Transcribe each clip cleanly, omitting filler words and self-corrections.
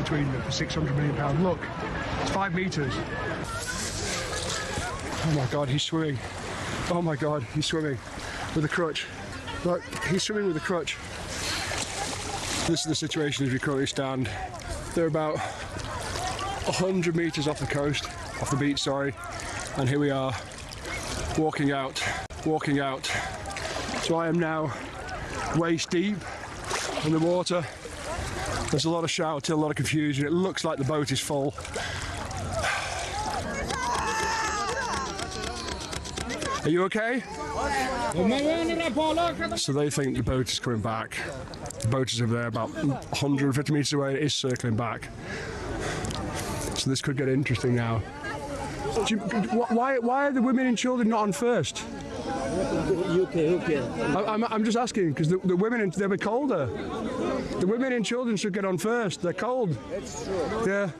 between them for £600 million. Look, it's 5 metres. Oh my God, he's swimming. Oh my God, he's swimming with a crutch. Look, he's swimming with a crutch. This is the situation as we currently stand. They're about 100 metres off the coast, off the beach, sorry. And here we are, walking out. So I am now waist deep in the water. There's a lot of shouting, a lot of confusion. It looks like the boat is full. Are you okay? So they think the boat is coming back. The boat is over there about 150 metres away. It is circling back. So this could get interesting now. Why are the women and children not on first? I'm just asking because the women, they'll be colder. The women and children should get on first. They're cold. It's true. Yeah.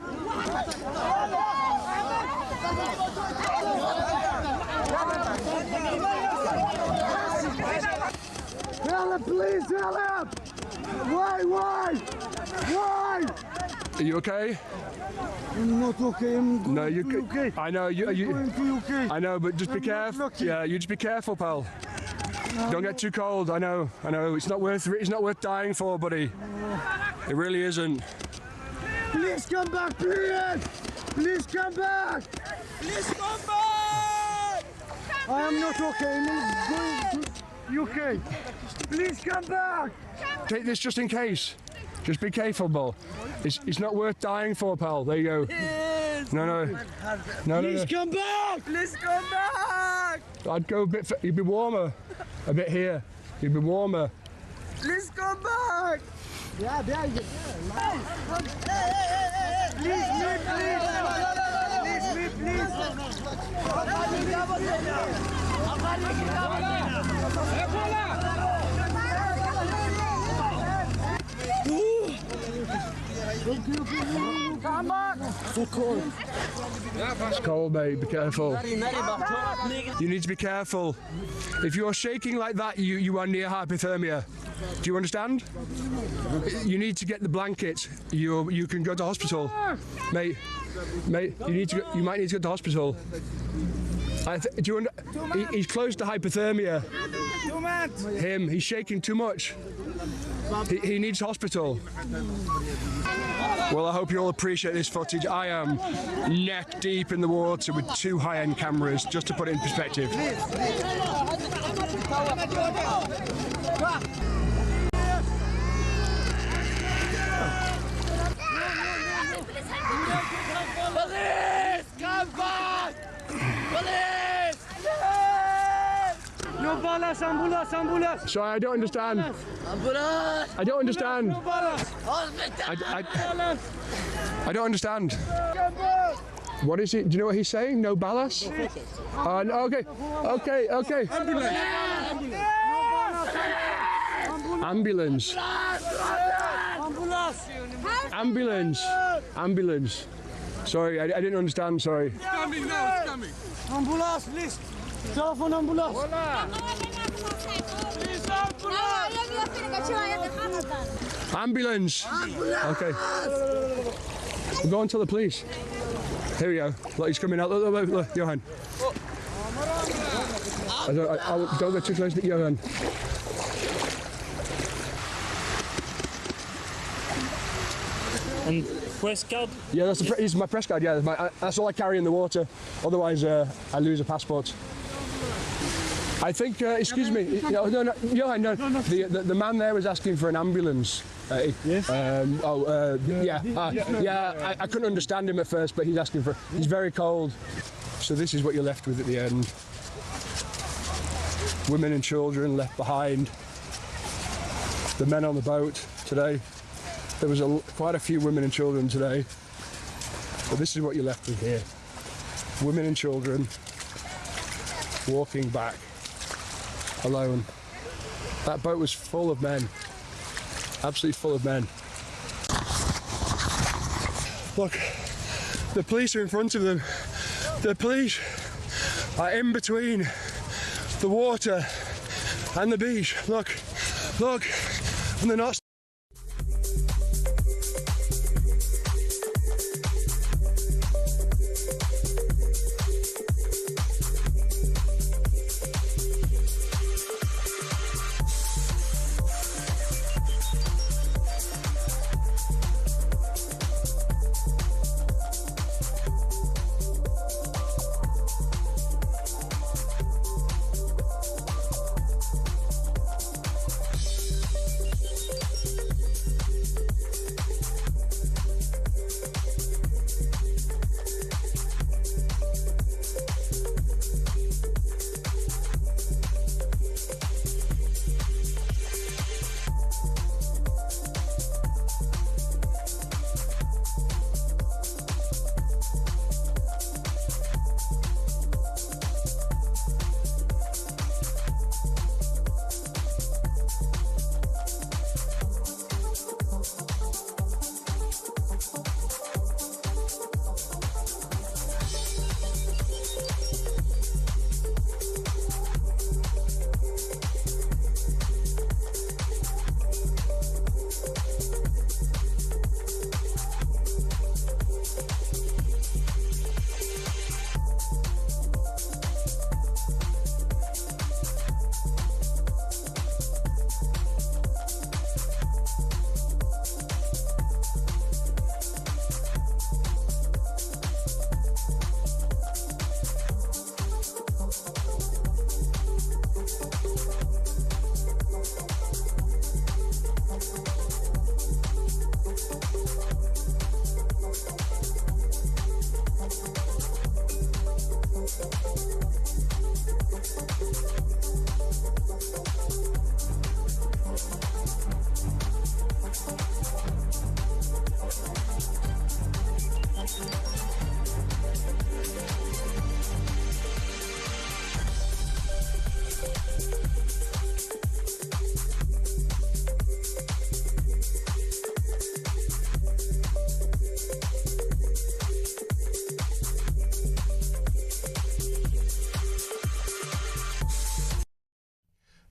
Help, please, help! Why? Are you okay? I'm not okay. I'm going to UK. I know you. Going to UK. I know, but just be careful. Yeah, you just be careful, pal. Don't get too cold. I know. It's not worth dying for, buddy. It really isn't. Please come back, please. Please come back. Please come back. I am not okay. I'm going to UK. Please come back. Take this just in case. Just be careful, Bull. It's not worth dying for, pal. There you go. Please. No. Please come back. Please come back. I'd go a bit. You'd be warmer. A bit here. You'd be warmer. Please come back. Yeah. Please. Come back. So cold. It's cold, mate. Be careful. You need to be careful. If you're shaking like that, you are near hypothermia. Do you understand? You need to get the blanket. You can go to hospital, mate. You might need to go to hospital. He's close to hypothermia. He's shaking too much. He needs hospital. Well, I hope you all appreciate this footage. I am neck deep in the water with 2 high-end cameras, just to put it in perspective. Police! Come back! Police! No balance, ambulance. Sorry, I don't understand. Ambulance! I don't understand. No balance. I don't understand. What is it? Do you know what he's saying? No ballast? No, okay. Ambulance. Ambulance. Sorry, I didn't understand, sorry. It's coming now, it's coming. Ambulance, please. Telephone ambulance. Ambulance. Okay. We'll go and tell the police. Here we go. Look, he's coming out. Look, Johan. Don't get too close to Johan. And press card? Yeah, this is my press card. Yeah, that's all I carry in the water. Otherwise, I lose a passport. I think. Excuse me. No, Johan. No. The man there was asking for an ambulance. Yes. I couldn't understand him at first, but he's asking for. He's very cold. So this is what you're left with at the end. Women and children left behind. The men on the boat today. There was quite a few women and children today, but this is what you're left with here. Women and children walking back alone. That boat was full of men, absolutely full of men. Look, the police are in front of them. The police are in between the water and the beach. Look, and they're not.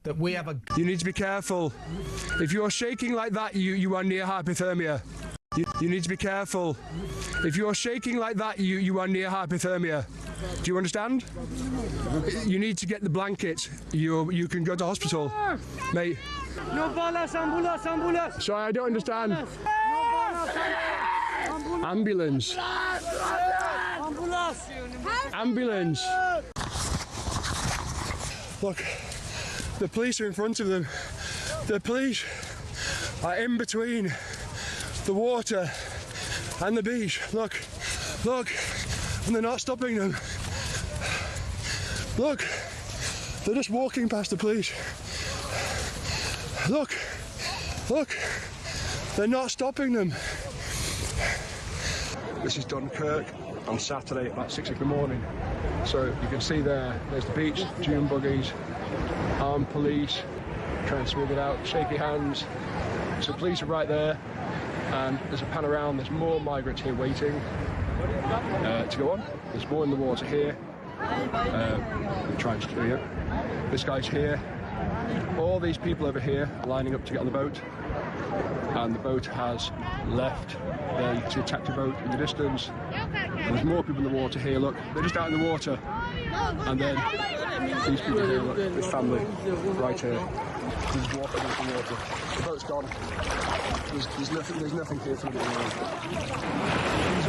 that we have a... You need to be careful. If you're shaking like that, you are near hypothermia. You need to be careful. If you're shaking like that, you are near hypothermia. Do you understand? You need to get the blanket. You can go to hospital. Mate. No balas, ambulance, ambulance. Sorry, I don't understand. Ambulance. Ambulance. Ambulance. Look, the police are in front of them. The police are in between the water and the beach. Look, look, and they're not stopping them. Look, they're just walking past the police. Look, look, they're not stopping them. This is Dunkirk on Saturday at about 6 in the morning. So you can see there's the beach, dune buggies, armed police, trying to smooth it out, shaky hands. So police are right there, and there's a pan around, there's more migrants here waiting to go on. There's more in the water here. Trying to do it. This guy's here. All these people over here are lining up to get on the boat, and the boat has left. There you can see a taxi boat in the distance. And there's more people in the water here. Look, they're just out in the water, and then these people here. Look, this family right here. Just walking into the water. The boat's gone. There's nothing here for them at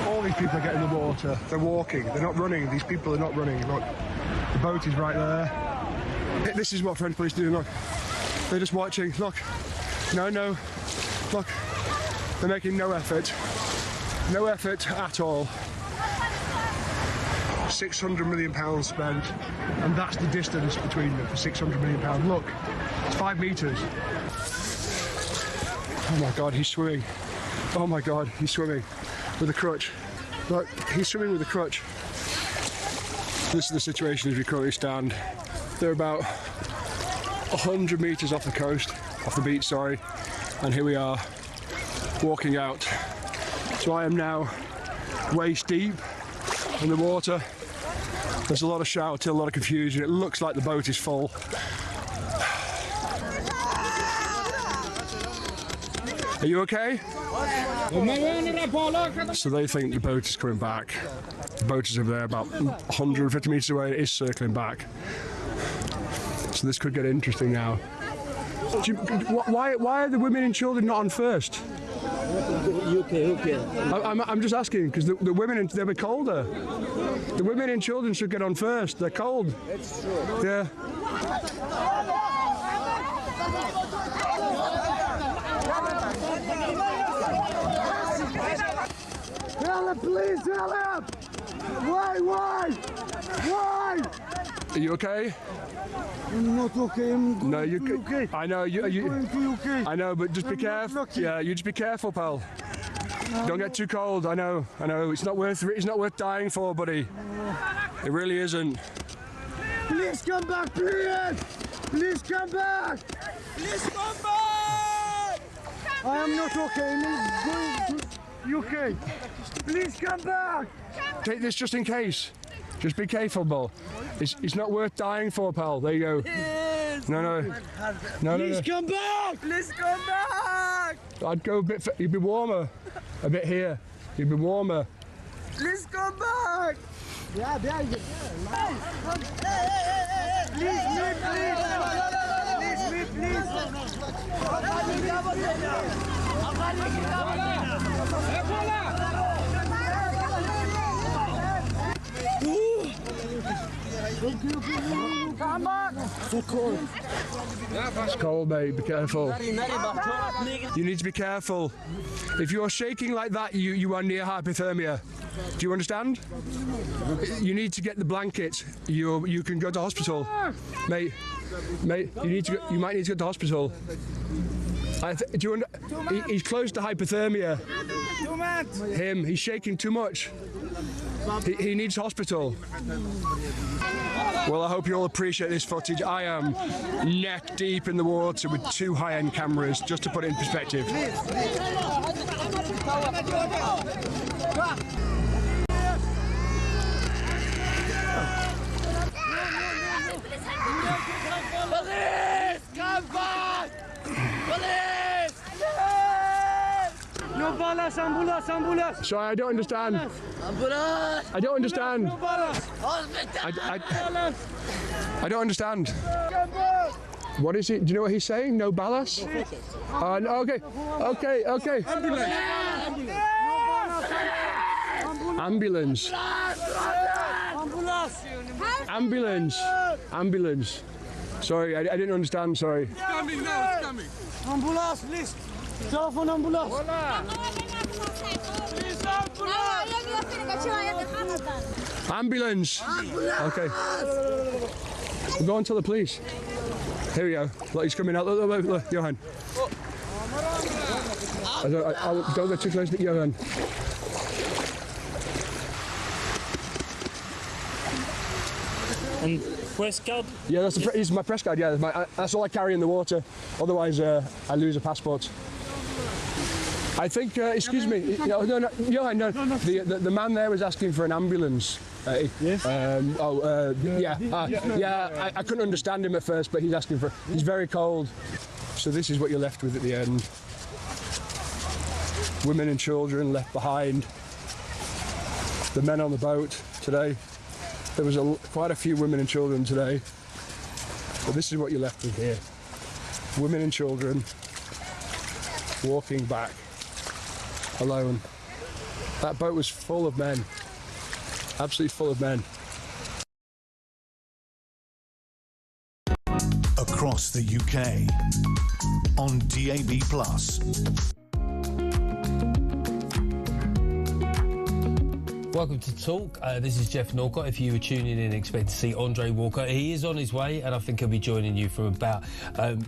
all. All these people are getting in the water. They're walking. They're not running. These people are not running. Look, the boat is right there. This is what French police do. Look, they're just watching. Look, no. Look, they're making no effort at all. £600 million spent, and that's the distance between them for £600 million. Look, it's 5 metres. Oh my God, he's swimming. Oh my God, he's swimming with a crutch. Look, he's swimming with a crutch. This is the situation as we currently stand. They're about 100 metres off the beach, sorry, and here we are walking out. So I am now waist deep in the water. There's a lot of shouting, a lot of confusion. It looks like the boat is full. Are you okay? So they think the boat is coming back. The boat is over there about 150 metres away. It is circling back. So this could get interesting now. Why are the women and children not on first? I'm just asking because the women, they'll be colder. The women and children should get on first. They're cold. That's true. Yeah. Help, please, help! Why? Are you okay? I'm not okay. I'm going No, to UK. I know you. I'm going to UK. I know, but just be careful. Yeah, you just be careful, pal. Don't get too cold. I know. It's not worth dying for, buddy. It really isn't. Please come back, please! Please come back! Please come back! I am not okay. I'm going to UK. Please come back! Take this just in case. Just be careful, Bull. It's not worth dying for, pal. There you go. Please! No. Please come back! Please come back! I'd go a bit. You'd be warmer. A bit here. You'd be warmer. Please come back! Yeah, there you go. Come back! It's cold, mate. Be careful. You need to be careful. If you're shaking like that, you are near hypothermia. Do you understand? You need to get the blanket. You can go to hospital, mate. You might need to go to hospital. He's close to hypothermia. Him. He's shaking too much. He needs hospital. Well, I hope you all appreciate this footage. I am neck deep in the water with 2 high-end cameras, just to put it in perspective. Police! Ambulance, ambulance. Sorry, I don't understand. I don't understand. I don't understand. What is it? Do you know what he's saying? No ballas? No, okay. Ambulance. Ambulance. Sorry, I didn't understand, sorry. It's coming now, it's coming. Ambulance, please. Telephone ambulance. Ambulance. Okay. We'll go and tell the police. Here we go. Look, he's coming out. Look, Johan. Don't get too close to Johan. And where's Gould? Yeah, he's my press card. Yeah, that's all I carry in the water. Otherwise, I lose a passport. I think. Excuse me. No, Johan. No. The man there was asking for an ambulance. Yes. I couldn't understand him at first, but he's asking for. He's very cold. So this is what you're left with at the end. Women and children left behind. The men on the boat today. There was quite a few women and children today, but this is what you're left with here. Women and children walking back alone. That boat was full of men, absolutely full of men. Across the UK on DAB+. Welcome to Talk. This is Jeff Norcott. If you were tuning in and expect to see Andre Walker, he is on his way, and I think he'll be joining you from about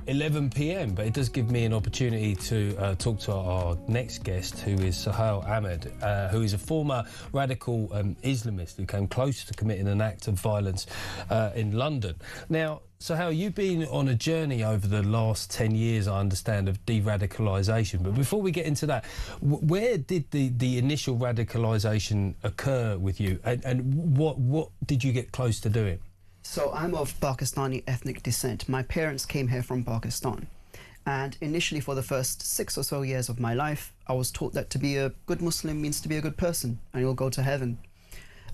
11 p.m. But it does give me an opportunity to talk to our next guest, who is Sohail Ahmed, who is a former radical Islamist who came close to committing an act of violence in London. Now, Sohail, you've been on a journey over the last 10 years, I understand, of de-radicalisation. But before we get into that, where did the initial radicalisation occur with you? And what did you get close to doing? So I'm of Pakistani ethnic descent. My parents came here from Pakistan. And initially, for the first 6 or so years of my life, I was taught that to be a good Muslim means to be a good person and you'll go to heaven.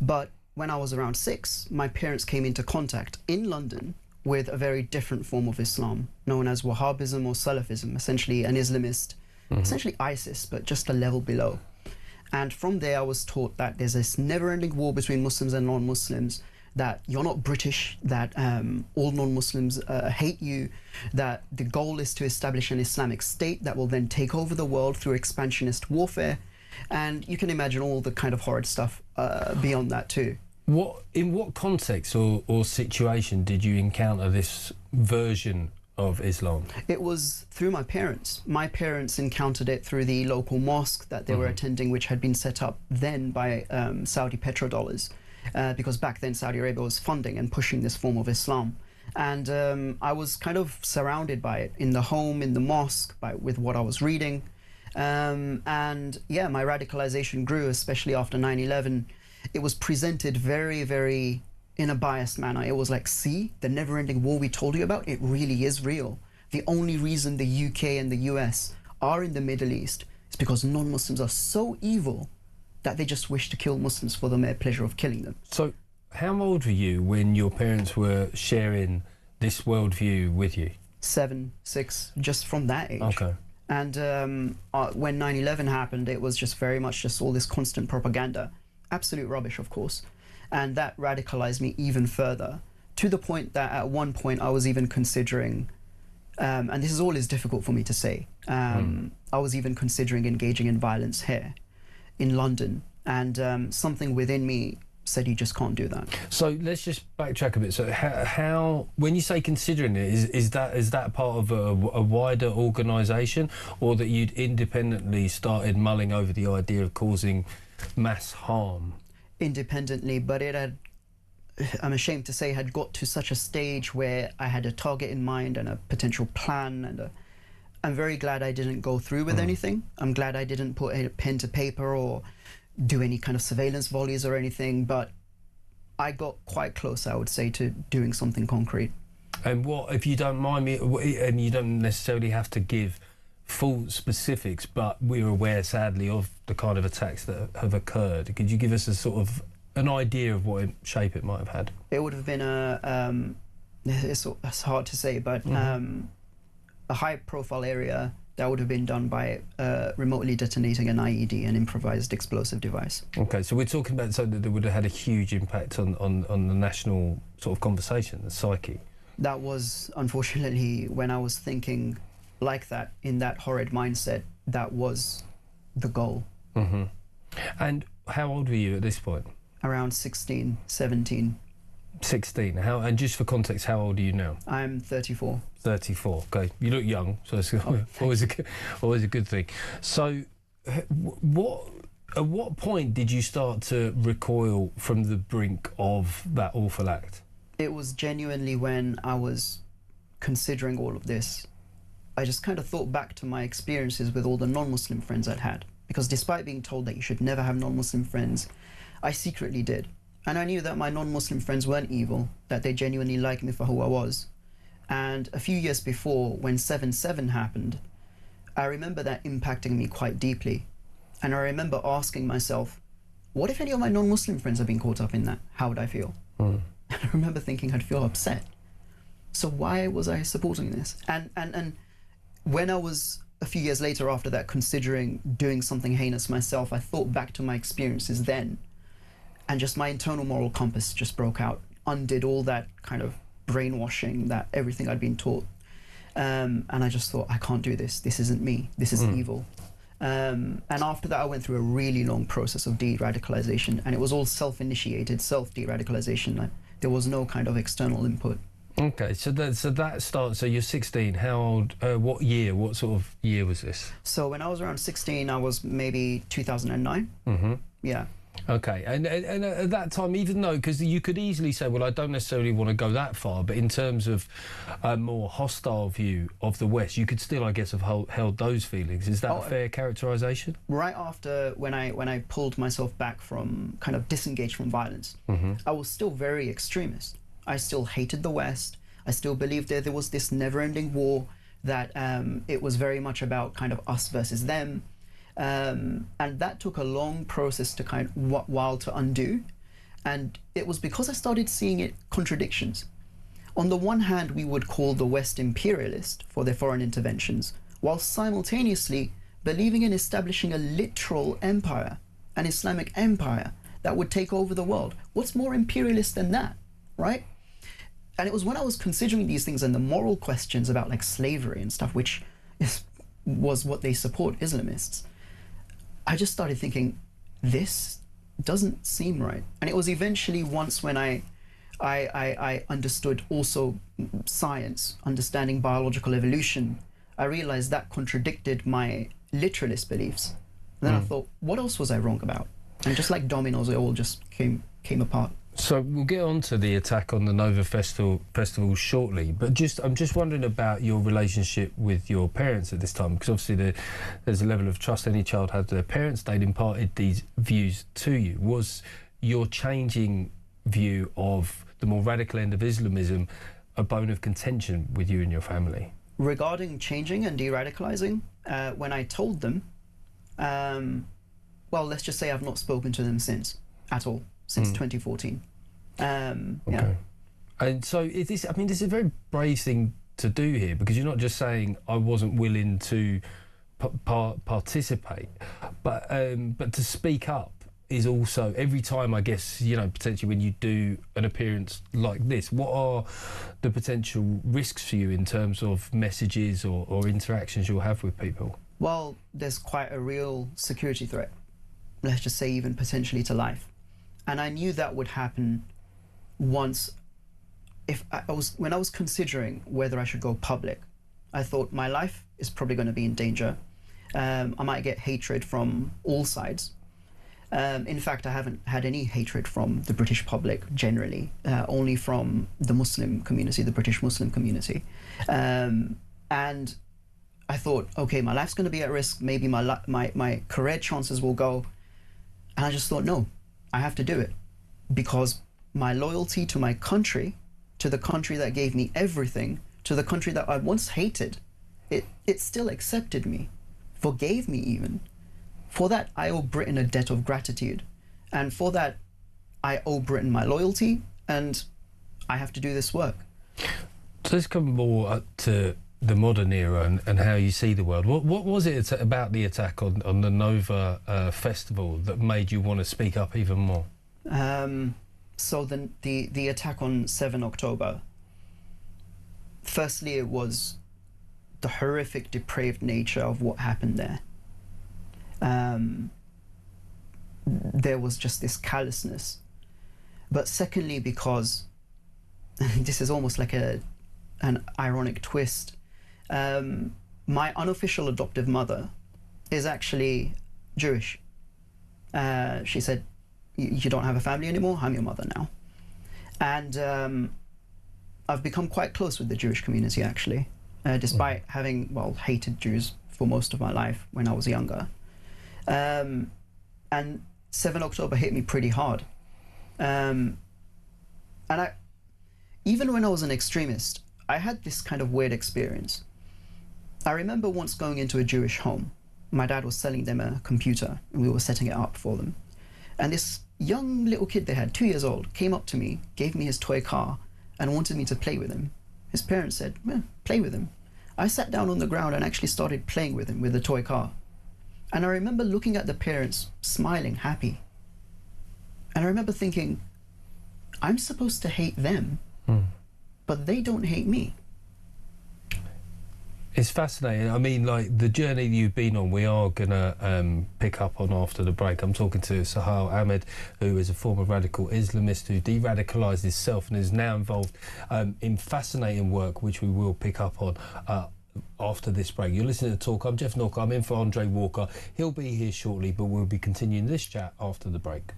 But when I was around 6, my parents came into contact in London with a very different form of Islam, known as Wahhabism or Salafism, essentially an Islamist, essentially ISIS, but just a level below. And from there, I was taught that there's this never-ending war between Muslims and non-Muslims, that you're not British, that all non-Muslims hate you, that the goal is to establish an Islamic state that will then take over the world through expansionist warfare. And you can imagine all the kind of horrid stuff beyond that too. In what context or situation did you encounter this version of Islam? It was through my parents. My parents encountered it through the local mosque that they were attending, which had been set up then by Saudi petrodollars, because back then Saudi Arabia was funding and pushing this form of Islam. And I was kind of surrounded by it in the home, in the mosque, with what I was reading. And yeah, my radicalization grew, especially after 9/11. It was presented very, very in a biased manner. It was like, see, the never-ending war we told you about, it really is real. The only reason the UK and the US are in the Middle East is because non-Muslims are so evil that they just wish to kill Muslims for the mere pleasure of killing them. So how old were you when your parents were sharing this worldview with you? 7, 6, just from that age. Okay. And when 9/11 happened, it was just very much just all this constant propaganda. Absolute rubbish, of course. And that radicalized me even further, to the point that at one point I was even considering, and this is always difficult for me to say, I was even considering engaging in violence here in London. And something within me said you just can't do that. So let's just backtrack a bit. So how when you say considering it, is that part of a wider organisation, or that you'd independently started mulling over the idea of causing mass harm? Independently, but it had, I'm ashamed to say, had got to such a stage where I had a target in mind and a potential plan, and I'm very glad I didn't go through with anything. I'm glad I didn't put a pen to paper or do any kind of surveillance volleys or anything, but I got quite close, I would say, to doing something concrete. And what, if you don't mind me, and you don't necessarily have to give full specifics, but we're aware, sadly, of the kind of attacks that have occurred. Could you give us a sort of an idea of what shape it might have had? It would have been it's hard to say, but a high-profile area that would have been done by remotely detonating an IED, an improvised explosive device. Okay, so we're talking about something that would have had a huge impact on the national sort of conversation, the psyche. That was, unfortunately, when I was thinking like that, in that horrid mindset, that was the goal. And how old were you at this point? Around 16, 17. 16. And just for context, how old are you now? I'm 34. 34. Okay, you look young, so it's always a good thing. So, at what point did you start to recoil from the brink of that awful act? It was genuinely when I was considering all of this. I just kind of thought back to my experiences with all the non-Muslim friends I'd had, because despite being told that you should never have non-Muslim friends, I secretly did. And I knew that my non-Muslim friends weren't evil, that they genuinely liked me for who I was. And a few years before, when 7/7 happened, I remember that impacting me quite deeply. And I remember asking myself, what if any of my non-Muslim friends had been caught up in that? How would I feel? And I remember thinking I'd feel upset. So why was I supporting this? And when I was, a few years later after that, considering doing something heinous myself, I thought back to my experiences then. And just my internal moral compass just broke out, undid all that kind of brainwashing, that everything I'd been taught. And I just thought, I can't do this. This isn't me. This is evil. And after that, I went through a really long process of de-radicalization, and it was all self-initiated, self-de-radicalization. There was no kind of external input. Okay, so that starts. So you're 16. How old? What year? What sort of year was this? So when I was around 16, I was maybe 2009. Yeah. Okay, and at that time, even though, because you could easily say, well, I don't necessarily want to go that far, but in terms of a more hostile view of the West, you could still, I guess, have held those feelings. Is that a fair characterisation? Right after, when I pulled myself back from, kind of disengaged from violence, I was still very extremist. I still hated the West. I still believed there was this never-ending war, that it was very much about kind of us versus them. And that took a long process to while to undo. And it was because I started seeing contradictions. On the one hand, we would call the West imperialist for their foreign interventions, while simultaneously believing in establishing a literal empire, an Islamic empire that would take over the world. What's more imperialist than that, right? And it was when I was considering these things and the moral questions about like slavery and stuff, which was what they support, Islamists, I just started thinking, this doesn't seem right. And it was eventually once when I understood also science, understanding biological evolution, I realized that contradicted my literalist beliefs. And then I thought, what else was I wrong about? And just like dominoes, it all just came apart. So we'll get on to the attack on the Nova Festival shortly, but I'm just wondering about your relationship with your parents at this time, because obviously there's a level of trust any child has to their parents. They'd imparted these views to you. Was your changing view of the more radical end of Islamism a bone of contention with you and your family? Regarding changing and de-radicalizing, when I told them, well, let's just say I've not spoken to them since, at all. Since 2014. Okay. Yeah. And so this is a very brave thing to do here, because you're not just saying I wasn't willing to participate, but to speak up is also, every time, I guess, potentially when you do an appearance like this, what are the potential risks for you in terms of messages or interactions you'll have with people? Well, there's quite a real security threat. Let's just say even potentially to life. And I knew that would happen once. When I was considering whether I should go public, I thought my life is probably going to be in danger. I might get hatred from all sides. In fact, I haven't had any hatred from the British public generally, only from the Muslim community, the British Muslim community. And I thought, okay, my life's going to be at risk. Maybe my career chances will go. And I just thought, no. I have to do it, because my loyalty to my country, to the country that gave me everything, to the country that I once hated, it still accepted me, forgave me even. For that, I owe Britain a debt of gratitude. And for that, I owe Britain my loyalty, and I have to do this work. So let's come more up to the modern era and how you see the world. What was it about the attack on the Nova festival that made you want to speak up even more? So the attack on 7 October, firstly, it was the horrific, depraved nature of what happened there. There was just this callousness. But secondly, because this is almost like an ironic twist, my unofficial adoptive mother is actually Jewish. She said, you don't have a family anymore, I'm your mother now. And I've become quite close with the Jewish community, actually, despite having, well, hated Jews for most of my life when I was younger. And 7 October hit me pretty hard. And even when I was an extremist, I had this kind of weird experience. I remember once going into a Jewish home. My dad was selling them a computer, and we were setting it up for them. And this young little kid they had, 2 years old, came up to me, gave me his toy car, and wanted me to play with him. His parents said, well, play with him. I sat down on the ground and actually started playing with him with the toy car. And I remember looking at the parents, smiling, happy. And I remember thinking, I'm supposed to hate them, but they don't hate me. It's fascinating. I mean, like, the journey you've been on, we are going to pick up on after the break. I'm talking to Sahal Ahmed, who is a former radical Islamist who de-radicalised himself and is now involved in fascinating work, which we will pick up on after this break. You're listening to Talk. I'm Jeff Norcott. I'm in for Andre Walker. He'll be here shortly, but we'll be continuing this chat after the break.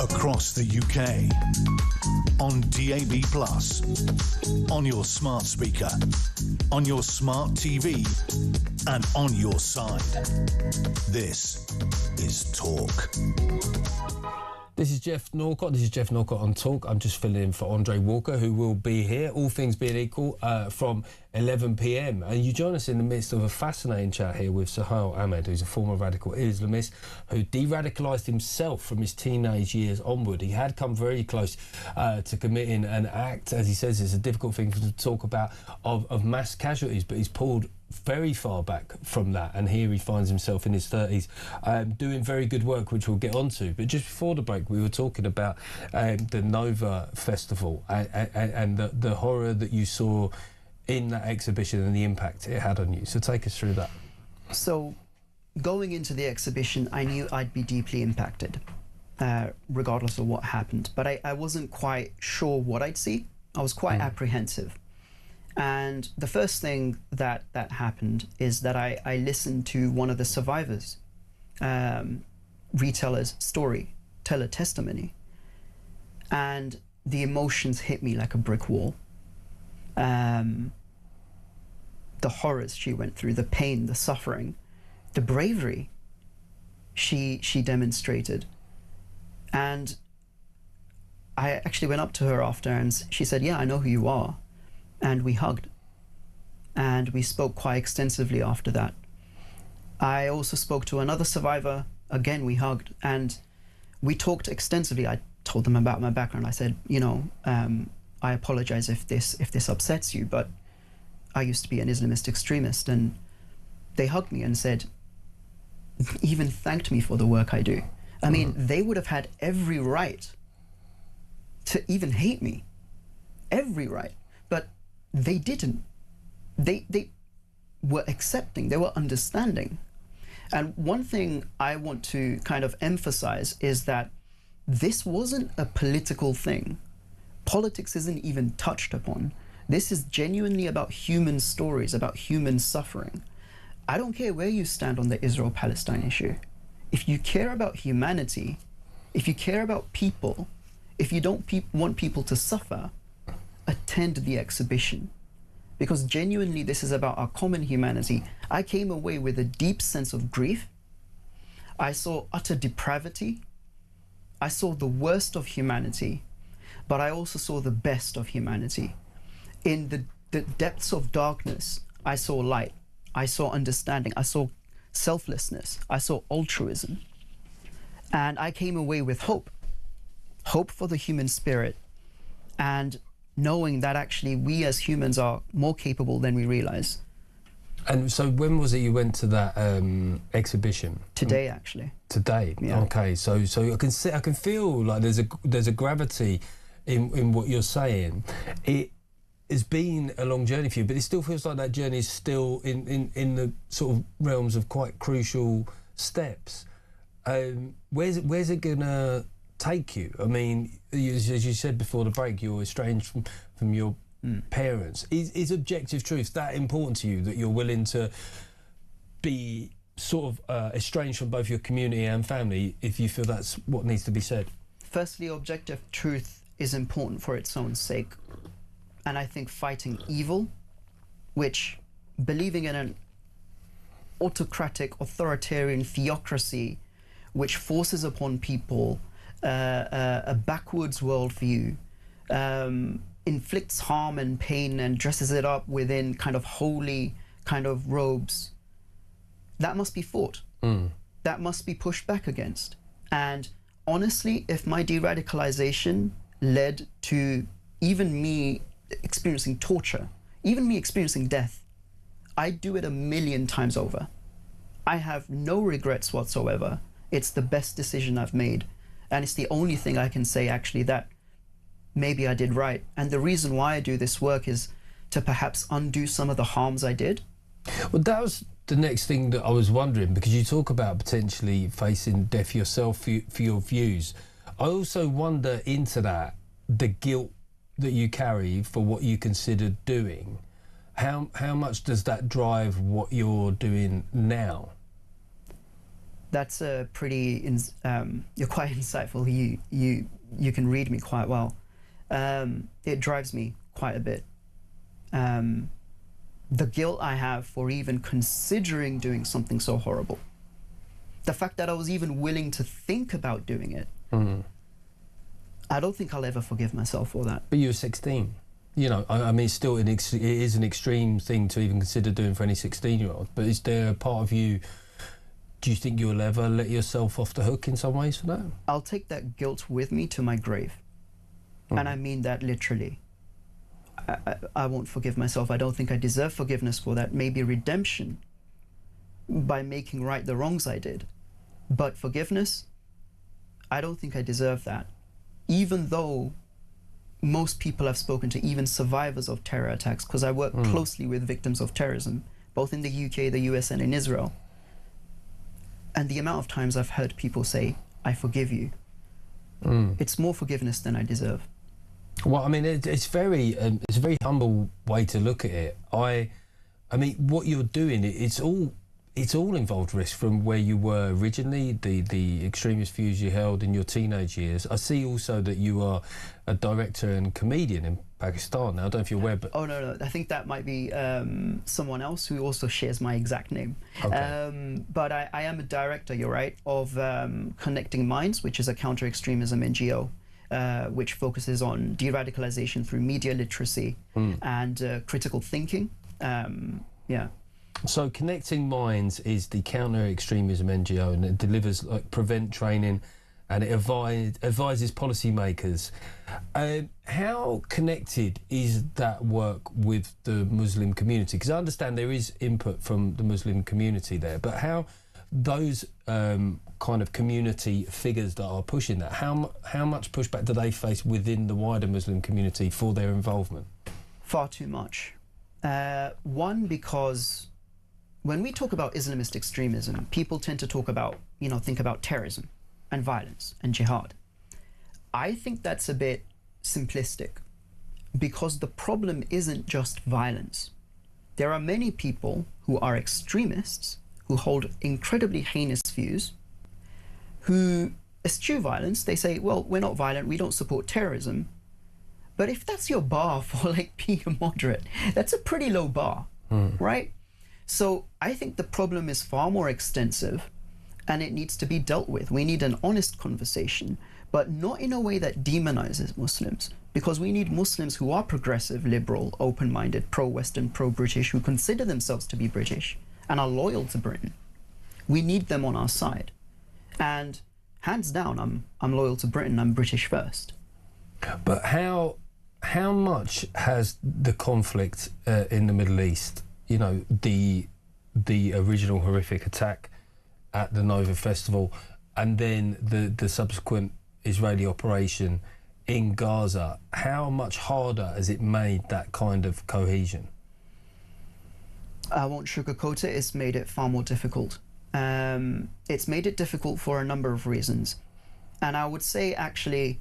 Across the UK, on DAB+, on your smart speaker, on your smart TV, and on your side. This is Talk. This is Jeff Norcott. This is Jeff Norcott on Talk. I'm just filling in for Andre Walker, who will be here, all things being equal, from 11 p.m. And you join us in the midst of a fascinating chat here with Sahal Ahmed, who's a former radical Islamist who de-radicalised himself from his teenage years onward. He had come very close to committing an act, as he says, it's a difficult thing to talk about, of mass casualties, but he's pulled very far back from that, and here he finds himself in his 30s doing very good work, which we'll get onto. But just before the break, we were talking about the Nova Festival and the horror that you saw in that exhibition and the impact it had on you. So take us through that. So going into the exhibition, I knew I'd be deeply impacted, regardless of what happened. But I wasn't quite sure what I'd see. I was quite apprehensive. And the first thing that happened is that I listened to one of the survivors, retailer's story, tell a testimony. And the emotions hit me like a brick wall. The horrors she went through, the pain, the suffering, the bravery she demonstrated. And I actually went up to her after and she said, "Yeah, I know who you are." And we hugged. And we spoke quite extensively after that. I also spoke to another survivor. Again, we hugged and we talked extensively. I told them about my background. I said, you know, I apologize if this upsets you, but I used to be an Islamist extremist. And they hugged me and said, even thanked me for the work I do. I mean, they would have had every right to even hate me. Every right. But they didn't. They were accepting, they were understanding. And one thing I want to kind of emphasize is that this wasn't a political thing. Politics isn't even touched upon. This is genuinely about human stories, about human suffering. I don't care where you stand on the Israel-Palestine issue. If you care about humanity, if you care about people, if you don't want people to suffer, attend the exhibition. Because genuinely this is about our common humanity. I came away with a deep sense of grief. I saw utter depravity. I saw the worst of humanity, but I also saw the best of humanity. In the depths of darkness, I saw light. I saw understanding. I saw selflessness. I saw altruism. And I came away with hope. Hope for the human spirit. And knowing that actually we as humans are more capable than we realize. And so when was it you went to that exhibition? Today, actually. Today? Yeah. Okay, so I can feel like there's a gravity in what you're saying. It has been a long journey for you, but it still feels like that journey is still in the sort of realms of quite crucial steps. Where's it gonna take you? I mean, as you said before the break, you're estranged from your parents. Is objective truth that important to you, that you're willing to be sort of estranged from both your community and family if you feel that's what needs to be said? Firstly, objective truth is important for its own sake. And I think fighting evil, which believing in an autocratic, authoritarian theocracy which forces upon people a backwards worldview, inflicts harm and pain and dresses it up within kind of holy kind of robes, that must be fought. That must be pushed back against. And honestly, if my de-radicalization led to even me experiencing torture, even me experiencing death, I'd do it 1,000,000 times over. I have no regrets whatsoever. It's the best decision I've made. And it's the only thing I can say actually that maybe I did right. And the reason why I do this work is to perhaps undo some of the harms I did. Well, that was the next thing that I was wondering, because you talk about potentially facing death yourself for your views. I also wonder into that, the guilt that you carry for what you considered doing. How much does that drive what you're doing now? That's a pretty, you're quite insightful. You can read me quite well. It drives me quite a bit. The guilt I have for even considering doing something so horrible. The fact that I was even willing to think about doing it. I don't think I'll ever forgive myself for that. But you were 16. You know, I mean, still, it is an extreme thing to even consider doing for any 16-year-old. But is there a part of you, do you think you'll ever let yourself off the hook in some ways for that? I'll take that guilt with me to my grave. And I mean that literally. I won't forgive myself. I don't think I deserve forgiveness for that. Maybe redemption by making right the wrongs I did. But forgiveness, I don't think I deserve that. Even though most people I've spoken to, even survivors of terror attacks, because I work closely with victims of terrorism, both in the UK, the US, and in Israel, And the amount of times I've heard people say, I forgive you, it's more forgiveness than I deserve. Well, I mean, it's a very humble way to look at it. I mean, what you're doing, it's all involved risk from where you were originally, the extremist views you held in your teenage years. I see also that you are a director and comedian in Pakistan. Now, I don't know if you're aware, but... Oh, no, that think that might be someone else who also shares my exact name. Okay. But I am a director, you're right, of Connecting Minds, which is a counter-extremism NGO, which focuses on de-radicalization through media literacy and critical thinking. Yeah. So Connecting Minds is the counter-extremism NGO, and it delivers like prevent training, and it advises policymakers. How connected is that work with the Muslim community? Because I understand there is input from the Muslim community there, but how those kind of community figures that are pushing that, how much pushback do they face within the wider Muslim community for their involvement? Far too much. One, because when we talk about Islamist extremism, people tend to talk about, think about terrorism and violence and jihad. I think that's a bit simplistic, because the problem isn't just violence. There are many people who are extremists, who hold incredibly heinous views, who eschew violence. They say, well, we're not violent, we don't support terrorism. But if that's your bar for like being a moderate, that's a pretty low bar, right? So I think the problem is far more extensive, and it needs to be dealt with. We need an honest conversation, but not in a way that demonizes Muslims, because we need Muslims who are progressive, liberal, open-minded, pro-Western, pro-British, who consider themselves to be British and are loyal to Britain. We need them on our side. And hands down, I'm loyal to Britain, I'm British first. But how much has the conflict in the Middle East, the original horrific attack at the Nova Festival, and then the subsequent Israeli operation in Gaza, how much harder has it made that kind of cohesion? I won't sugarcoat it, it's made it far more difficult. It's made it difficult for a number of reasons. And I would say, actually,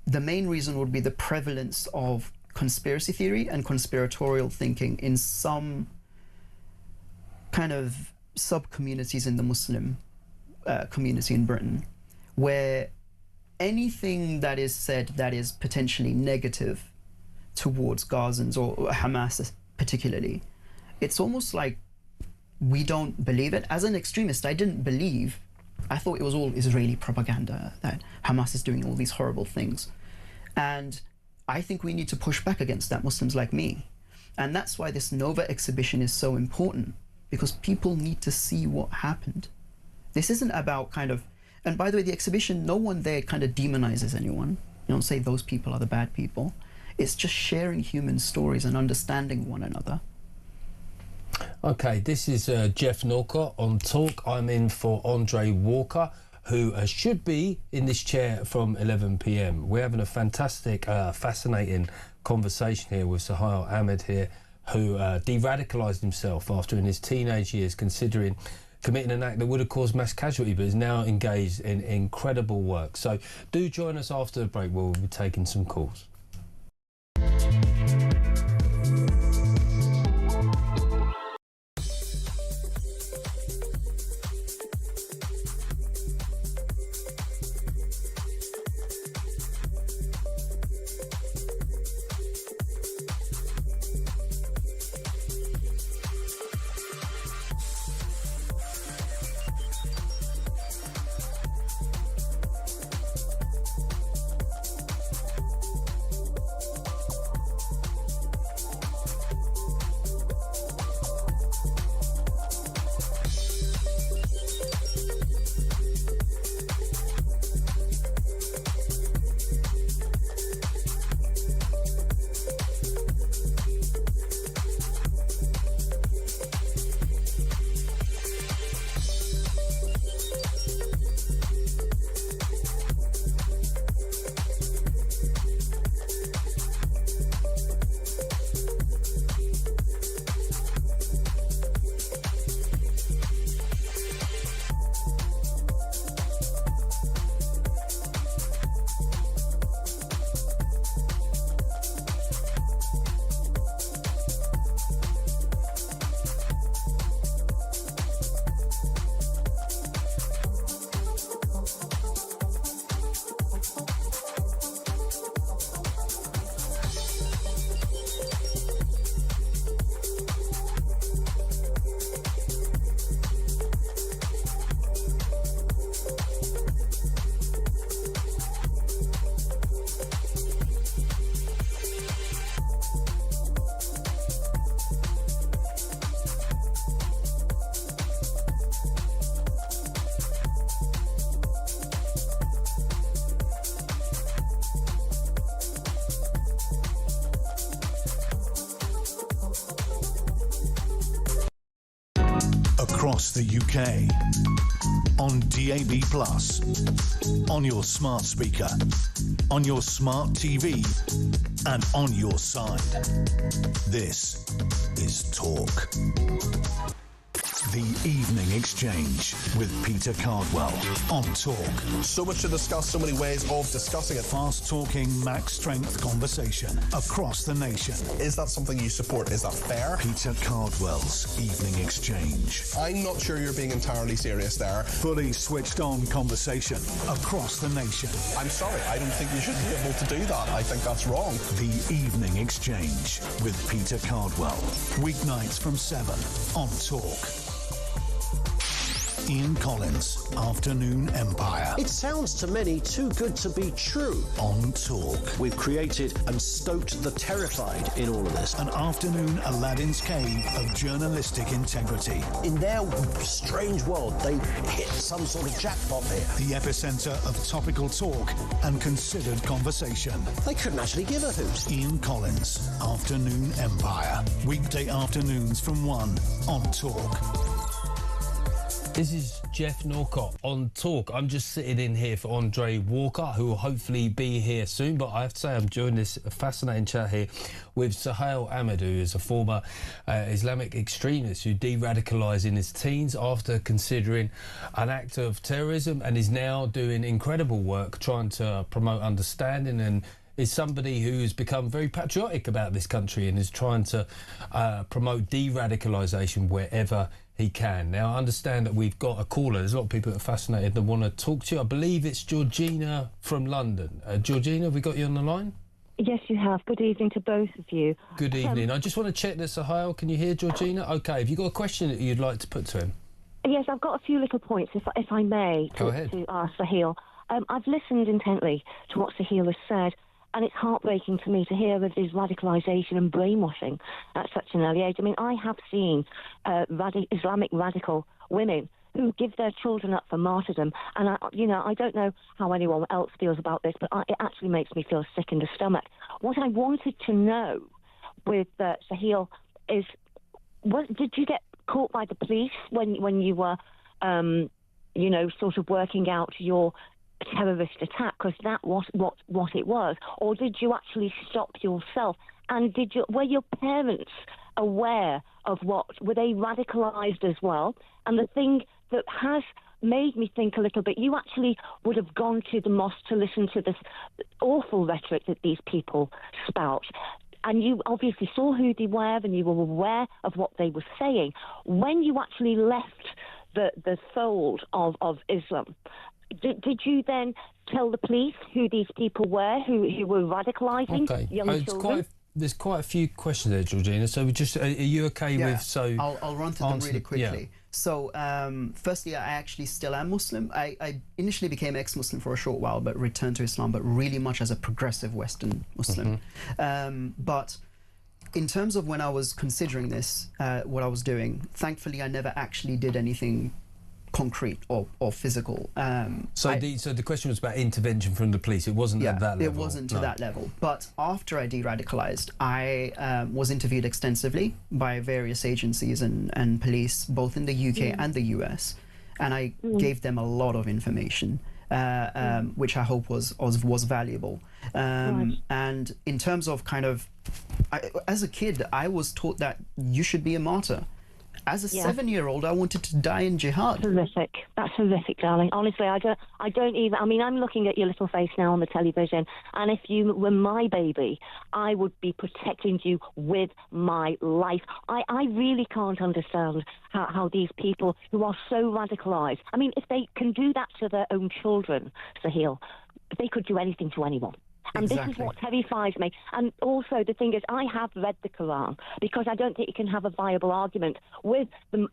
the main reason would be the prevalence of conspiracy theory and conspiratorial thinking in some kind of sub-communities in the Muslim community in Britain, where anything that is said that is potentially negative towards Gazans or Hamas particularly, it's almost like we don't believe it. As an extremist, I didn't believe, I thought it was all Israeli propaganda, that Hamas is doing all these horrible things. And I think we need to push back against that, Muslims like me. And that's why this Nova exhibition is so important, because people need to see what happened. This isn't about kind of, and by the way, the exhibition, no one there kind of demonizes anyone. You don't say those people are the bad people. It's just sharing human stories and understanding one another. Okay, this is Jeff Norcott on Talk. I'm in for Andre Walker, who should be in this chair from 11 p.m. We're having a fantastic, fascinating conversation here with Suhail Ahmed here, who de-radicalised himself after, in his teenage years, considering committing an act that would have caused mass casualty, but is now engaged in incredible work. So do join us after the break, where we'll be taking some calls. across the UK. On DAB+, on your smart speaker, on your smart TV, and on your side. This is Talk. The Evening Exchange with Peter Cardwell on Talk. So much to discuss, so many ways of discussing it. Fast-talking, max-strength conversation across the nation. Is that something you support? Is that fair? Peter Cardwell's Evening Exchange. I'm not sure you're being entirely serious there. Fully switched-on conversation across the nation. I'm sorry, I don't think you should be able to do that. I think that's wrong. The Evening Exchange with Peter Cardwell. Weeknights from 7 on Talk. Ian Collins, Afternoon Empire. It sounds to many too good to be true. On Talk. We've created and stoked the terrified in all of this. An afternoon Aladdin's cave of journalistic integrity. In their strange world, they hit some sort of jackpot here. The epicentre of topical talk and considered conversation. They couldn't actually give a hoot. Ian Collins, Afternoon Empire. Weekday afternoons from 1 on Talk. This is Jeff Norcott on Talk. I'm just sitting in here for Andre Walker, who will hopefully be here soon. But I have to say, I'm joining this fascinating chat here with Suhail Ahmed, who is a former Islamic extremist who de-radicalised in his teens after considering an act of terrorism, and is now doing incredible work trying to promote understanding, and is somebody who's become very patriotic about this country and is trying to promote de-radicalisation wherever he can. Now, I understand that we've got a caller. There's a lot of people that are fascinated and want to talk to you. I believe it's Georgina from London. Georgina, have we got you on the line? Yes, you have. Good evening to both of you. Good evening. I just want to check that, Suhail. Can you hear Georgina? OK, have you got a question that you'd like to put to him? Yes, I've got a few little points, if I may, Go ahead. to Suhail. I've listened intently to what Suhail has said, and it's heartbreaking to me to hear of his radicalisation and brainwashing at such an early age. I mean, I have seen Islamic radical women who give their children up for martyrdom, and I don't know how anyone else feels about this, but it actually makes me feel sick in the stomach. What I wanted to know with Suhail is, did you get caught by the police when you were, sort of working out your terrorist attack, because that was what it was, or did you actually stop yourself? And were your parents aware of were they radicalised as well? And the thing that has made me think a little bit, you actually would have gone to the mosque to listen to this awful rhetoric that these people spout, and you obviously saw who they were and you were aware of what they were saying. When you actually left the fold of Islam, did you then tell the police who these people were who were radicalising young children? There's quite a few questions there, Georgina. So are you okay with... So I'll run through them really quickly. Yeah. So firstly, I actually still am Muslim. I initially became ex-Muslim for a short while, but returned to Islam, but really much as a progressive Western Muslim. But in terms of when I was considering this, what I was doing, thankfully I never actually did anything concrete or physical. So the question was about intervention from the police. It wasn't at that level. It wasn't to that level. But after I de-radicalised, I was interviewed extensively by various agencies and police, both in the UK and the US, and I gave them a lot of information, which I hope was valuable. And in terms of as a kid, I was taught that you should be a martyr. As a 7-year-old, I wanted to die in jihad. Horrific. That's horrific, darling. Honestly, I don't even... I mean, I'm looking at your little face now on the television, and if you were my baby, I would be protecting you with my life. I really can't understand how these people who are so radicalised... I mean, if they can do that to their own children, Suhail, they could do anything to anyone. And This is what terrifies me. And also, the thing is, I have read the Quran, because I don't think you can have a viable argument with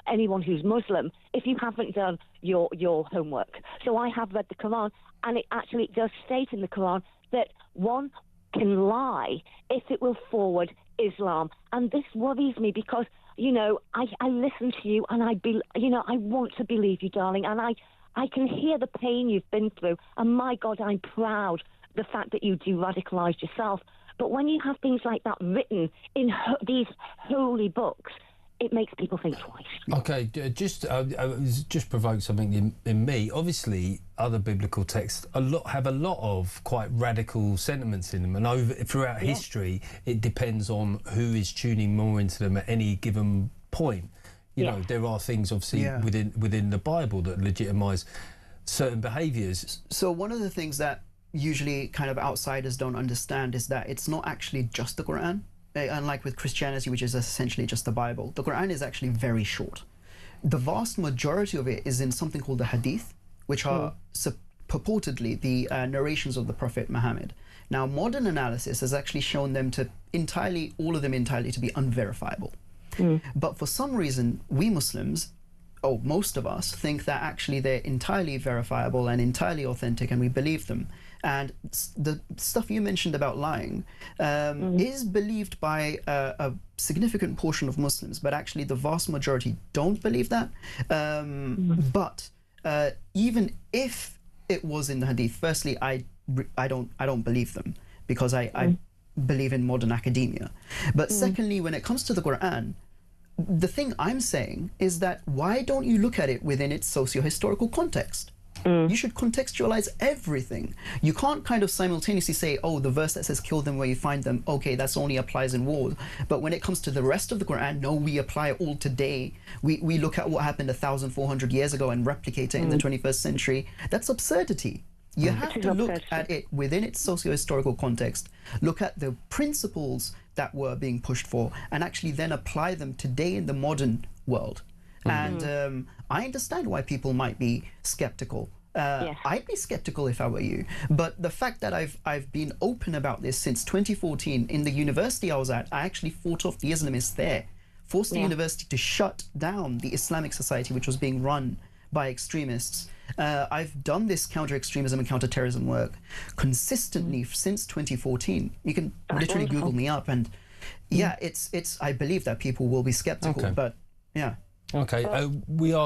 anyone who's Muslim if you haven't done your homework. So I have read the Quran, and it actually does state in the Quran that one can lie if it will forward Islam. And this worries me because, I listen to you and I want to believe you, darling, and I can hear the pain you've been through. And my God, I'm proud the fact that you de-radicalised yourself. But when you have things like that written in these holy books, it makes people think twice. Okay, just provoked something in me. Obviously, other biblical texts have a lot of quite radical sentiments in them, and throughout history, it depends on who is tuning more into them at any given point. You know, there are things obviously within the Bible that legitimise certain behaviours. So one of the things that usually kind of outsiders don't understand is that it's not actually just the Quran. Unlike with Christianity, which is essentially just the Bible, the Quran is actually very short. The vast majority of it is in something called the Hadith, which are purportedly the narrations of the Prophet Muhammad. Now, modern analysis has actually shown them to all of them entirely to be unverifiable. But for some reason, we Muslims, most of us, think that actually they're entirely verifiable and entirely authentic, and we believe them. And the stuff you mentioned about lying is believed by a significant portion of Muslims, but actually the vast majority don't believe that. But even if it was in the Hadith, firstly, I don't believe them, because I believe in modern academia. But secondly, when it comes to the Quran, the thing I'm saying is that why don't you look at it within its socio-historical context? You should contextualize everything. You can't kind of simultaneously say, oh, the verse that says kill them where you find them, okay, that's only applies in war. But when it comes to the rest of the Quran, no, we apply it all today. We look at what happened 1,400 years ago and replicate it in the 21st century. That's absurdity. You have to look at it within its socio-historical context, look at the principles that were being pushed for, and actually then apply them today in the modern world. And I understand why people might be skeptical. I'd be skeptical if I were you. But the fact that I've been open about this since 2014, in the university I was at, I actually fought off the Islamists there, forced the university to shut down the Islamic Society, which was being run by extremists. I've done this counter-extremism and counter-terrorism work consistently since 2014. You can literally Google me up, and I believe that people will be skeptical, but Okay,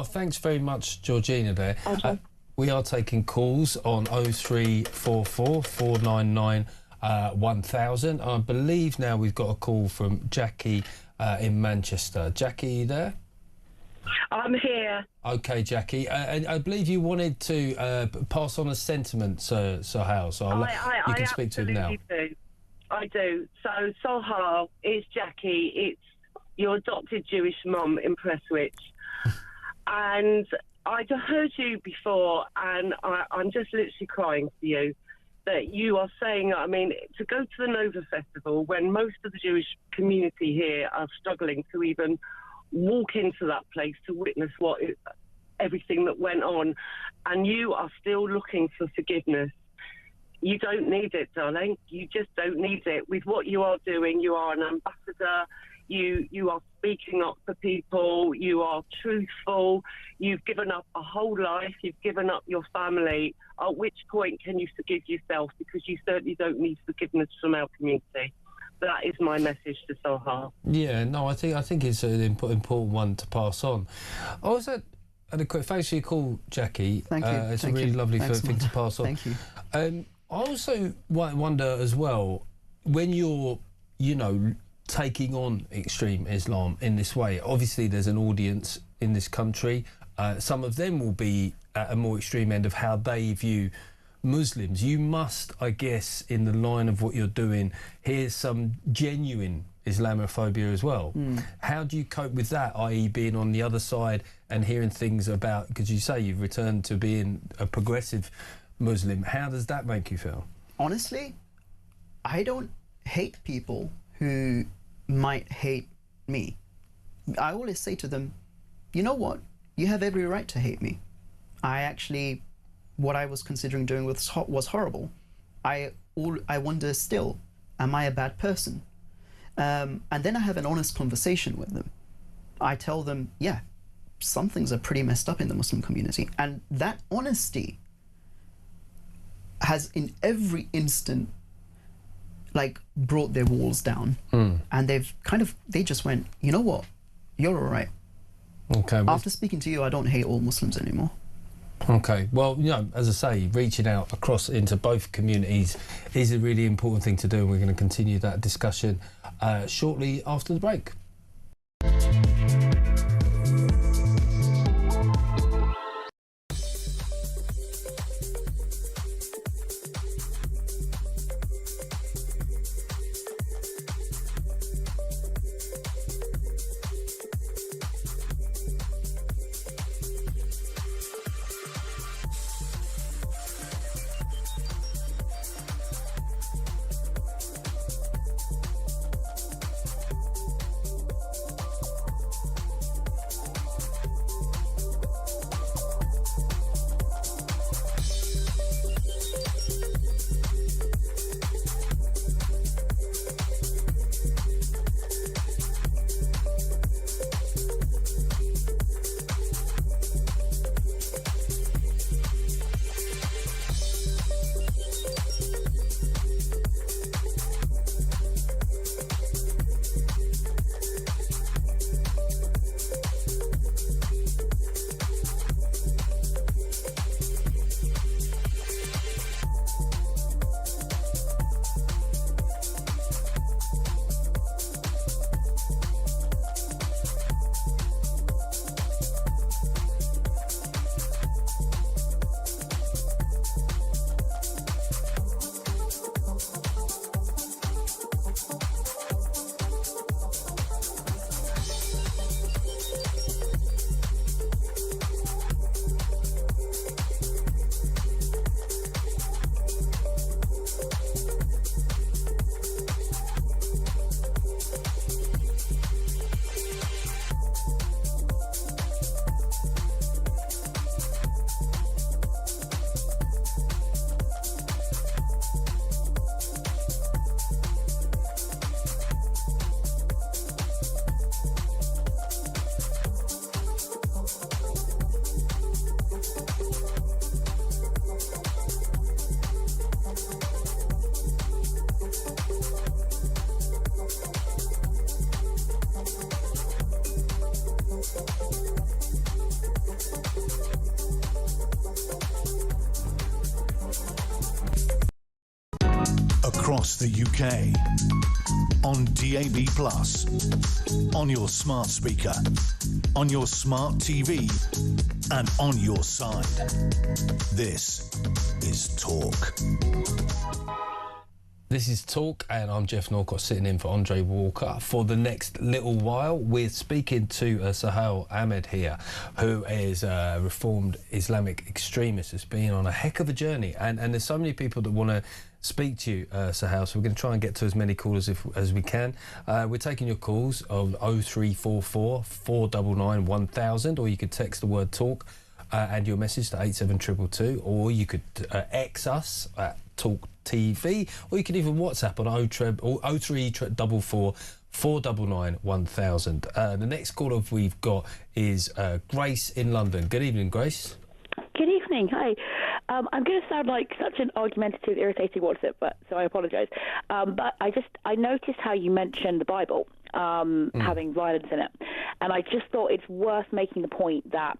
thanks very much, Georgina, there. We are taking calls on 0344 499 1000. I believe now we've got a call from Jackie in Manchester. Jackie, you there? I'm here. Okay, Jackie. I believe you wanted to pass on a sentiment, Sir Hal, so you can speak to him now. I do. So, Sohar, it's Jackie. It's your adopted Jewish mum in Prestwich. And I'd heard you before, and I'm just literally crying for you, that you are saying, I mean, to go to the Nova Festival when most of the Jewish community here are struggling to even walk into that place to witness everything that went on, and you are still looking for forgiveness. You don't need it, darling. You just don't need it. With what you are doing, you are an ambassador. You are speaking up for people. You are truthful. You've given up a whole life. You've given up your family. At which point can you forgive yourself? Because you certainly don't need forgiveness from our community. That is my message to Sohar. Yeah, no, I think it's an important one to pass on. I was at a quick thanks for your call, Jackie. Thank you. It's a really lovely thing to pass on. Thank you. I also wonder as well, when you're, taking on extreme Islam in this way, obviously there's an audience in this country. Some of them will be at a more extreme end of how they view Muslims. You must, I guess, in the line of what you're doing, hear some genuine Islamophobia as well. How do you cope with that, i.e. being on the other side and hearing things about, because you say you've returned to being a progressive Muslim, how does that make you feel? Honestly, I don't hate people who might hate me. I always say to them, you know what? You have every right to hate me. What I was considering doing was horrible. I wonder still, am I a bad person? And then I have an honest conversation with them. I tell them, yeah, some things are pretty messed up in the Muslim community. And that honesty has in every instant brought their walls down. And they just went, you know what? You're all right. Okay. After speaking to you, I don't hate all Muslims anymore. Okay, well, as I say, reaching out across into both communities is a really important thing to do, and we're going to continue that discussion shortly after the break. across the UK. On DAB+, on your smart speaker, on your smart TV, and on your side. This is Talk. This is Talk, and I'm Jeff Norcott, sitting in for Andre Walker. For the next little while, we're speaking to Sahel Ahmed here, who is a reformed Islamic extremist who's been on a heck of a journey. And there's so many people that want to speak to you, Sahel, so we're going to try and get to as many callers as we can. We're taking your calls of 0344 499 1000, or you could text the word Talk and your message to 87222, or you could X us at talkTV, or you can even WhatsApp on 0344 499 1000. The next caller we've got is Grace in London. Good evening, Grace. Good evening. Hi. I'm going to sound like such an argumentative, irritating WhatsApp, so I apologise. But I noticed how you mentioned the Bible having violence in it, and I just thought it's worth making the point that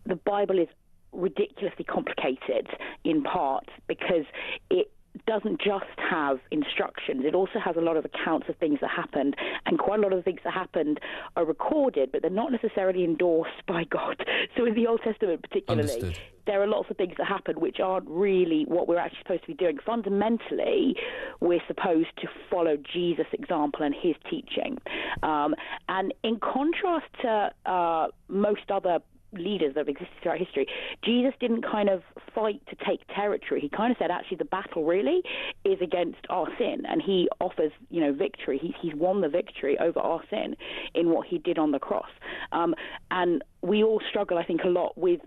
the Bible is ridiculously complicated in part because it doesn't just have instructions, it also has a lot of accounts of things that happened, and quite a lot of the things that happened are recorded, but they're not necessarily endorsed by God. So in the Old Testament particularly, there are lots of things that happen which aren't really what we're actually supposed to be doing. Fundamentally, we're supposed to follow Jesus' example and his teaching. And in contrast to most other leaders that have existed throughout history, Jesus didn't kind of fight to take territory. He kind of said, actually, the battle really is against our sin, and he offers, victory. He's won the victory over our sin in what he did on the cross. And we all struggle, I think, a lot with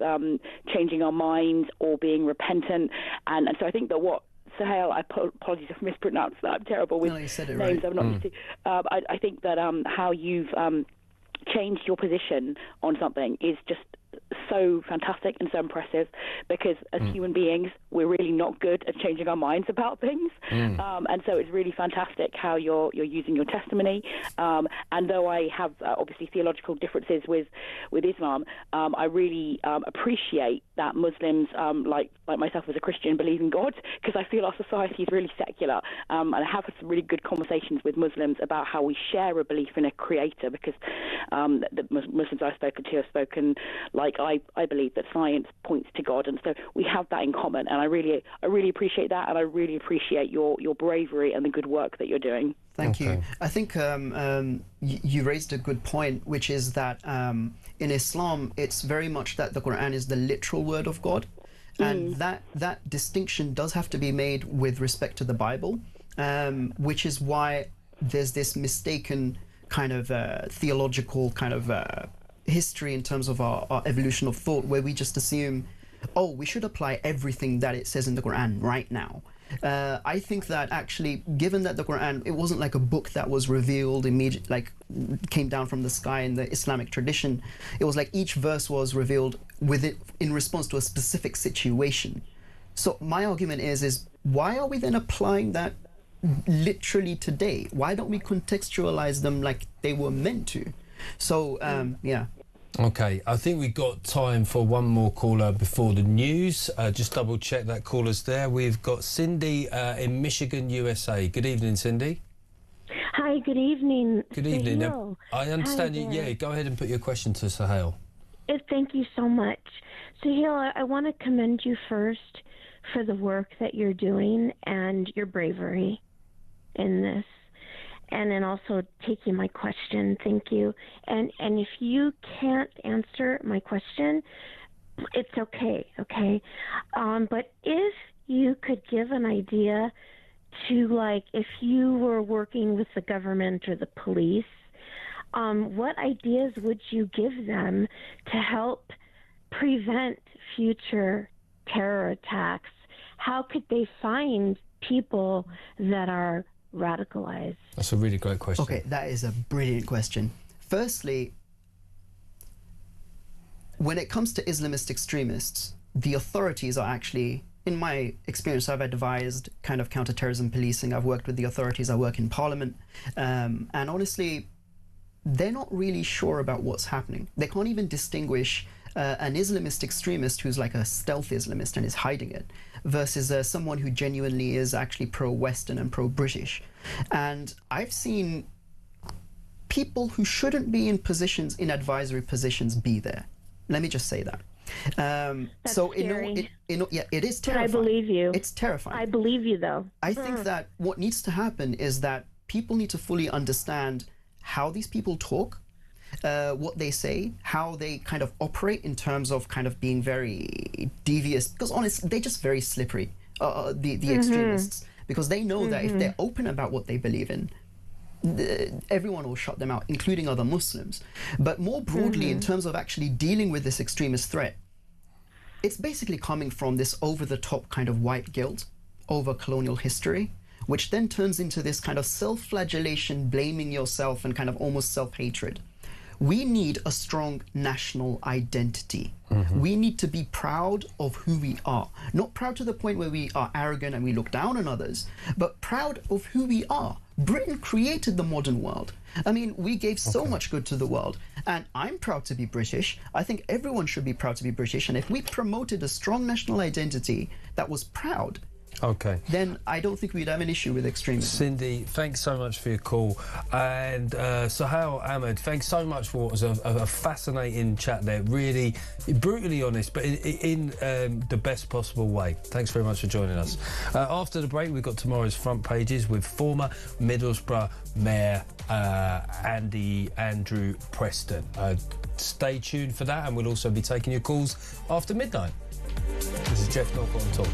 changing our minds or being repentant. And so I think that what Sahel, apologies if I mispronounced that. I'm terrible with you said it names. right. I'm not used to. I think that how you've changed your position on something is just so fantastic and so impressive, because as human beings we're really not good at changing our minds about things, and so it's really fantastic how you're using your testimony, and though I have obviously theological differences with Islam, I really appreciate that Muslims like myself as a Christian believe in God, because I feel our society is really secular, and I have had some really good conversations with Muslims about how we share a belief in a creator, because the Muslims I've spoken to have spoken like I believe that science points to God, and so we have that in common, and I really appreciate that, and I really appreciate your bravery and the good work that you're doing. Thank you. I think you raised a good point, which is that in Islam it's very much that the Quran is the literal word of God, and that distinction does have to be made with respect to the Bible, which is why there's this mistaken kind of theological kind of history in terms of our evolution of thought, where we just assume, oh, we should apply everything that it says in the Quran right now. I think that actually, given that the Quran, it wasn't like a book that was revealed immediately, like came down from the sky in the Islamic tradition. It was like each verse was revealed with it in response to a specific situation. So my argument is why are we then applying that literally today? Why don't we contextualize them like they were meant to? So, yeah. Okay, I think we've got time for one more caller before the news. Just double check that caller's there. We've got Cindy in Michigan, USA. Good evening, Cindy. Hi, good evening. Good evening. Sahel. I understand Hi you. there. Yeah, go ahead and put your question to Sahel. Thank you so much. Sahel, I want to commend you first for the work that you're doing and your bravery in this. And then also taking my question, thank you. And if you can't answer my question, it's okay, okay? But if you could give an idea to, like, if you were working with the government or the police, what ideas would you give them to help prevent future terror attacks? How could they find people that are radicalized? That's a really great question. Okay, that is a brilliant question. Firstly, when it comes to Islamist extremists, the authorities are actually, in my experience, I've advised kind of counterterrorism policing. I've worked with the authorities. I work in Parliament. And honestly, they're not really sure about what's happening. They can't even distinguish an Islamist extremist who's like a stealth Islamist and is hiding it versus someone who genuinely is actually pro-Western and pro-British. And I've seen people who shouldn't be in positions, in advisory positions, be there. Let me just say that. So scary. yeah, it is But terrifying. I believe you. It's terrifying. I believe you, though. I think that what needs to happen is that people need to fully understand how these people talk, what they say, how they kind of operate in terms of kind of being very devious. Because honestly, they're just very slippery, the extremists, because they know that if they're open about what they believe in, everyone will shut them out, including other Muslims. But more broadly, in terms of actually dealing with this extremist threat, it's basically coming from this over-the-top kind of white guilt over colonial history, which then turns into this kind of self-flagellation, blaming yourself, and kind of almost self-hatred. We need a strong national identity. We need to be proud of who we are. Not proud to the point where we are arrogant and we look down on others, but proud of who we are. Britain created the modern world. I mean, we gave so much good to the world, and I'm proud to be British. I think everyone should be proud to be British, and if we promoted a strong national identity that was proud, then I don't think we'd have an issue with extremism. Cindy, thanks so much for your call. And Sohail Ahmed, thanks so much for what was a fascinating chat there. Really brutally honest, but in the best possible way. Thanks very much for joining us. After the break, we've got tomorrow's front pages with former Middlesbrough Mayor Andrew Preston. Stay tuned for that, and we'll also be taking your calls after midnight. This is Jeff Norfolk on Talk.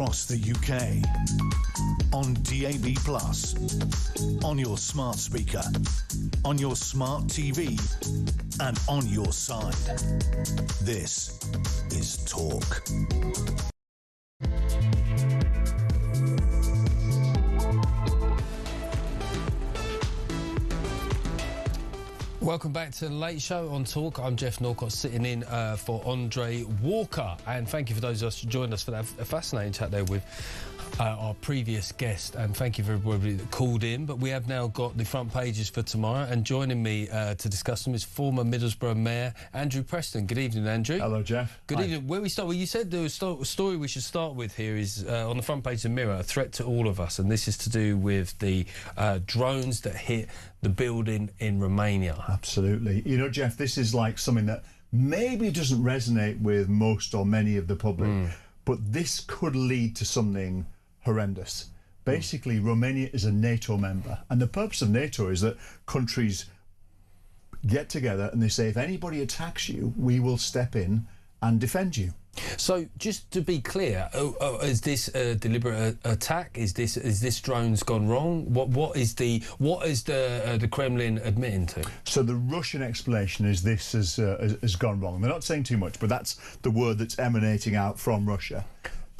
across the UK. On DAB+, on your smart speaker, on your smart TV, and on your side. This is Talk. Welcome back to the Late Show on Talk. I'm Jeff Norcott, sitting in for Andre Walker. And thank you for those of us who joined us for that fascinating chat there with our previous guest. And thank you for everybody that called in. But we have now got the front pages for tomorrow. And joining me to discuss them is former Middlesbrough Mayor Andrew Preston. Good evening, Andrew. Hello, Jeff. Good evening. Where we start? Well, you said the story we should start with here is on the front page of the Mirror, a threat to all of us. And this is to do with the drones that hit the building in Romania. Absolutely. You know, Jeff, this is like something that maybe doesn't resonate with most or many of the public, but this could lead to something horrendous. Basically, Romania is a NATO member, and the purpose of NATO is that countries get together and they say, if anybody attacks you, we will step in and defend you. So, just to be clear, is this a deliberate attack? Is this drones gone wrong? What is the Kremlin admitting to? So the Russian explanation is this has gone wrong. They're not saying too much, but that's the word that's emanating out from Russia.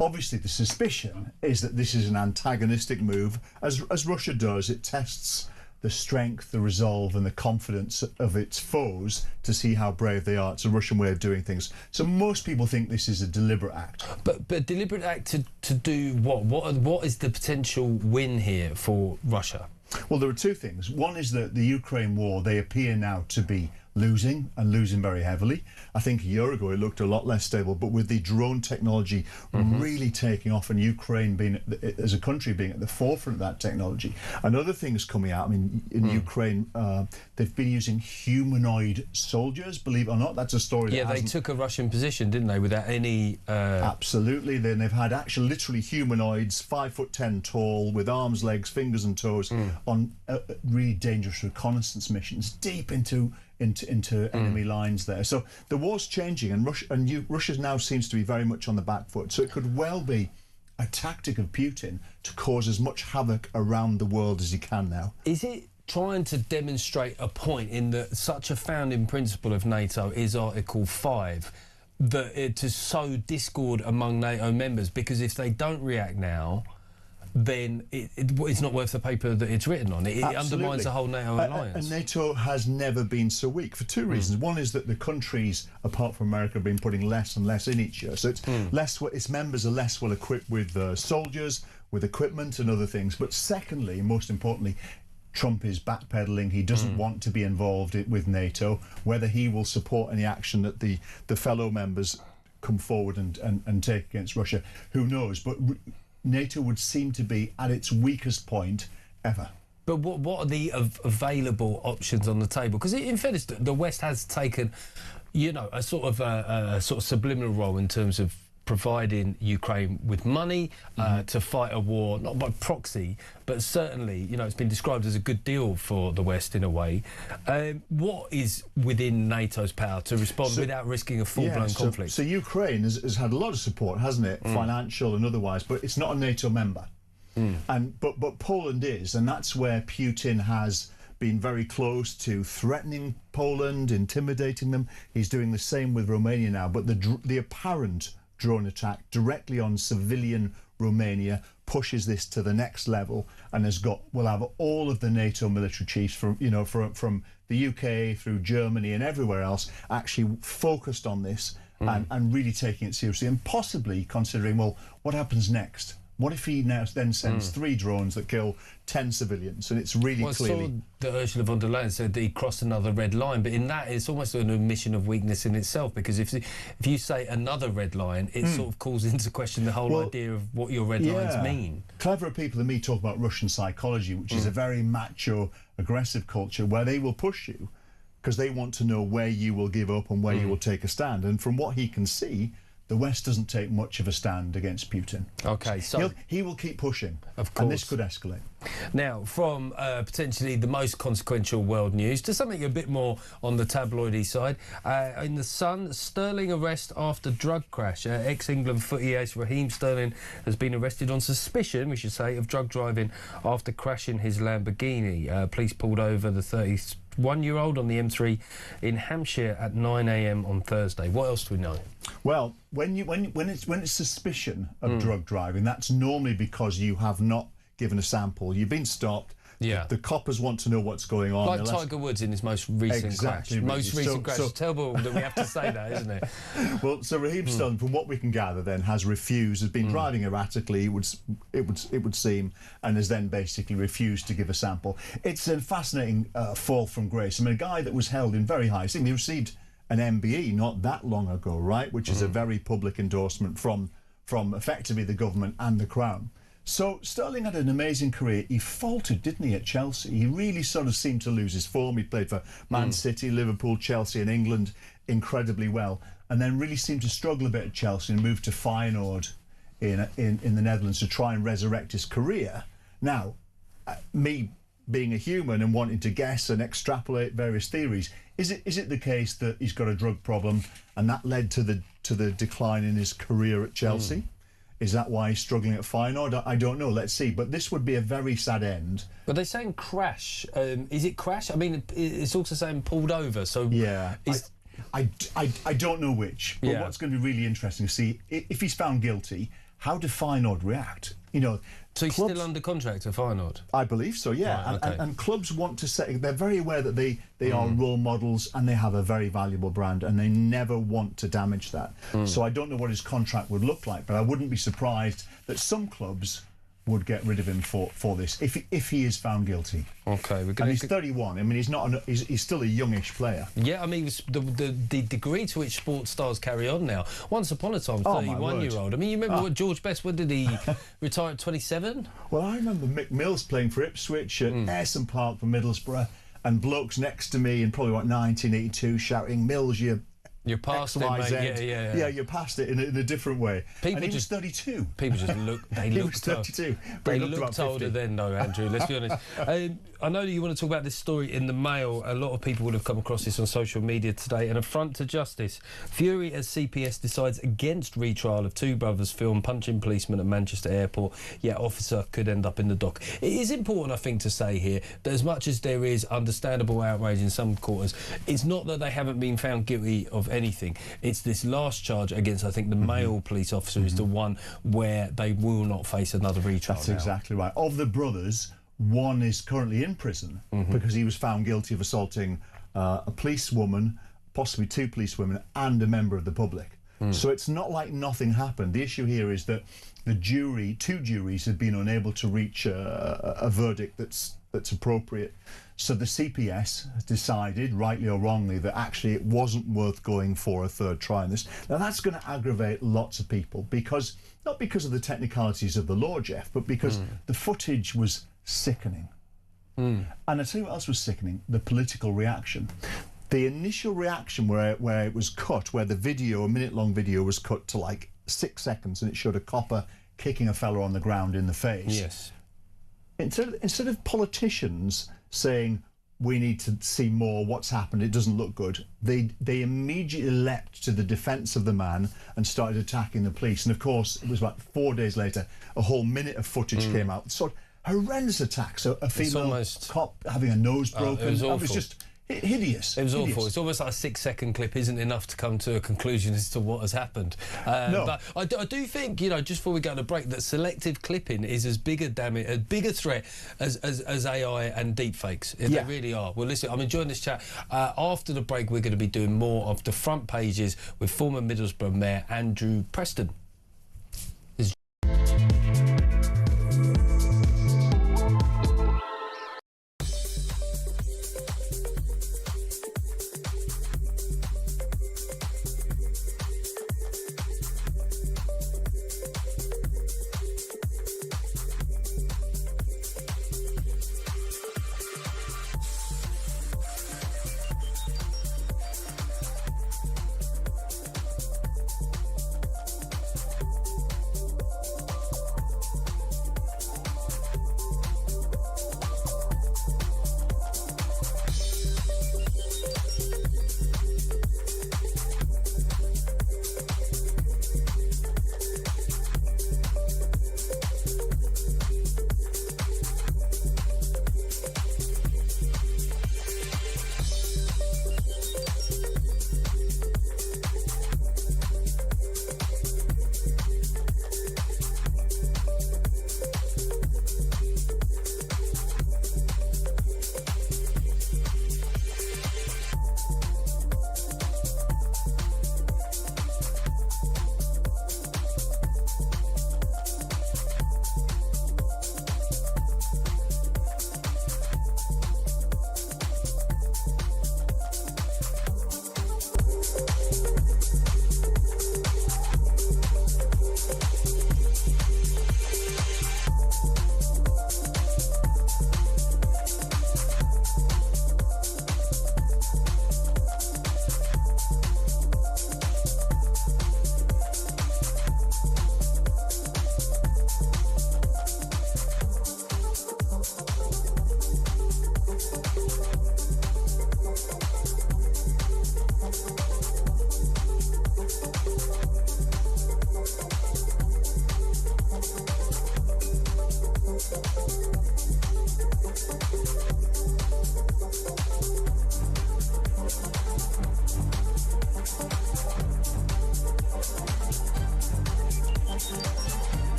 Obviously, the suspicion is that this is an antagonistic move, as Russia does. It tests the strength, the resolve and the confidence of its foes to see how brave they are. It's a Russian way of doing things. So most people think this is a deliberate act. But deliberate act to do what? What is the potential win here for Russia? Well, there are two things. One is that the Ukraine war, they appear now to be losing, and losing very heavily. I think a year ago it looked a lot less stable, but with the drone technology really taking off, and Ukraine being, as a country, being at the forefront of that technology, and other things coming out. I mean, in Ukraine, they've been using humanoid soldiers, believe it or not. That's a story. Yeah, they took a Russian position, didn't they, without any... Absolutely. Then they've had actually literally humanoids, 5'10" tall, with arms, legs, fingers and toes, on really dangerous reconnaissance missions deep into enemy lines there. So the war's changing, and Russia now seems to be very much on the back foot. So it could well be a tactic of Putin to cause as much havoc around the world as he can now. Is it trying to demonstrate a point in that such a founding principle of NATO is Article 5, that it to sow discord among NATO members? Because if they don't react now, then it's not worth the paper that it's written on. It undermines the whole NATO alliance. And NATO has never been so weak for two reasons. One is that the countries, apart from America, have been putting less and less in each year. So it's its members are less well equipped with soldiers, with equipment and other things. But secondly, most importantly, Trump is backpedaling. He doesn't want to be involved with NATO. Whether he will support any action that the fellow members come forward and take against Russia, who knows? But NATO would seem to be at its weakest point ever. But what are the available options on the table? Because in fairness, the West has taken, you know, a sort of subliminal role in terms of providing Ukraine with money to fight a war, not by proxy, but certainly, you know, it's been described as a good deal for the West in a way. What is within NATO's power to respond without risking a full-blown conflict? So Ukraine has had a lot of support, hasn't it, financial and otherwise, but it's not a NATO member. But Poland is, and that's where Putin has been very close to threatening Poland, intimidating them. He's doing the same with Romania now, but the apparent drone attack directly on civilian Romania pushes this to the next level, and will have all of the NATO military chiefs from the UK through Germany and everywhere else actually focused on this and really taking it seriously, and possibly considering, well, what happens next? What if he now then sends 3 drones that kill 10 civilians? And it's really clearly... I saw that Ursula von der Leyen said that he crossed another red line, but in that it's almost an admission of weakness in itself, because if you say another red line, it sort of calls into question the whole idea of what your red lines mean. Cleverer people than me talk about Russian psychology, which is a very macho, aggressive culture where they will push you because they want to know where you will give up and where you will take a stand. And from what he can see, the West doesn't take much of a stand against Putin. Okay, so he will keep pushing, of course, and this could escalate. Now, from potentially the most consequential world news to something a bit more on the tabloidy side, in the Sun, Sterling arrest after drug crash. Ex-England footy ace Raheem Sterling has been arrested on suspicion, we should say, of drug driving after crashing his Lamborghini. Police pulled over the 31-year-old on the M3 in Hampshire at 9 a.m. on Thursday. What else do we know? Well, when it's suspicion of drug driving, that's normally because you have not given a sample. You've been stopped. Yeah. The coppers want to know what's going on. Like Tiger Woods in his most recent crash. Most recent crash. It's terrible that we have to say that, isn't it? Well, so Raheem Sterling, from what we can gather, then has refused, has been driving erratically, it would seem, and has then basically refused to give a sample. It's a fascinating fall from grace. I mean, a guy that was held in very high esteem. He received an MBE not that long ago, right? Which is a very public endorsement from effectively the government and the Crown. So Sterling had an amazing career. He faltered, didn't he, at Chelsea? He really sort of seemed to lose his form. He played for Man City, Liverpool, Chelsea and England incredibly well, and then really seemed to struggle a bit at Chelsea and moved to Feyenoord in the Netherlands to try and resurrect his career. Now, me being a human and wanting to guess and extrapolate various theories, is it the case that he's got a drug problem and that led to the decline in his career at Chelsea? Is that why he's struggling at Feyenoord? I don't know. Let's see. But this would be a very sad end. But they're saying crash. Is it crash? I mean, it's also saying pulled over. So yeah, I don't know which. But what's going to be really interesting to see if he's found guilty. How do Feyenoord react? You know, so he's still under contract at Feyenoord? I believe so, yeah. Right, okay. And clubs want to say, they're very aware that they are role models and they have a very valuable brand and they never want to damage that. So I don't know what his contract would look like, but I wouldn't be surprised that some clubs would get rid of him for this if he is found guilty. Okay, and he's 31. I mean, he's still a youngish player. Yeah, I mean, the degree to which sports stars carry on now. Once upon a time, 31-year-old. I mean, you remember what George Best? When did he retire at 27? Well, I remember Mick Mills playing for Ipswich at Ayresome Park for Middlesbrough, and blokes next to me in probably 1982 shouting, "Mills, you're past it, mate. Yeah, you're past it in a different way." And he was 32. People just look. They he looked was 32. They looked older then, though, Andrew. Let's be honest. I know that you want to talk about this story in the Mail. A lot of people would have come across this on social media today. An affront to justice. Fury as CPS decides against retrial of two brothers filmed punching policemen at Manchester Airport. Yet officer could end up in the dock. It is important, I think, to say here that as much as there is understandable outrage in some quarters, it's not that they haven't been found guilty of anything. It's this last charge against, I think, the male police officer is the one where they will not face another retrial. That's exactly right. Of the brothers, one is currently in prison because he was found guilty of assaulting a policewoman, possibly two policewomen, and a member of the public. So it's not like nothing happened. The issue here is that the two juries have been unable to reach a verdict that's appropriate. So the CPS decided, rightly or wrongly, that actually it wasn't worth going for a third try on this. Now that's going to aggravate lots of people because, not because of the technicalities of the law, Jeff, but because the footage was sickening. And I tell you what else was sickening, the political reaction. The initial reaction where it was cut, where the video, a minute-long video, was cut to like 6 seconds and it showed a copper kicking a fella on the ground in the face. Yes. Instead of politicians saying, we need to see more, what's happened, it doesn't look good, they immediately leapt to the defence of the man and started attacking the police. And of course, it was about 4 days later, a whole minute of footage came out. Sort of horrendous attacks, a female cop having a nose broken. It was awful. It was just hideous. It was awful. It's almost like a 6-second clip isn't enough to come to a conclusion as to what has happened. No. But I do think, you know, just before we go on a break, that selective clipping is as big a bigger threat as AI and deepfakes. They really are. Well, listen, I'm enjoying this chat. After the break, we're going to be doing more of the front pages with former Middlesbrough Mayor Andrew Preston.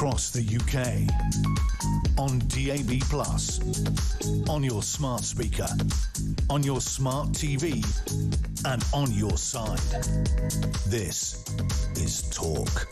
across the UK. On DAB+, on your smart speaker, on your smart TV, and on your side. This is Talk.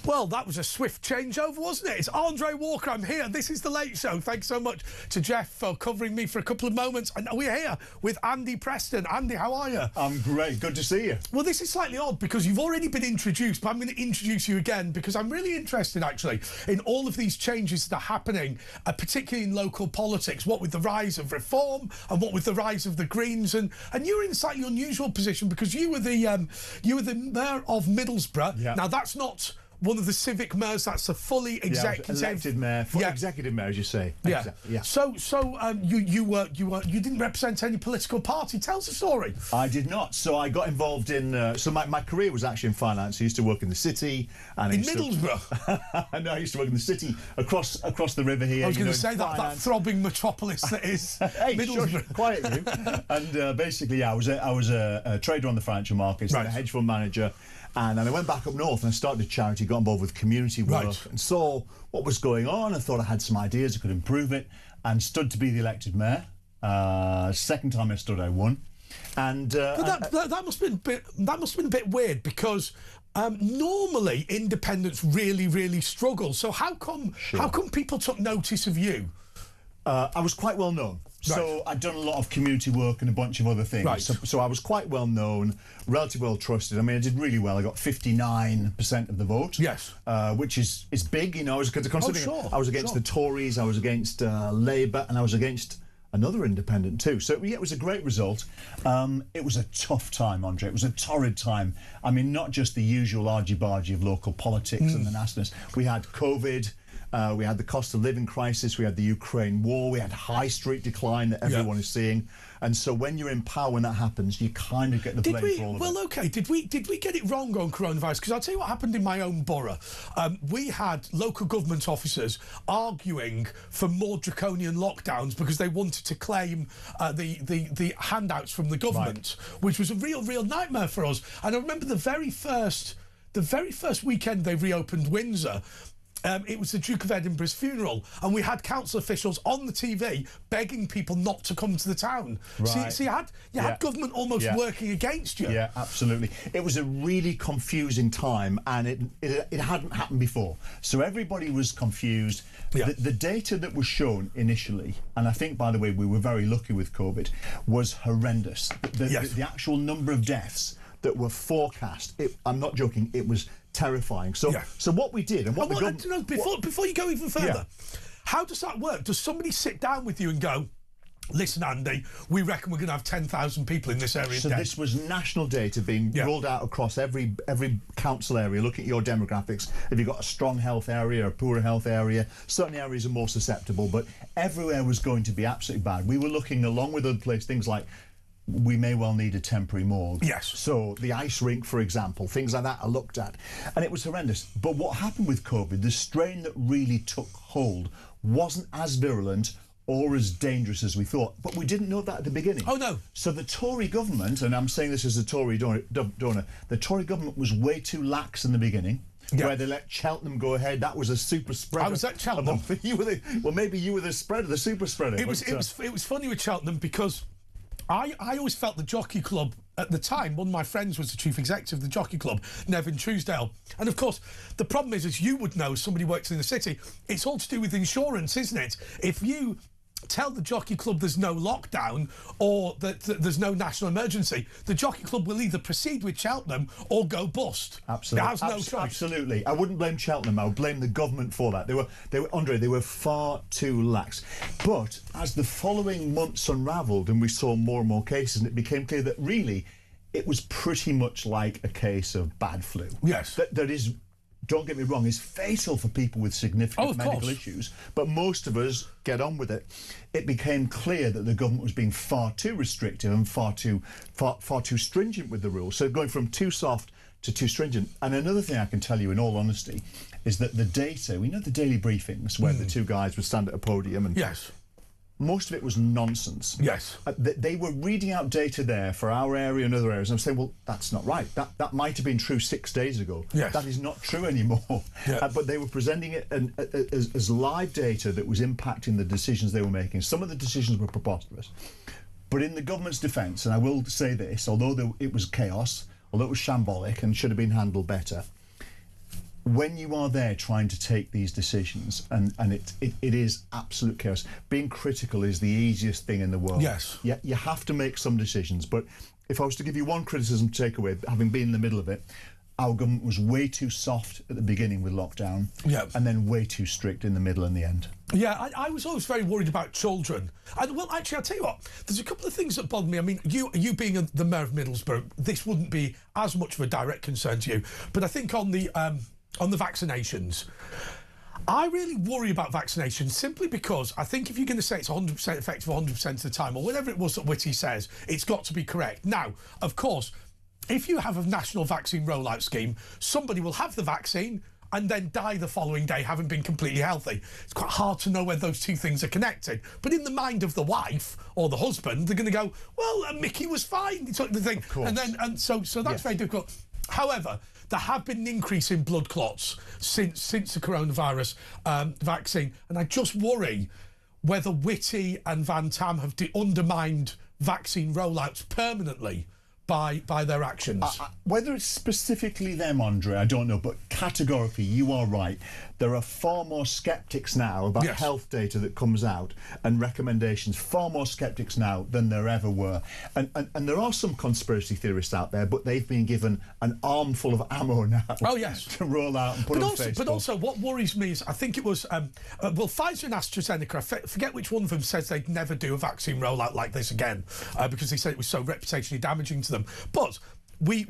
Well, that was a swift changeover, wasn't it? It's Andre Walker. I'm here. This is The Late Show. Thanks so much to Jeff for covering me for a couple of moments. And we're here with Andy Preston. Andy, how are you? I'm great. Good to see you. Well, this is slightly odd because you've already been introduced, but I'm going to introduce you again because I'm really interested, actually, in all of these changes that are happening, particularly in local politics, what with the rise of Reform and what with the rise of the Greens. And you're in a slightly unusual position because you were the mayor of Middlesbrough. Yeah. Now, that's not one of the civic mayors, that's a fully executive elected mayor, executive mayor, as you say. Yeah. Exactly. Yeah. So you didn't represent any political party. Tell us the story. I did not. So I got involved in. So my career was actually in finance. I used to work in the city. And in Middlesbrough. I used to work in the city across the river here. I was going to say that throbbing metropolis that is hey, Middlesbrough. Shush, quiet you. And basically, I was a trader on the financial markets, then a hedge fund manager. And then I went back up north and I started a charity, got involved with community work and saw what was going on. I thought I had some ideas, I could improve it, and stood to be the elected mayor. Second time I stood, I won. And but that must have been a bit weird because normally independents really struggle. So how come people took notice of you? I was quite well known. So I'd done a lot of community work and a bunch of other things. So I was quite well known, relatively well trusted. I mean, I did really well. I got 59% of the vote. Yes. Which is big, you know. I was against the Tories, I was against Labour, and I was against another independent too. So yeah, it was a great result. It was a tough time, Andre. It was a torrid time. I mean, not just the usual argy-bargy of local politics and the nastiness. We had COVID. We had the cost of living crisis, we had the Ukraine war, we had high street decline that everyone is seeing. And so when you're in power, when that happens, you kind of get the blame for all of it. Well, OK, did we get it wrong on coronavirus? Because I'll tell you what happened in my own borough. We had local government officers arguing for more draconian lockdowns because they wanted to claim the handouts from the government, which was a real nightmare for us. And I remember the very first weekend they reopened Windsor, it was the Duke of Edinburgh's funeral, and we had council officials on the TV begging people not to come to the town. Right. So you had government almost working against you. Yeah, absolutely. It was a really confusing time, and it hadn't happened before. So everybody was confused. Yeah. The data that was shown initially, and I think, by the way, we were very lucky with COVID, was horrendous. The actual number of deaths that were forecast, I'm not joking, it was terrifying. So what we did, and what the government... Before you go even further, how does that work? Does somebody sit down with you and go, listen, Andy, we reckon we're going to have 10,000 people in this area So dead. this was national data being rolled out across every council area, looking at your demographics. If you've got a strong health area, a poor health area, certain areas are more susceptible, but everywhere was going to be absolutely bad. We were looking, along with other places, things like we may well need a temporary morgue. Yes. So the ice rink, for example, things like that are looked at. And it was horrendous. But what happened with COVID, the strain that really took hold wasn't as virulent or as dangerous as we thought. But we didn't know that at the beginning. Oh, no. So the Tory government, and I'm saying this as a Tory donor, the Tory government was way too lax in the beginning. Where they let Cheltenham go ahead. That was a super spreader. I was at Cheltenham. Maybe you were the super spreader. It was funny with Cheltenham because I always felt the Jockey Club at the time, one of my friends was the chief executive of the Jockey Club, Nevin Truesdale. And of course, the problem is, as you would know, somebody who works in the city, it's all to do with insurance, isn't it? If you tell the Jockey Club there's no lockdown or that there's no national emergency, the Jockey Club will either proceed with Cheltenham or go bust. Absolutely. It has no choice. Absolutely. I wouldn't blame Cheltenham. I would blame the government for that. They were far too lax. But as the following months unravelled and we saw more and more cases, and it became clear that really it was pretty much like a case of bad flu. Yes. That is, don't get me wrong, is fatal for people with significant medical issues, but most of us get on with it. It became clear that the government was being far too restrictive and far too stringent with the rules. So going from too soft to too stringent. And another thing I can tell you in all honesty is that the data, we know the daily briefings where the two guys would stand at a podium and most of it was nonsense. Yes. They were reading out data there for our area and other areas. And I'm saying, well, that's not right. That might have been true 6 days ago. Yes. That is not true anymore. Yeah. But they were presenting it as live data that was impacting the decisions they were making. Some of the decisions were preposterous. But in the government's defence, and I will say this, although it was chaos, although it was shambolic and should have been handled better, when you are there trying to take these decisions, and it is absolute chaos, being critical is the easiest thing in the world. Yes. Yeah, you have to make some decisions. But if I was to give you one criticism to take away, having been in the middle of it, our government was way too soft at the beginning with lockdown, and then way too strict in the middle and the end. Yeah, I was always very worried about children. And, well, actually, I'll tell you what, there's a couple of things that bother me. I mean, you being the Mayor of Middlesbrough, this wouldn't be as much of a direct concern to you. But I think on the vaccinations, I really worry about vaccinations simply because I think if you're going to say it's 100% effective 100% of the time, or whatever it was that Whitty says, it's got to be correct. Now, of course, if you have a national vaccine rollout scheme, somebody will have the vaccine and then die the following day having been completely healthy. It's quite hard to know whether those two things are connected. But in the mind of the wife or the husband, they're going to go, well, Mickey was fine. He took the thing. Of course. And so that's very difficult. However, there have been an increase in blood clots since the coronavirus vaccine. And I just worry whether Whitty and Van Tam have undermined vaccine rollouts permanently by their actions. Whether it's specifically them, Andre, I don't know, but categorically, you are right. There are far more sceptics now about health data that comes out and recommendations, far more sceptics now than there ever were. And there are some conspiracy theorists out there, but they've been given an armful of ammo now to roll out and put on Facebook. But also, what worries me is, I think it was, Pfizer and AstraZeneca, I forget which one of them says they'd never do a vaccine rollout like this again, because they said it was so reputationally damaging to them. But we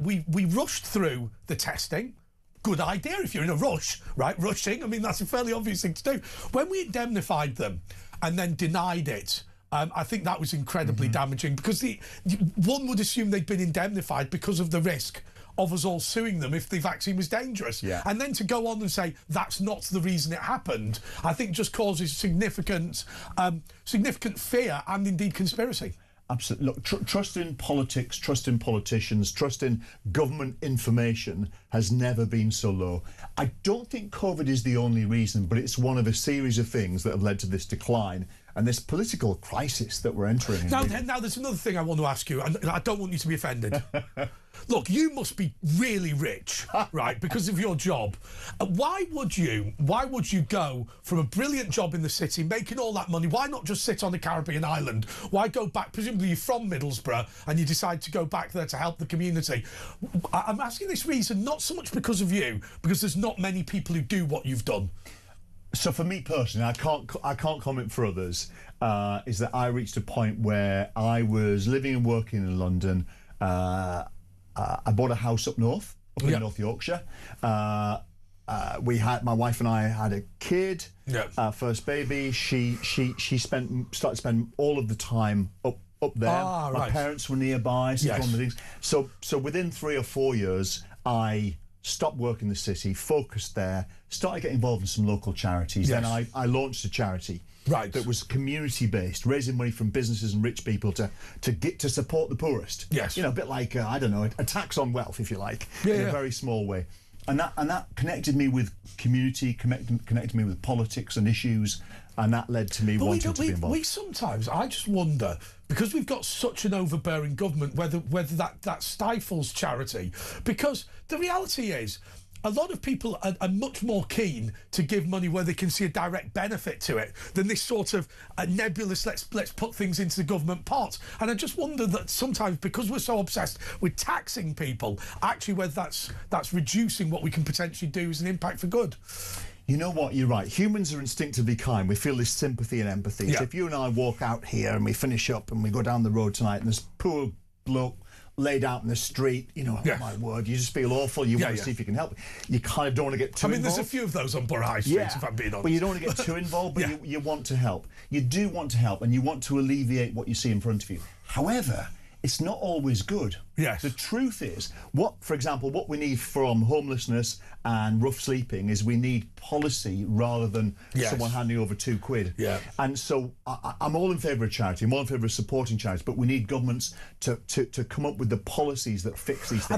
rushed through the testing. Good idea if you're in a rush, right? Rushing, I mean, that's a fairly obvious thing to do. When we indemnified them and then denied it, I think that was incredibly damaging, because one would assume they'd been indemnified because of the risk of us all suing them if the vaccine was dangerous. Yeah. And then to go on and say that's not the reason it happened, I think just causes significant fear and indeed conspiracy. Absolutely. Look, trust in politics, trust in politicians, trust in government information has never been so low. I don't think COVID is the only reason, but it's one of a series of things that have led to this decline and this political crisis that we're entering. Now, there's another thing I want to ask you, and I don't want you to be offended. Look, you must be really rich, right, because of your job. Why would you go from a brilliant job in the city, making all that money? Why not just sit on a Caribbean island? Why go back? Presumably you're from Middlesbrough and you decide to go back there to help the community. I'm asking this reason not so much because of you, because there's not many people who do what you've done. So for me personally, I can't comment for others, is that I reached a point where I was living and working in London. I bought a house up north, in North Yorkshire. My wife and I had a kid, first baby. She started to spend all of the time up there. My parents were nearby, so one of the things. So within 3 or 4 years, I stopped working in the city, focused there, started getting involved in some local charities. Then I launched a charity that was community-based, raising money from businesses and rich people to support the poorest. Yes. You know, a bit like, I don't know, a tax on wealth, if you like, in a very small way. And that connected me with community, connected me with politics and issues, and that led to me wanting to be involved. Sometimes, I just wonder, because we've got such an overbearing government, whether that stifles charity. Because the reality is, a lot of people are much more keen to give money where they can see a direct benefit to it than this sort of nebulous, let's put things into the government pot. And I just wonder that sometimes, because we're so obsessed with taxing people, actually whether that's reducing what we can potentially do as an impact for good. You know what, you're right. Humans are instinctively kind. We feel this sympathy and empathy. Yeah. So if you and I walk out here and we finish up and we go down the road tonight and this poor bloke laid out in the street, you know, oh my word, you just feel awful. You want to see if you can help. You kind of don't want to get too involved. There's a few of those on Borough High Street, if I'm being honest. But you don't want to get too involved, but you want to help. You do want to help and you want to alleviate what you see in front of you. However, it's not always good. Yes. The truth is, for example, what we need from homelessness and rough sleeping is we need policy rather than someone handing over £2. Yeah. And so I'm all in favour of charity. I'm all in favour of supporting charities, but we need governments to come up with the policies that fix these things.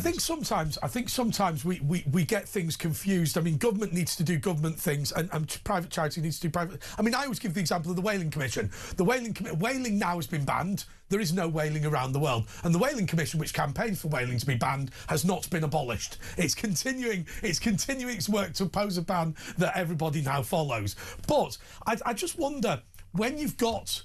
I think sometimes we get things confused. I mean, government needs to do government things, and private charity needs to do private. I mean, I always give the example of the Whaling Commission. The whaling now has been banned. There is no whaling around the world, and the Whaling Commission, which campaigns for whaling to be banned, has not been abolished. It's continuing its work to oppose a ban that everybody now follows. But I just wonder, when you've got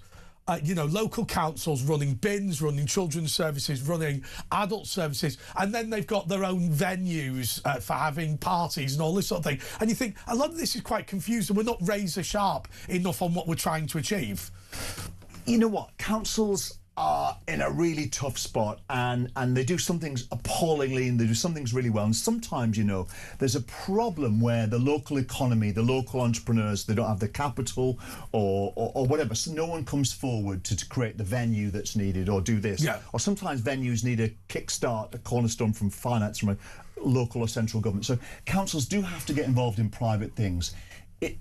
local councils running bins, running children's services, running adult services, and then they've got their own venues for having parties and all this sort of thing. And you think a lot of this is quite confused, and we're not razor sharp enough on what we're trying to achieve. You know what? Councils are in a really tough spot, and they do some things appallingly and they do some things really well, and sometimes, there's a problem where the local economy, the local entrepreneurs, they don't have the capital or whatever, so no one comes forward to create the venue that's needed or do this. Or sometimes venues need a kickstart, a cornerstone from finance from a local or central government. So councils do have to get involved in private things.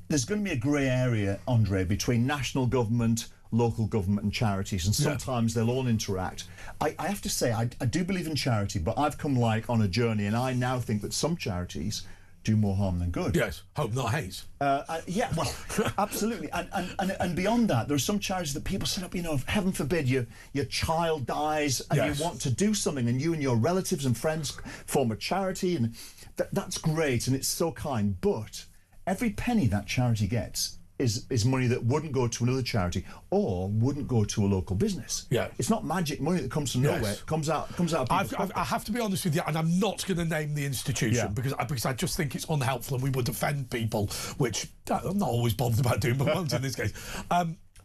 There's going to be a grey area, Andre, between national government, local government and charities, and sometimes they'll all interact. I have to say, I do believe in charity, but I've come on a journey, and I now think that some charities do more harm than good. Yes, hope not hate. Yeah, well, absolutely. And beyond that, there are some charities that people set up, heaven forbid your child dies and you want to do something, and you and your relatives and friends form a charity, and that's great, and it's so kind, but every penny that charity gets is money that wouldn't go to another charity or wouldn't go to a local business. Yeah, it's not magic money that comes from nowhere. It comes out of people's pockets. I have to be honest with you, and I'm not going to name the institution because I just think it's unhelpful and we would offend people, which I'm not always bothered about doing, but won't in this case.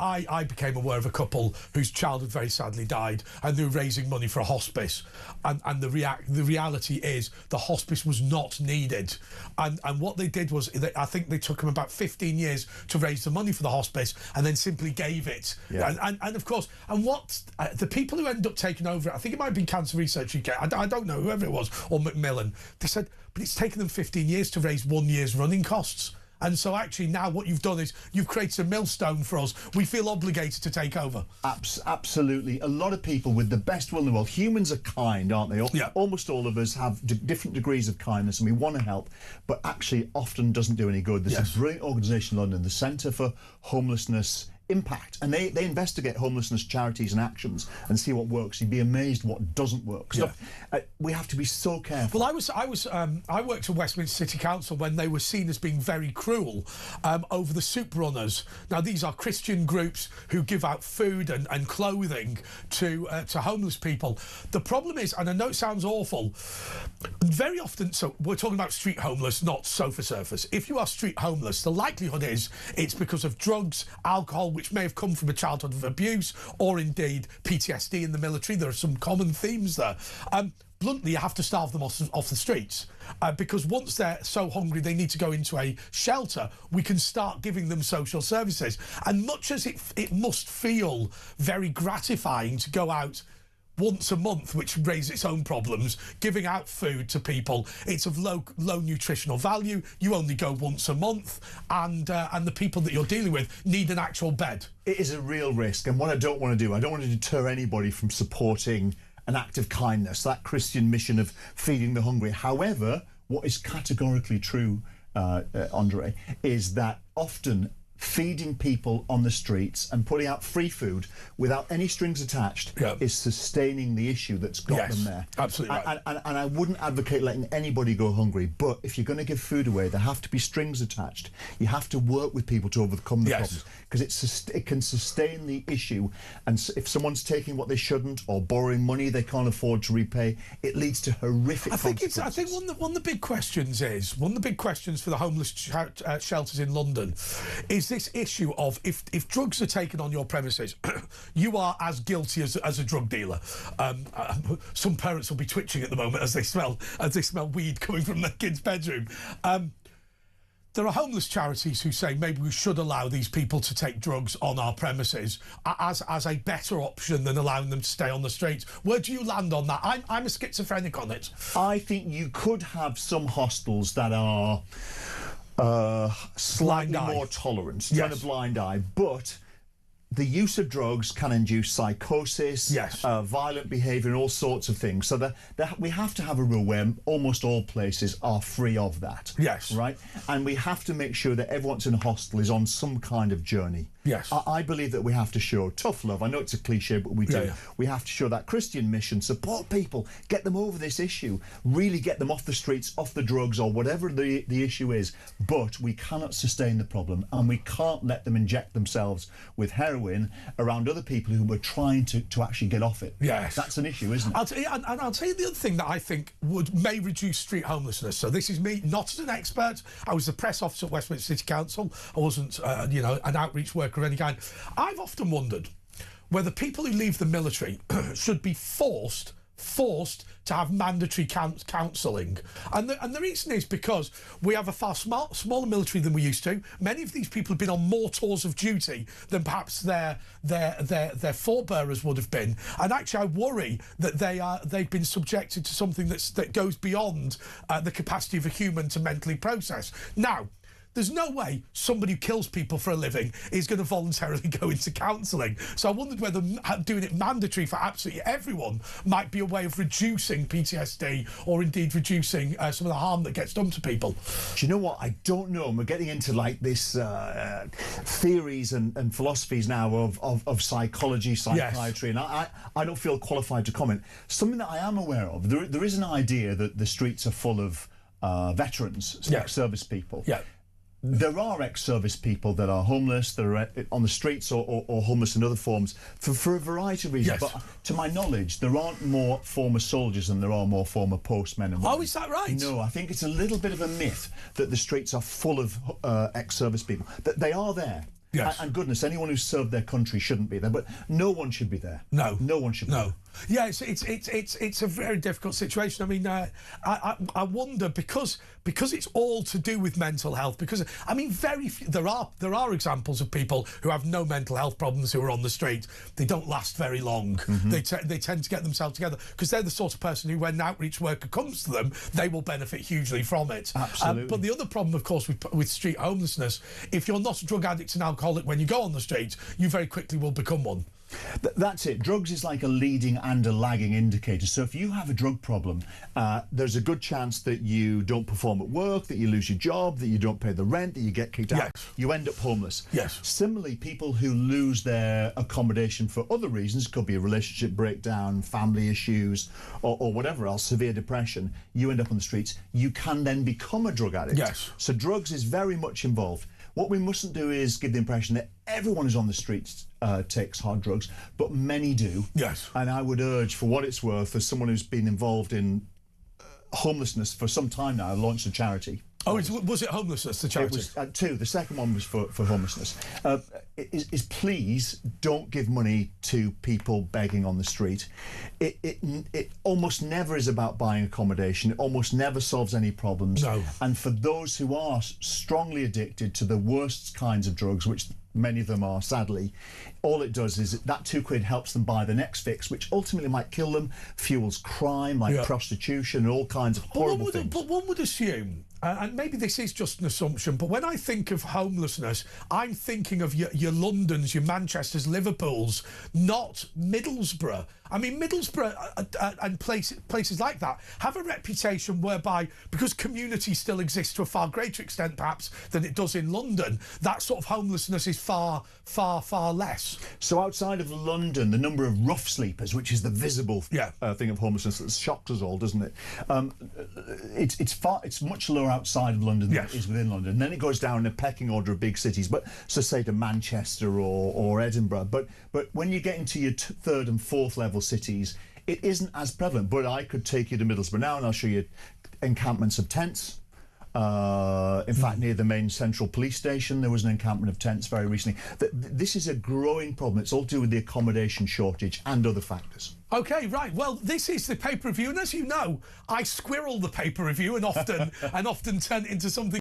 I became aware of a couple whose child had very sadly died, and they were raising money for a hospice, and the reality is the hospice was not needed, and what they did was I think they took them about 15 years to raise the money for the hospice, and then simply gave it. And of course, and what the people who ended up taking over it, I think it might have been Cancer Research UK, I don't know, whoever it was, or Macmillan, they said, but it's taken them 15 years to raise 1 year's running costs. And so actually now what you've done is you've created a millstone for us. We feel obligated to take over. Absolutely. A lot of people with the best will in the world. Humans are kind, aren't they? Almost all of us have different degrees of kindness, and we want to help, but actually often doesn't do any good. There's a brilliant organisation in London, the Centre for Homelessness Impact, and they investigate homelessness charities and actions and see what works. You'd be amazed what doesn't work. So we have to be so careful. Well, I worked for Westminster City Council when they were seen as being very cruel over the soup runners. Now these are Christian groups who give out food and clothing to homeless people. The problem is, and I know it sounds awful, very often, so we're talking about street homeless, not sofa surfers. If you are street homeless, the likelihood is it's because of drugs, alcohol, which may have come from a childhood of abuse, or indeed PTSD in the military. There are some common themes there. Bluntly, you have to starve them off the streets because once they're so hungry they need to go into a shelter, we can start giving them social services. And much as it must feel very gratifying to go out once a month, which raises its own problems, giving out food to people, it's of low nutritional value. You only go once a month, and the people that you're dealing with need an actual bed. It is a real risk, and what I don't want to do, I don't want to deter anybody from supporting an act of kindness, that Christian mission of feeding the hungry. However, what is categorically true, Andre, is that often feeding people on the streets and putting out free food without any strings attached is sustaining the issue that's got them there. Absolutely right. And I wouldn't advocate letting anybody go hungry, but if you're going to give food away, there have to be strings attached. You have to work with people to overcome the problems, because it can sustain the issue. And if someone's taking what they shouldn't or borrowing money they can't afford to repay, it leads to horrific consequences. I think one of the big questions for the homeless shelters in London is this issue of if drugs are taken on your premises, you are as guilty as a drug dealer. Some parents will be twitching at the moment as they smell weed coming from their kid's bedroom. There are homeless charities who say maybe we should allow these people to take drugs on our premises as a better option than allowing them to stay on the streets. Where do you land on that? I'm a schizophrenic on it. I think you could have some hostels that are slightly more tolerant, turn a blind eye, but the use of drugs can induce psychosis, violent behaviour and all sorts of things. So that we have to have a rule where almost all places are free of that. Yes. Right? And we have to make sure that everyone that's in a hostel is on some kind of journey. Yes. I believe that we have to show tough love. I know it's a cliche, but we do. We have to show that Christian mission, support people, get them over this issue, really get them off the streets, off the drugs or whatever the issue is. But we cannot sustain the problem and we can't let them inject themselves with heroin around other people who were trying to actually get off it. Yes. That's an issue, isn't it? I'll tell you the other thing that I think may reduce street homelessness. So this is me, not as an expert. I was the press officer at Westminster City Council. I wasn't, an outreach worker of any kind. I've often wondered whether people who leave the military should be forced to have mandatory counselling. And the reason is because we have a far smaller military than we used to. Many of these people have been on more tours of duty than perhaps their forebearers would have been. And actually I worry that they've been subjected to something that goes beyond the capacity of a human to mentally process. Now, there's no way somebody who kills people for a living is going to voluntarily go into counselling. So I wondered whether doing it mandatory for absolutely everyone might be a way of reducing PTSD or indeed reducing some of the harm that gets done to people. Do you know what? I don't know. We're getting into like this theories and philosophies now of psychology, psychiatry, and I don't feel qualified to comment. Something that I am aware of, there is an idea that the streets are full of veterans, ex-service people. Yeah. There are ex-service people that are homeless, that are on the streets or homeless in other forms for a variety of reasons. Yes. But to my knowledge, there aren't more former soldiers than there are more former postmen and women. Oh, is that right? No, I think it's a little bit of a myth that the streets are full of ex-service people. That they are there. Yes. And goodness, anyone who's served their country shouldn't be there, but no one should be there. No. No one should be there. Yeah, it's a very difficult situation. I mean, I wonder because it's all to do with mental health. Because I mean, very few, there are examples of people who have no mental health problems who are on the street. They don't last very long. Mm-hmm. They tend to get themselves together because they're the sort of person who, when an outreach worker comes to them, they will benefit hugely from it. Absolutely. But the other problem, of course, with street homelessness, if you're not a drug addict and alcoholic when you go on the street, you very quickly will become one. That's it. Drugs is like a leading and a lagging indicator. So if you have a drug problem, there's a good chance that you don't perform at work, that you lose your job, that you don't pay the rent, that you get kicked out. You end up homeless. Yes. Similarly, people who lose their accommodation for other reasons, could be a relationship breakdown, family issues, or whatever else, severe depression, you end up on the streets. You can then become a drug addict. Yes. So drugs is very much involved. What we mustn't do is give the impression that everyone who's on the streets takes hard drugs, but many do. Yes. And I would urge, for what it's worth, as someone who's been involved in homelessness for some time now, I launched a charity. Oh, was it homelessness, the charity? It was two. The second one was for homelessness. Is please don't give money to people begging on the street. It almost never is about buying accommodation. It almost never solves any problems. No. And for those who are strongly addicted to the worst kinds of drugs, which many of them are, sadly, all it does is that £2 helps them buy the next fix, which ultimately might kill them, fuels crime like prostitution and all kinds of horrible things. But one would assume, and maybe this is just an assumption, but when I think of homelessness, I'm thinking of your Londons, your Manchesters, Liverpools, not Middlesbrough. I mean, Middlesbrough and places like that have a reputation whereby, because community still exists to a far greater extent perhaps than it does in London, that sort of homelessness is far, far, far less. So outside of London, the number of rough sleepers, which is the visible thing of homelessness that shocks us all, doesn't it? It's much lower outside of London than it is within London. And then it goes down in a pecking order of big cities, but so say to Manchester or Edinburgh. But when you get into your third and fourth level cities, it isn't as prevalent. But I could take you to Middlesbrough now and I'll show you encampments of tents. In fact, near the main central police station, there was an encampment of tents very recently. This is a growing problem. It's all to do with the accommodation shortage and other factors. Okay, right. Well, this is the paper review, and as you know, I squirrel the paper review and often turn it into something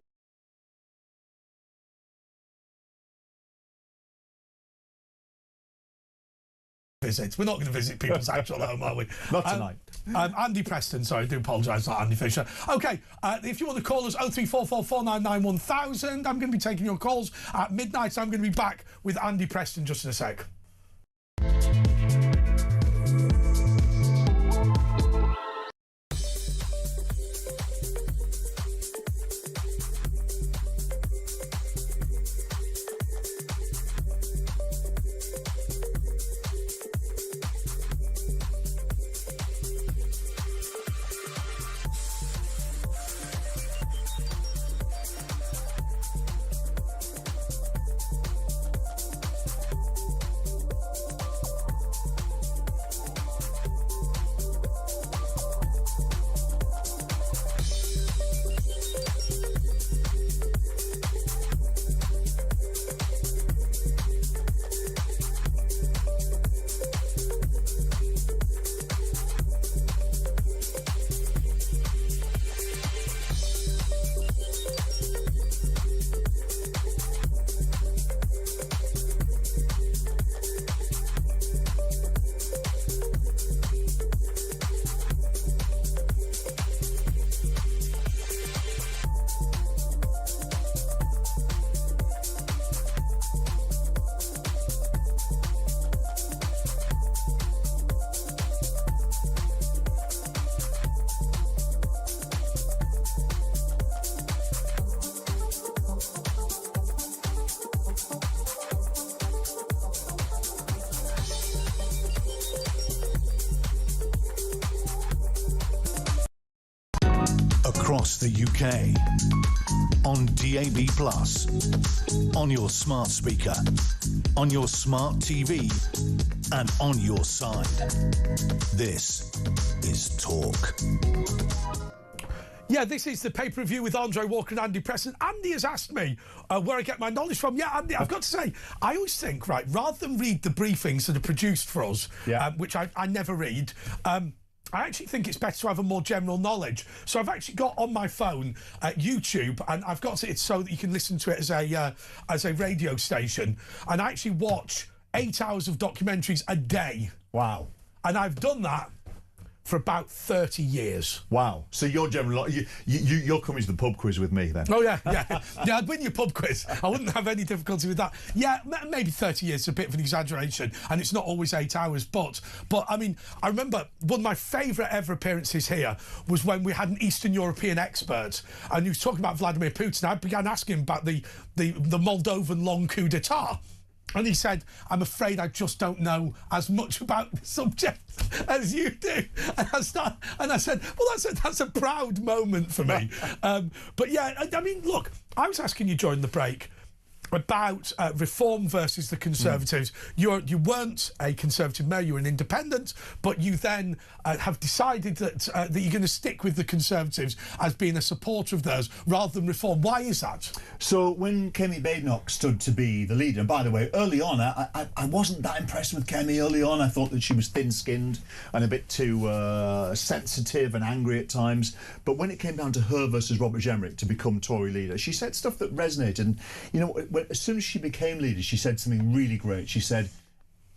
visits. We're not going to visit people's actual home, are we? Not tonight. Andy Preston, sorry, I do apologise, not Andy Fisher. OK, if you want to call us, 03444991000. I'm going to be taking your calls at midnight. I'm going to be back with Andy Preston just in a sec. Across the UK, on DAB+, on your smart speaker, on your smart TV, and on your side. This is Talk. Yeah, this is the pay-per-view with Andre Walker and Andy Preston. Andy has asked me where I get my knowledge from. Yeah, Andy, I've got to say, I always think, right, rather than read the briefings that are produced for us, which I never read, I actually think it's better to have a more general knowledge. So I've actually got on my phone YouTube, and I've got it so that you can listen to it as a radio station. And I actually watch 8 hours of documentaries a day. Wow. And I've done that for about 30 years. Wow. So you're generally you're coming to the pub quiz with me then? Oh, yeah. Yeah, I'd win your pub quiz. I wouldn't have any difficulty with that. Yeah, maybe 30 years is a bit of an exaggeration, and it's not always 8 hours, but I mean, I remember one of my favourite ever appearances here was when we had an Eastern European expert, and he was talking about Vladimir Putin. I began asking him about the Moldovan long coup d'etat. And he said, I'm afraid I just don't know as much about the subject as you do. And I said, well, that's a proud moment for me. But yeah, I mean, look, I was asking you during the break about Reform versus the Conservatives. You weren't a Conservative mayor, you were an independent, but you then have decided that you're going to stick with the Conservatives as being a supporter of theirs rather than Reform. Why is that? So when Kemi Badenoch stood to be the leader, and by the way, early on, I wasn't that impressed with Kemi early on. I thought that she was thin-skinned and a bit too sensitive and angry at times. But when it came down to her versus Robert Jenrick to become Tory leader, she said stuff that resonated. And, you know, as soon as she became leader, she said something really great. She said,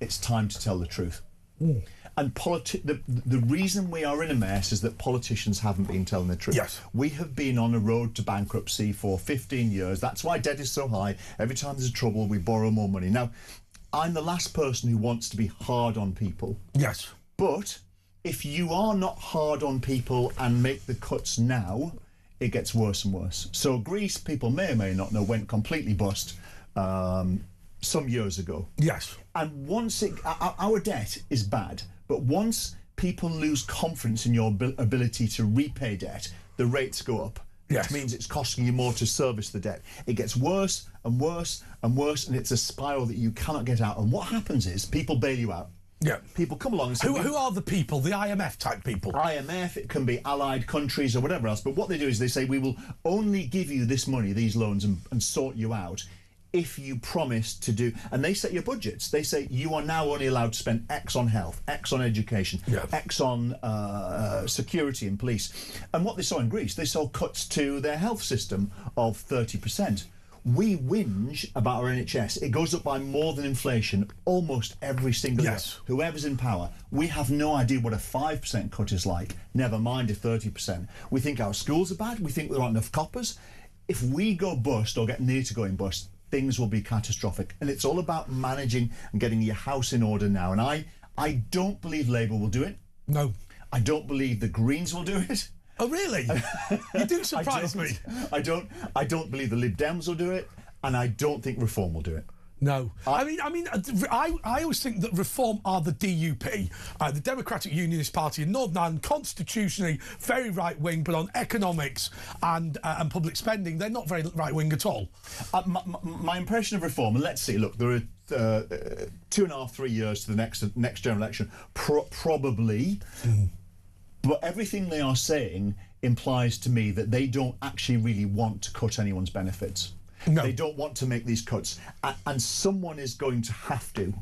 it's time to tell the truth. And the reason we are in a mess is that politicians haven't been telling the truth. Yes. We have been on a road to bankruptcy for 15 years. That's why debt is so high. Every time there's trouble, we borrow more money. Now, I'm the last person who wants to be hard on people. Yes. But if you are not hard on people and make the cuts now, it gets worse and worse. So Greece, people may or may not know, went completely bust some years ago. Yes. And once our debt is bad, but once people lose confidence in your ability to repay debt, the rates go up. Yes. Which means it's costing you more to service the debt. It gets worse and worse and worse, and it's a spiral that you cannot get out. And what happens is people bail you out. Yeah. People come along and say... Who are the people? The IMF type people? IMF, it can be allied countries or whatever else. But what they do is they say, we will only give you this money, these loans, and sort you out if you promise to do... And they set your budgets. They say, you are now only allowed to spend X on health, X on education, X on security and police. And what they saw in Greece, they saw cuts to their health system of 30%. We whinge about our NHS. It goes up by more than inflation almost every single year. Whoever's in power, we have no idea what a 5% cut is like, never mind a 30%. We think our schools are bad. We think there aren't enough coppers. If we go bust or get near to going bust, things will be catastrophic. And it's all about managing and getting your house in order now. And I don't believe Labour will do it. No. I don't believe the Greens will do it. Oh, really? You do surprise me. I don't believe the Lib Dems will do it, and I don't think Reform will do it. No. I always think that Reform are the DUP, the Democratic Unionist Party in Northern Ireland, constitutionally very right-wing, but on economics and public spending, they're not very right-wing at all. My impression of Reform, and let's see, look, there are 2.5, 3 years to the next general election, probably. But everything they are saying implies to me that they don't actually really want to cut anyone's benefits. No. They don't want to make these cuts. And someone is going to have to.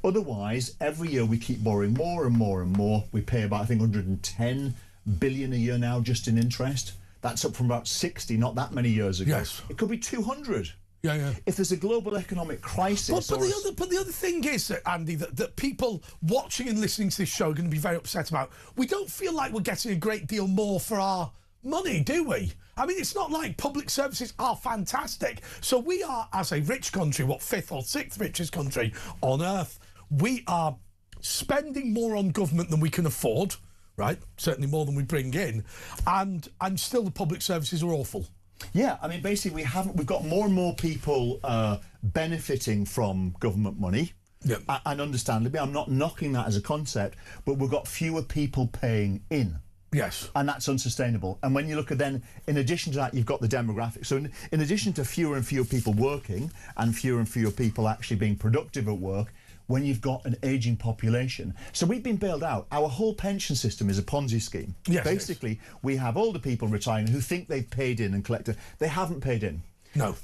Otherwise, every year we keep borrowing more and more and more. We pay about, I think, 110 billion a year now just in interest. That's up from about 60 not that many years ago. Yes. It could be 200. Yeah. If there's a global economic crisis... But the other thing is, that, Andy, that people watching and listening to this show are going to be very upset about. We don't feel like we're getting a great deal more for our money, do we? I mean, it's not like public services are fantastic. So we are, as a rich country, what, 5th or 6th richest country on earth, we are spending more on government than we can afford, right? Certainly more than we bring in. And still the public services are awful. Yeah, I mean, basically, we've got more and more people benefiting from government money. Yep. And understandably, I'm not knocking that as a concept, but we've got fewer people paying in. Yes. And that's unsustainable. And when you look at then, in addition to that, you've got the demographics. So in addition to fewer and fewer people working and fewer people actually being productive at work, when you've got an ageing population. So we've been bailed out. Our whole pension system is a Ponzi scheme. Yes, basically, we have older people retiring who think they've paid in and collected. They haven't paid in. No.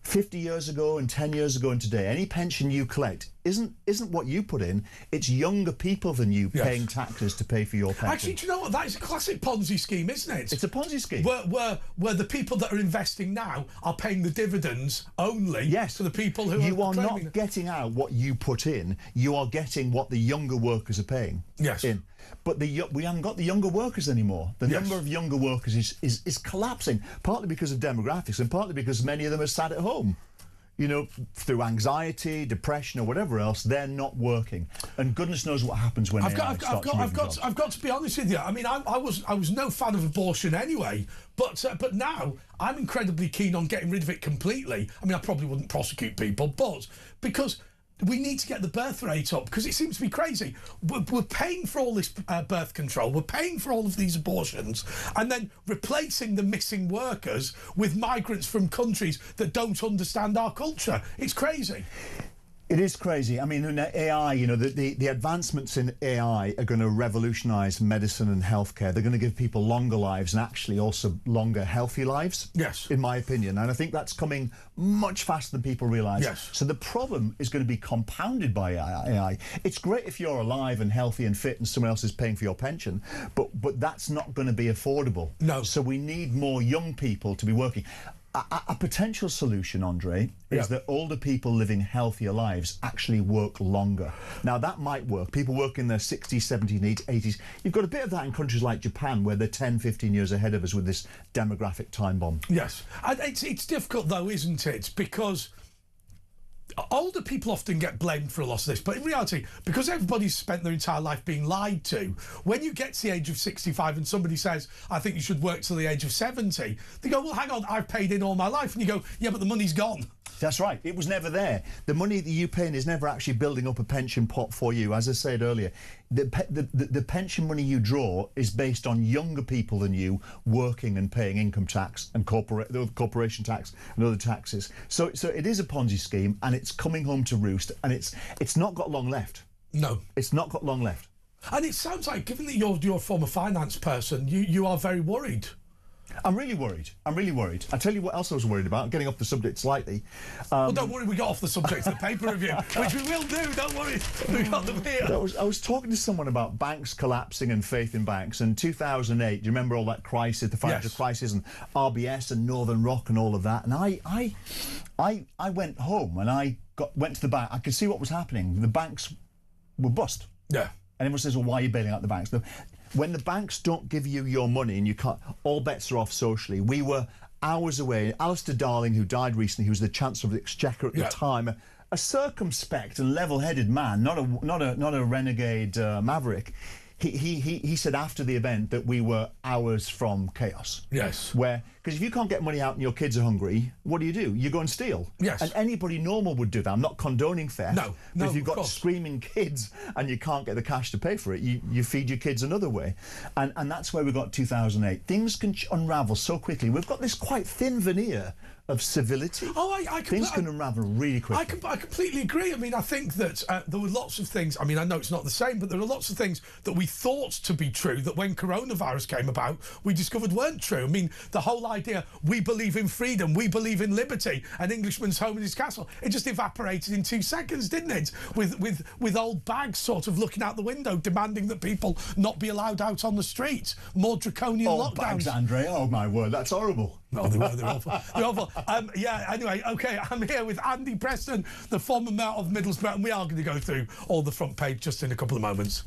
50 years ago and 10 years ago and today, any pension you collect isn't what you put in. It's younger people than you paying taxes to pay for your pension. Actually, do you know what? That is a classic Ponzi scheme, isn't it? It's a Ponzi scheme. Where the people that are investing now are paying the dividends only to the people who you are claiming not getting out what you put in. You are getting what the younger workers are paying in. But we haven't got the younger workers anymore. The number of younger workers is collapsing, partly because of demographics and partly because many of them are sat at home. You know, through anxiety, depression, or whatever else, they're not working. And goodness knows what happens when I've got to be honest with you. I mean, I was no fan of abortion anyway, but now I'm incredibly keen on getting rid of it completely. I mean, I probably wouldn't prosecute people, but because we need to get the birth rate up, because it seems to be crazy. We're paying for all this birth control, we're paying for all of these abortions, and then replacing the missing workers with migrants from countries that don't understand our culture. It's crazy. It is crazy. I mean, in AI, you know, the advancements in AI are going to revolutionise medicine and healthcare. They're going to give people longer lives and actually also longer, healthy lives. Yes. In my opinion. And I think that's coming much faster than people realise. Yes. So the problem is going to be compounded by AI. It's great if you're alive and healthy and fit and someone else is paying for your pension, but that's not going to be affordable. No. So we need more young people to be working. A potential solution, Andre, is that older people living healthier lives actually work longer. Now, that might work. People work in their 60s, 70s, 80s. You've got a bit of that in countries like Japan, where they're 10, 15 years ahead of us with this demographic time bomb. Yes. And it's difficult, though, isn't it? Because older people often get blamed for a lot of this, but in reality, because everybody's spent their entire life being lied to, when you get to the age of 65 and somebody says, I think you should work till the age of 70, they go, well, hang on, I've paid in all my life. And you go, yeah, but the money's gone. That's right. It was never there. The money that you pay in is never actually building up a pension pot for you. As I said earlier, the pension money you draw is based on younger people than you working and paying income tax and corporation tax and other taxes. So it is a Ponzi scheme, and it's coming home to roost, and it's not got long left. No. It's not got long left. And it sounds like, given that you're a former finance person, you are very worried. I'm really worried. I'm really worried. I tell you what else I was worried about, getting off the subject slightly. Well, don't worry, we got off the subject of the paper review, which we will do, don't worry. We got them here. I was talking to someone about banks collapsing and faith in banks. And 2008, do you remember all that crisis, the financial crisis, and RBS and Northern Rock and all of that? And I went home and I went to the bank. I could see what was happening. The banks were bust. Yeah. And everyone says, well, why are you bailing out the banks? No, when the banks don't give you your money and you can't, all bets are off socially. We were hours away. Alistair Darling, who died recently, who was the Chancellor of the Exchequer at the time, a circumspect and level-headed man, not a renegade maverick. He said after the event that we were hours from chaos. Yes. Because if you can't get money out and your kids are hungry, what do? You go and steal. Yes. And anybody normal would do that. I'm not condoning theft. No, but if you've got screaming kids and you can't get the cash to pay for it, you feed your kids another way. And that's where we got 2008. Things can unravel so quickly. We've got this quite thin veneer of civility. Things can unravel really quickly. I completely agree. I mean, I think that there were lots of things. I mean, I know it's not the same, but there are lots of things that we thought to be true that when coronavirus came about, we discovered weren't true. I mean, the whole idea, we believe in freedom, we believe in liberty, an Englishman's home in his castle, it just evaporated in 2 seconds, didn't it? With old bags sort of looking out the window, demanding that people not be allowed out on the street. More draconian old lockdowns. Bags, Andre. Oh my word, that's horrible. No, they're awful. They're awful. Yeah, anyway, OK, I'm here with Andy Preston, the former Mayor of Middlesbrough, and we are going to go through all the front page just in a couple of moments.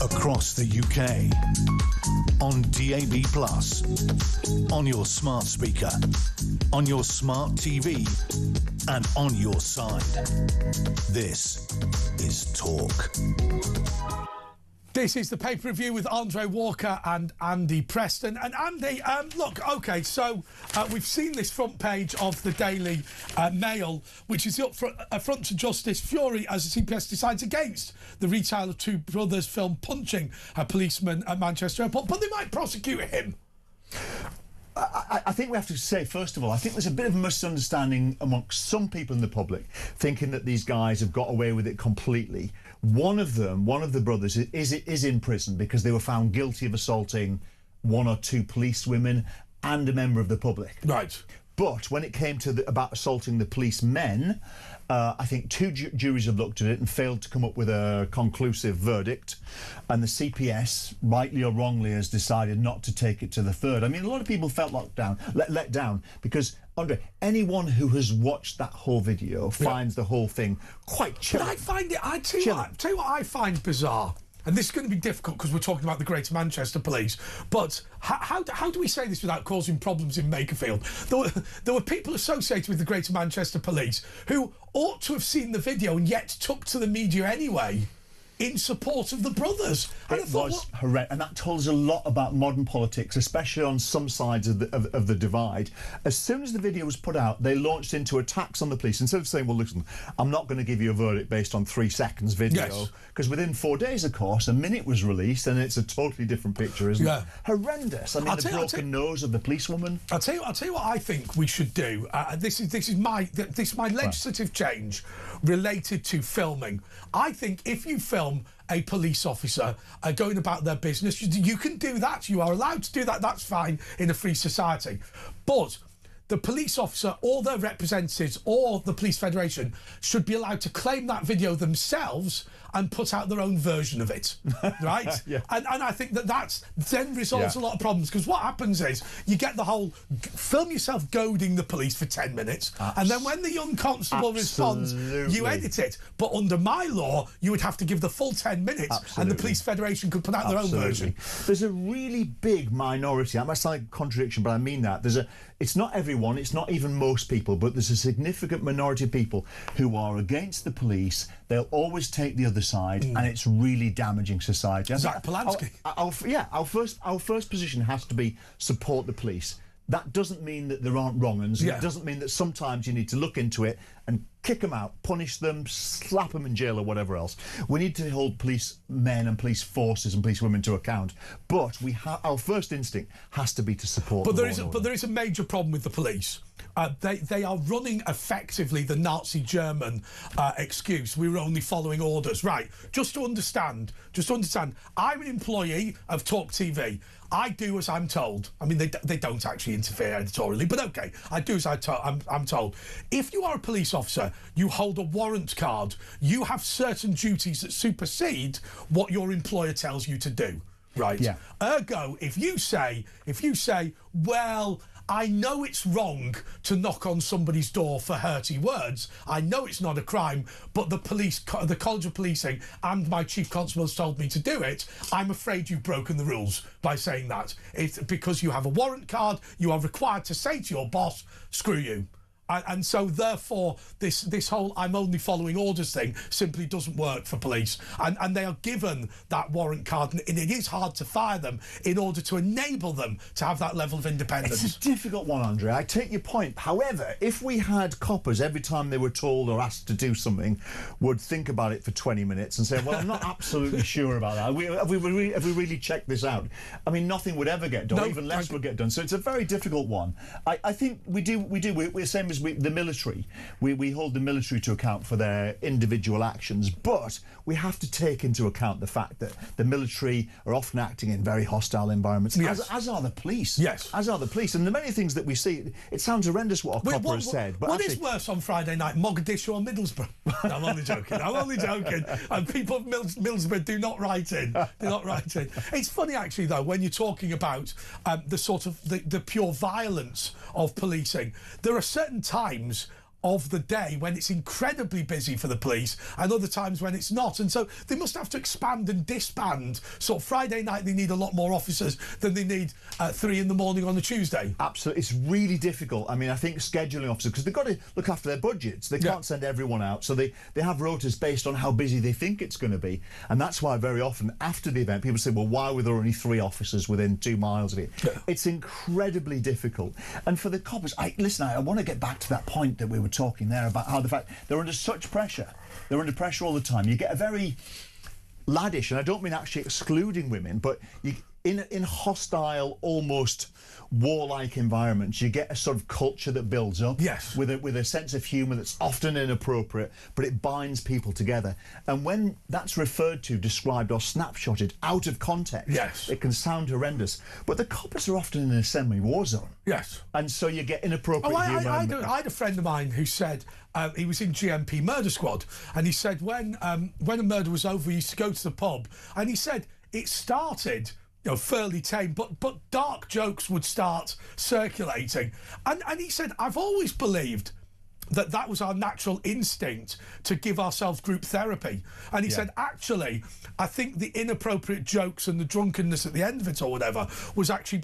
Across the UK, on DAB+, on your smart speaker, on your smart TV, and on your side. This is Talk. This is the paper review with Andre Walker and Andy Preston. And Andy, look, OK, so we've seen this front page of the Daily Mail, which is up for affront to justice, fury as the CPS decides against the retrial of two brothers filmed punching a policeman at Manchester Airport. But they might prosecute him. I think we have to say, first of all, I think there's a bit of a misunderstanding amongst some people in the public, thinking that these guys have got away with it completely. One of the brothers, is in prison because they were found guilty of assaulting one or two police women and a member of the public. Right. But when it came to about assaulting the policemen, I think two juries have looked at it and failed to come up with a conclusive verdict. And the CPS, rightly or wrongly, has decided not to take it to the third. I mean, a lot of people felt let down because, Andre, anyone who has watched that whole video finds the whole thing quite chilling. But I tell you what I find bizarre. And this is going to be difficult because we're talking about the Greater Manchester Police. But how do we say this without causing problems in Makerfield? There were people associated with the Greater Manchester Police who ought to have seen the video and yet took to the media anyway in support of the brothers. It was horrendous, and that told us a lot about modern politics, especially on some sides of the divide. As soon as the video was put out, they launched into attacks on the police. Instead of saying, well, listen, I'm not going to give you a verdict based on 3 seconds video, because within 4 days, of course, a minute was released, and it's a totally different picture, isn't it? Horrendous. I mean, the broken nose of the policewoman. I'll tell you what I think we should do. This is my legislative change related to filming. I think if you film a police officer going about their business, you can do that. You are allowed to do that. That's fine in a free society. But the police officer or their representatives or the Police Federation should be allowed to claim that video themselves and put out their own version of it, right? And I think that then resolves a lot of problems, because what happens is you get the whole film yourself goading the police for 10 minutes, and then when the young constable responds, you edit it. But under my law, you would have to give the full 10 minutes, and the Police Federation could put out their own version. There's a really big minority. That might sound like a contradiction, but I mean that. It's not everyone, it's not even most people, but there's a significant minority of people who are against the police. They'll always take the other side, and it's really damaging society. Zach Polanski. Our first position has to be support the police. That doesn't mean that there aren't wrong uns. It doesn't mean that sometimes you need to look into it and kick them out, punish them, slap them in jail or whatever else. We need to hold police men and police forces and police women to account. But our first instinct has to be to support. But there is a major problem with the police. They are running effectively the Nazi German excuse. We were only following orders, right? Just to understand. I'm an employee of talkTV. I do as I'm told. I mean, they don't actually interfere editorially, but okay, I do as I'm told. If you are a police officer, you hold a warrant card. You have certain duties that supersede what your employer tells you to do, right? Yeah. Ergo, if you say, well, I know it's wrong to knock on somebody's door for hurty words. I know it's not a crime, but the College of Policing and my chief constable has told me to do it. I'm afraid you've broken the rules by saying that. It's because you have a warrant card, you are required to say to your boss, screw you. And so, therefore, this whole I'm only following orders thing simply doesn't work for police. And they are given that warrant card, and it is hard to fire them in order to enable them to have that level of independence. It's a difficult one, Andre. I take your point. However, if we had coppers, every time they were told or asked to do something, would think about it for 20 minutes and say, well, I'm not absolutely sure about that. Have we really checked this out? I mean, nothing would ever get done, or even less would get done. So it's a very difficult one. I think we're the same as the military. We hold the military to account for their individual actions, but we have to take into account the fact that the military are often acting in very hostile environments, as are the police. Yes. As are the police. And the many things that we see, it sounds horrendous what a copper has said. But what is worse on Friday night, Mogadishu or Middlesbrough? No, I'm only joking. And people of Middlesbrough do not write in. It's funny, actually, though, when you're talking about the sort of the pure violence of policing. There are certain times of the day when it's incredibly busy for the police and other times when it's not, and so they must have to expand and disband. So Friday night they need a lot more officers than they need at 3 in the morning on a Tuesday. Absolutely. It's really difficult. I mean, I think scheduling officers, because they've got to look after their budgets, they can't send everyone out, so they have rotas based on how busy they think it's going to be, and that's why very often after the event people say, well, why were there only 3 officers within 2 miles of it? It's incredibly difficult. And for the coppers, I want to get back to that point that we were talking there about how the fact they're under such pressure. They're under pressure all the time. You get a very laddish, and I don't mean actually excluding women, but in hostile, almost warlike environments, you get a sort of culture that builds up. Yes. With a sense of humour that's often inappropriate, but it binds people together. And when that's referred to, described, or snapshotted out of context, yes, it can sound horrendous. But the coppers are often in an assembly war zone. Yes. And so you get inappropriate humour. I had a friend of mine who said he was in GMP Murder Squad, and he said when a murder was over, he used to go to the pub, and he said it started, you know, fairly tame, but dark jokes would start circulating. And he said, I've always believed that was our natural instinct to give ourselves group therapy. And he said, actually, I think the inappropriate jokes and the drunkenness at the end of it or whatever was actually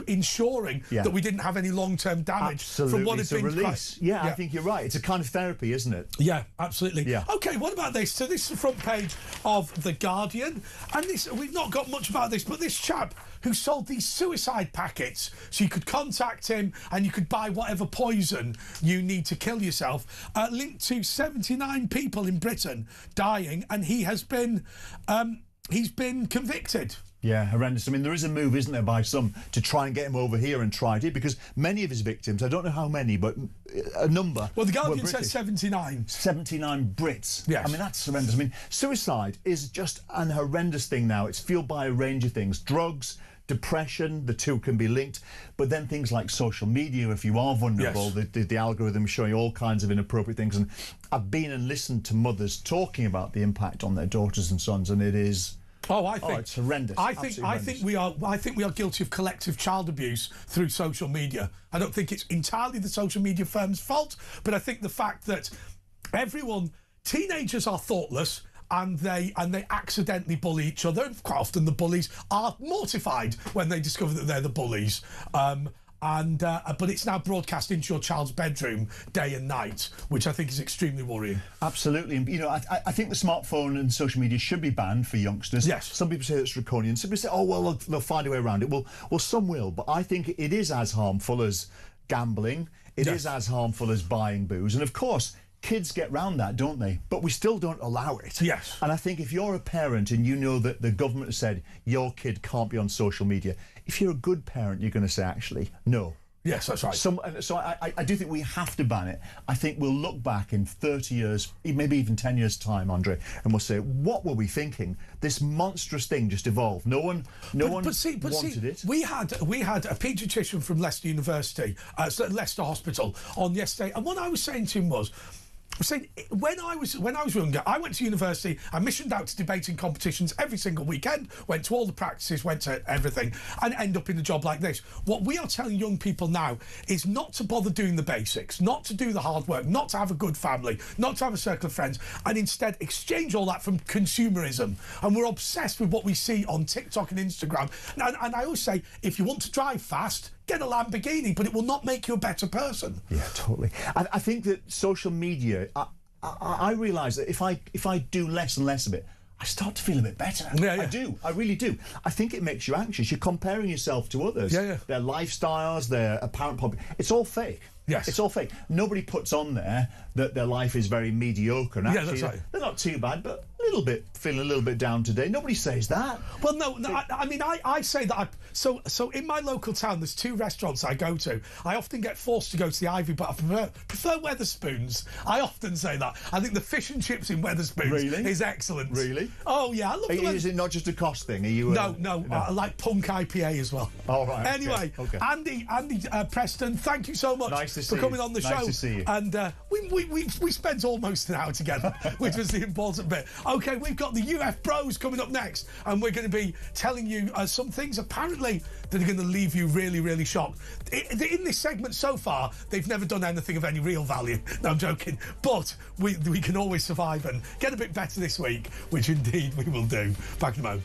ensuring that we didn't have any long-term damage from what had been release. I think you're right. It's a kind of therapy, isn't it? Yeah, absolutely. Yeah. Okay, what about this? So this is the front page of The Guardian, and this, we've not got much about this, but this chap who sold these suicide packets, so you could contact him and you could buy whatever poison you need to kill yourself, linked to 79 people in Britain dying, and he's been convicted. Yeah, horrendous. I mean, there is a move, isn't there, by some to try and get him over here and tried it, because many of his victims, I don't know how many, but a number. Well, The Guardian says 79. 79 Brits. Yes. I mean, that's horrendous. I mean, suicide is just an horrendous thing now. It's fueled by a range of things. Drugs, depression, the two can be linked, but then things like social media, if you are vulnerable, the algorithm is showing all kinds of inappropriate things. And I've been and listened to mothers talking about the impact on their daughters and sons, and it is... it's horrendous. I think we are guilty of collective child abuse through social media. I don't think it's entirely the social media firms' fault, but I think the fact that teenagers are thoughtless, and they accidentally bully each other. Quite often the bullies are mortified when they discover that they're the bullies. But it's now broadcast into your child's bedroom day and night, which I think is extremely worrying. Absolutely. And, you know, I think the smartphone and social media should be banned for youngsters. Yes. Some people say it's draconian. Some people say, oh, well, they'll find a way around it. Well, some will. But I think it is as harmful as gambling. It is as harmful as buying booze. And, of course, kids get round that, don't they? But we still don't allow it. Yes. And I think if you're a parent and you know that the government has said your kid can't be on social media, if you're a good parent, you're going to say, actually, no. Yes, that's right. So I do think we have to ban it. I think we'll look back in 30 years, maybe even 10 years' time, Andre, and we'll say, what were we thinking? This monstrous thing just evolved. No one wanted it. We had a paediatrician from Leicester University, Leicester Hospital, on yesterday, and what I was saying to him was, when I was younger, I went to university, I missioned out to debating competitions every single weekend, went to all the practices, went to everything, and end up in a job like this. What we are telling young people now is not to bother doing the basics, not to do the hard work, not to have a good family, not to have a circle of friends, and instead exchange all that from consumerism. And we're obsessed with what we see on TikTok and Instagram. And I always say, if you want to drive fast, get a Lamborghini, but it will not make you a better person. Yeah, totally. I think that social media, I realise that if I do less and less of it, I start to feel a bit better. Yeah. I do. I really do. I think it makes you anxious. You're comparing yourself to others. Yeah. Their lifestyles, their apparent it's all fake. Yes. It's all fake. Nobody puts on there that their life is very mediocre. And actually, that's right. They're not too bad, but feeling a little bit down today. Nobody says that. Well, no, I mean, I say that. So in my local town, there's 2 restaurants I go to. I often get forced to go to the Ivy, but I prefer Wetherspoons. I often say that. I think the fish and chips in Wetherspoons is excellent. Really? Oh yeah, I love it. Is it not just a cost thing? Are you? No. I like Punk IPA as well. All right. Anyway, okay. Andy Preston, thank you so much for coming on the show. Nice to see you. And we spent almost an hour together, which was the important bit. Okay, we've got the UF Bros coming up next, and we're going to be telling you some things apparently that are going to leave you really, really shocked. In this segment so far, they've never done anything of any real value. No, I'm joking. But we can always survive and get a bit better this week, which indeed we will do. Back in a moment.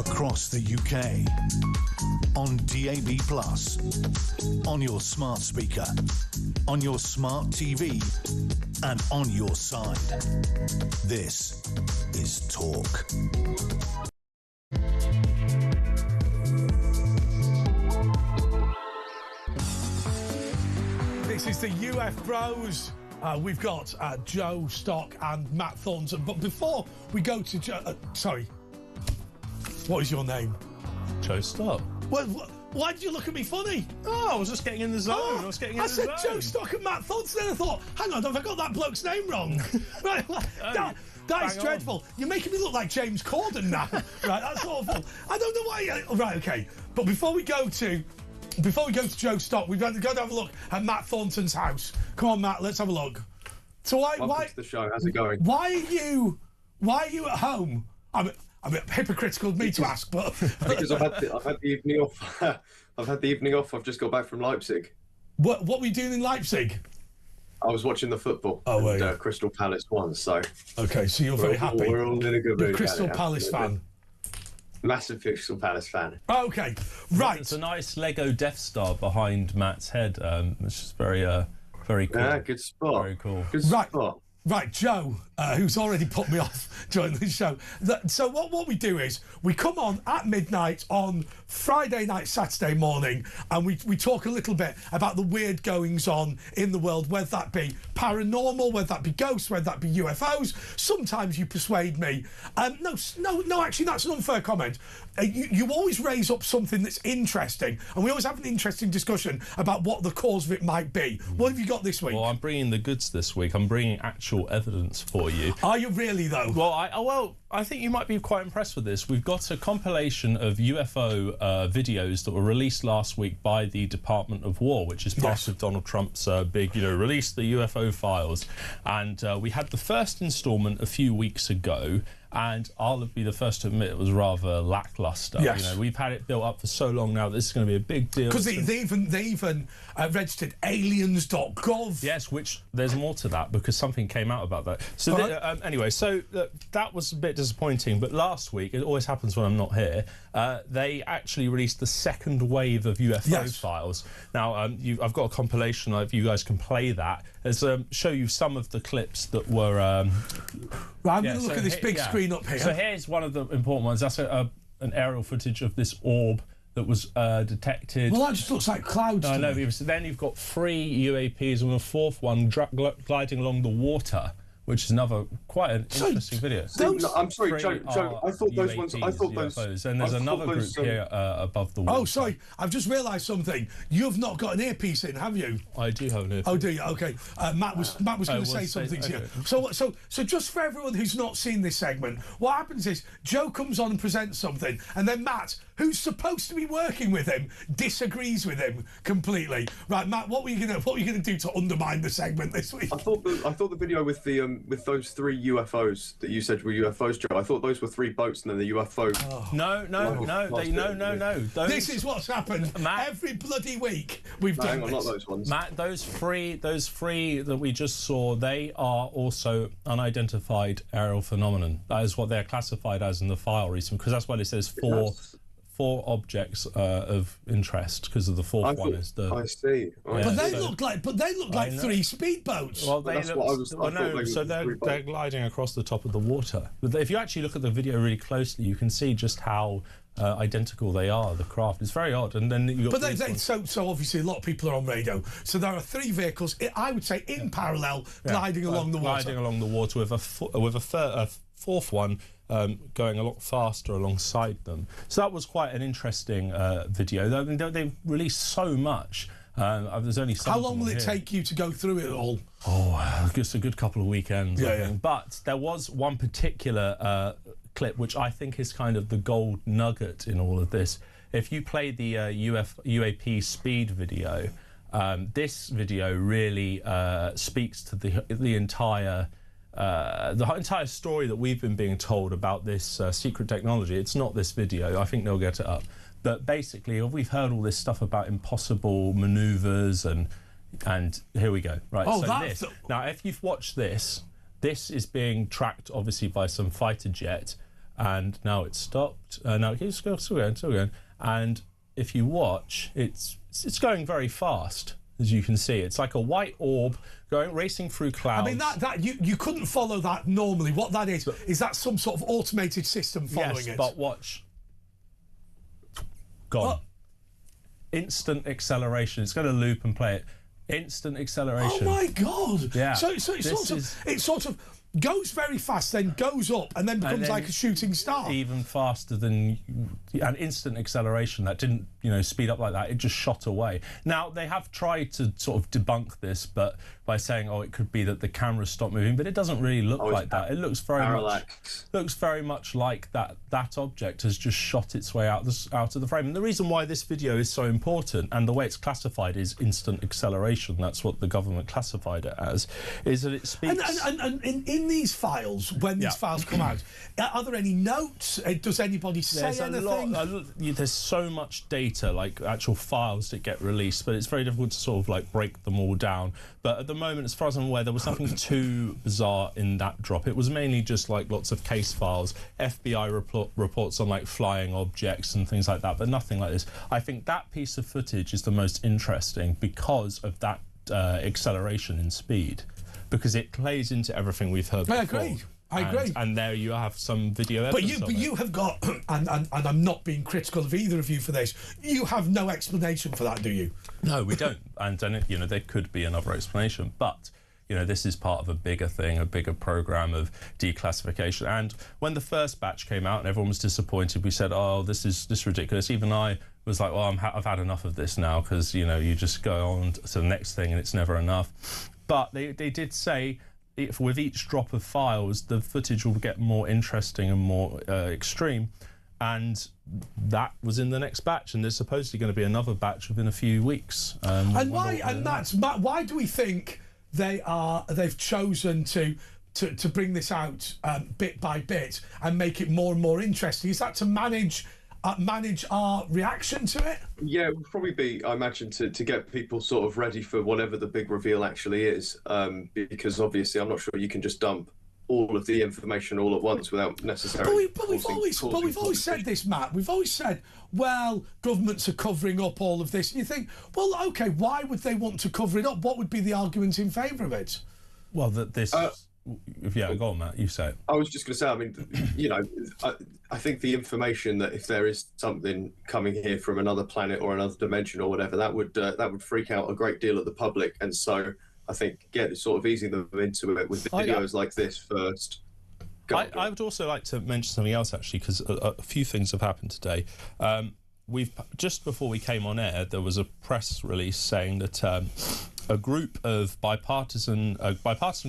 across the UK. On DAB+, on your smart speaker, on your smart TV, and on your side. This is Talk. This is the UF Bros. We've got Joe Stock and Matt Thornton. But before we go to Joe... sorry. What is your name? Joe Stock. Well, why did you look at me funny? Oh, I was just getting in the zone. I was getting in the zone. I said Joe Stock and Matt Thornton, and I thought, hang on, have I got that bloke's name wrong? Right, that is dreadful. You're making me look like James Corden now. Right, that's awful. I don't know why... right, OK. But before we go to Joe Stock, we've got to go have a look at Matt Thornton's house. Come on, Matt, let's have a look. So Welcome to the show. How's it going? Why are you at home? I'm hypocritical of me to ask, but because I've had the evening off. I've had the evening off. I've just got back from Leipzig. What were you doing in Leipzig? I was watching the football. Oh, and, Crystal Palace won. So okay, so you're very happy. We're all in a good mood. You're a Crystal Palace fan. Massive Crystal Palace fan. Okay, right. There's a nice Lego Death Star behind Matt's head. It's just very cool. Yeah, good spot. Very cool. Good spot. Right, Joe, who's already put me off during the show. So what we do is we come on at midnight on Friday night, Saturday morning, and we talk a little bit about the weird goings on in the world, whether that be paranormal, whether that be ghosts, whether that be UFOs. Sometimes you persuade me. No, actually, that's an unfair comment. You always raise up something that's interesting, and we always have an interesting discussion about what the cause of it might be. What have you got this week? Well, I'm bringing the goods this week. I'm bringing actual evidence for you. Are you really, though? Well, I think you might be quite impressed with this. We've got a compilation of UFO videos that were released last week by the Department of War, which is part of Donald Trump's big, release the UFO files. And we had the first instalment a few weeks ago, and I'll be the first to admit it was rather lackluster. Yes. We've had it built up for so long now that this is going to be a big deal. Because they even registered aliens.gov. Yes, which there's more to that because something came out about that. So anyway, that was a bit disappointing. But last week, it always happens when I'm not here, they actually released the second wave of UFO files. Now, I've got a compilation. If you guys can play that, show you some of the clips that were. Right, I'm going to look at this big screen up here. So here's one of the important ones. That's an aerial footage of this orb that was detected. Well, that just looks like clouds. I know. So then you've got 3 UAPs and a 4th one gliding along the water, which is another quite an interesting video. I'm sorry, Joe. I thought those ones. I thought those. UFOs. And there's another group here above the water. Oh, sorry. I've just realised something. You've not got an earpiece in, have you? I do have an earpiece. Oh, do you? Okay. Matt was going to say something to you. So just for everyone who's not seen this segment, what happens is Joe comes on and presents something, and then Matt, who's supposed to be working with him, disagrees with him completely. Right, Matt. What were you gonna do to undermine the segment this week? I thought the video with the with those 3 UFOs that you said were UFOs, Joe. I thought those were 3 boats and then the UFO. Oh. No. This is what's happened, Matt, every bloody week. We've done hang on, this. not those ones. Matt, those three that we just saw, they are also unidentified aerial phenomenon. That is what they're classified as in the file recently, because that's why it says 4 objects of interest, because of the 4th one is the. I see. Yeah, but they look like 3 speedboats. Well, they're gliding across the top of the water. But if you actually look at the video really closely, you can see just how identical they are. The craft. It's very odd. And then you. But so obviously a lot of people are on radio. So there are 3 vehicles. I would say in parallel, gliding along the water. Gliding along the water with a 4th one. Going a lot faster alongside them. So that was quite an interesting video. They've released so much. There's only some. How long will it take you to go through it all? Oh, just a good couple of weekends. Yeah. But there was one particular clip which I think is kind of the gold nugget in all of this. If you play the UAP speed video, this video really speaks to the entire story that we've been being told about this secret technology. It's not this video. I think they'll get it up. But basically, we've heard all this stuff about impossible manoeuvres, and here we go. Right. Oh, now, if you've watched this is being tracked obviously by some fighter jet. and now it's stopped. Now it's still going. And if you watch, it's going very fast, as you can see. It's like a white orb racing through clouds. I mean, that you couldn't follow that normally. What that is that some sort of automated system following it? Yes, but watch. Gone. What? Instant acceleration. It's going to loop and play it. Instant acceleration. Oh my God! Yeah. So it sort of goes very fast, then goes up, and then becomes like a shooting star. Even faster than an instant acceleration that didn't, speed up like that. It just shot away. Now they have tried to sort of debunk this, but by saying, "Oh, it could be that the camera stopped moving," but it doesn't really look like that. It looks very much like that object has just shot its way out of the frame. And the reason why this video is so important and the way it's classified is instant acceleration. That's what the government classified it as. Is that it speaks? And in these files, when these files come out, are there any notes? Does anybody say anything? There's so much data, like actual files that get released, but it's very difficult to sort of like break them all down. But at the moment, as far as I'm aware, there was nothing too bizarre in that drop. It was mainly just like lots of case files, FBI reports on like flying objects and things like that, but nothing like this. I think that piece of footage is the most interesting because of that acceleration in speed, because it plays into everything we've heard before. I agree. And there you have some video evidence. But you have got, and I'm not being critical of either of you for this, you have no explanation for that, do you? No, we don't. And there could be another explanation, but this is part of a bigger thing, a bigger program of declassification. And when the first batch came out and everyone was disappointed, we said, "Oh, this is ridiculous." Even I was like, "Well, I've had enough of this now," because you just go on to the next thing and it's never enough. But they did say, with each drop of files, the footage will get more interesting and more extreme, and that was in the next batch, and there's supposedly going to be another batch within a few weeks. Why do we think they've chosen to bring this out bit by bit and make it more and more interesting? Is that to manage our reaction to it? Yeah, it would probably be, I imagine, to get people sort of ready for whatever the big reveal actually is, because obviously I'm not sure you can just dump all of the information all at once without necessarily. But we've always said this, Matt. We've always said, well, governments are covering up all of this. And you think, well, okay, why would they want to cover it up? What would be the argument in favour of it? Well, that this. Go on, Matt. You say it. I was just going to say. I mean, I think the information that if there is something coming here from another planet or another dimension or whatever, that would freak out a great deal of the public, and so I think sort of easing them into it with videos like this first. I would also like to mention something else actually, because a few things have happened today. Just before we came on air, there was a press release saying that a bipartisan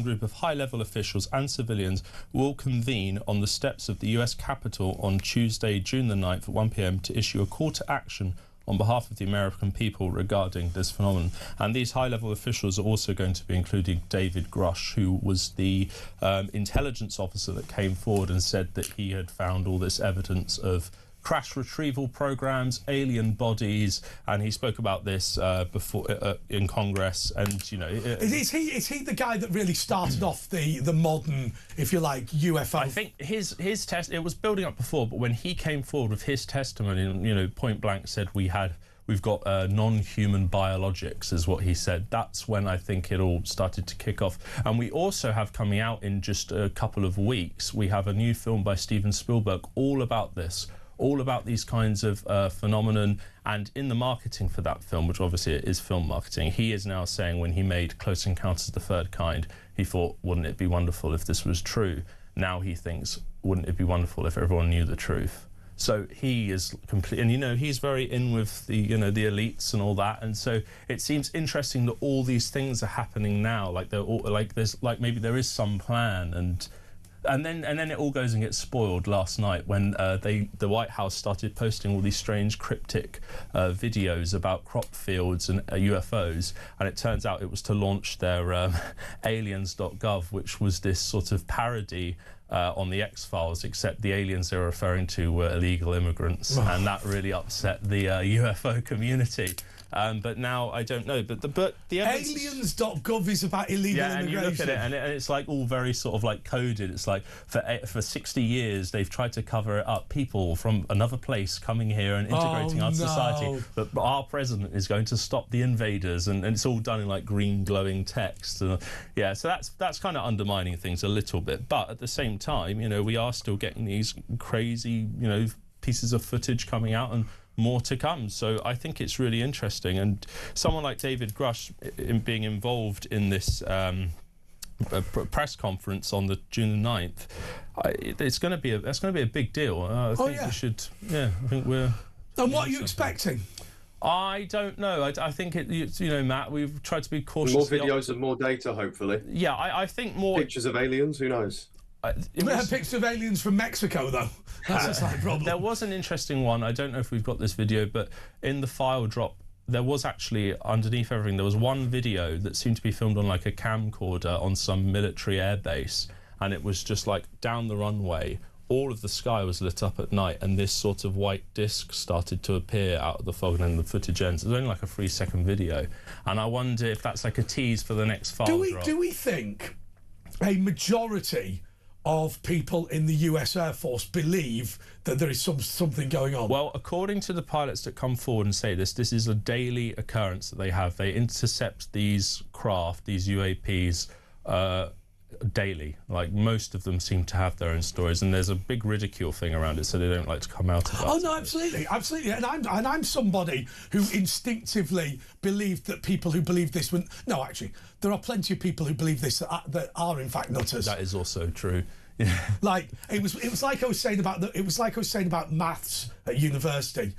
group of high-level officials and civilians will convene on the steps of the US Capitol on Tuesday, June the 9th at 1 p.m. to issue a call to action on behalf of the American people regarding this phenomenon. And these high-level officials are also going to be including David Grush, who was the intelligence officer that came forward and said that he had found all this evidence of crash retrieval programs, alien bodies, and he spoke about this before in Congress. And is he the guy that really started off the modern, if you like, UFO? I think his test, it was building up before, but when he came forward with his testimony, point blank said we've got non-human biologics, is what he said. That's when I think it all started to kick off. And we also have coming out in just a couple of weeks, we have a new film by Steven Spielberg all about this, all about these kinds of phenomenon. And in the marketing for that film, which obviously it is film marketing, he is now saying when he made Close Encounters of the Third Kind, he thought, wouldn't it be wonderful if this was true? Now he thinks, wouldn't it be wonderful if everyone knew the truth? So he is completely, and he's very in with the the elites and all that, and so it seems interesting that all these things are happening now, like they're all, maybe there is some plan, and then it all goes and gets spoiled last night when the White House started posting all these strange cryptic videos about crop fields and UFOs, and it turns out it was to launch their aliens.gov, which was this sort of parody on the X-Files, except the aliens they were referring to were illegal immigrants, and that really upset the UFO community. But now I don't know. But the evidence... Aliens.gov is about illegal and immigration. you look at it, and it's like all very sort of like coded. It's like for 60 years they've tried to cover it up. People from another place coming here and integrating our society. But our president is going to stop the invaders, and it's all done in like green glowing text. So that's kind of undermining things a little bit. But at the same time, we are still getting these crazy, pieces of footage coming out, and more to come. So I think it's really interesting. And someone like David Grush being involved in this press conference on the June 9th, it's going to be a big deal. I think we should. Yeah, I think we're. And what are you expecting? I don't know. I think Matt, we've tried to be cautious. More videos and more data, hopefully. Yeah, I think more pictures of aliens. Who knows? Pictures of aliens from Mexico, though. That's a slight problem. There was an interesting one. I don't know if we've got this video, but in the file drop, there was actually, underneath everything, there was one video that seemed to be filmed on like a camcorder on some military airbase, and it was just like down the runway. All of the sky was lit up at night, and this sort of white disc started to appear out of the fog, and then the footage ends. It was only like a 3-second video, and I wonder if that's like a tease for the next file drop. Do we think a majority of people in the US Air Force believe that there is something going on? Well, according to the pilots that come forward and say this is a daily occurrence that they have. They intercept these craft, these UAPs, daily. Like, most of them seem to have their own stories, and there's a big ridicule thing around it, so they don't like to come out about it. Oh no, absolutely. And I'm somebody who instinctively believed that people who believe this would... No, actually, there are plenty of people who believe this that are in fact nutters. That is also true. Yeah. Like, it was like I was saying about maths at university.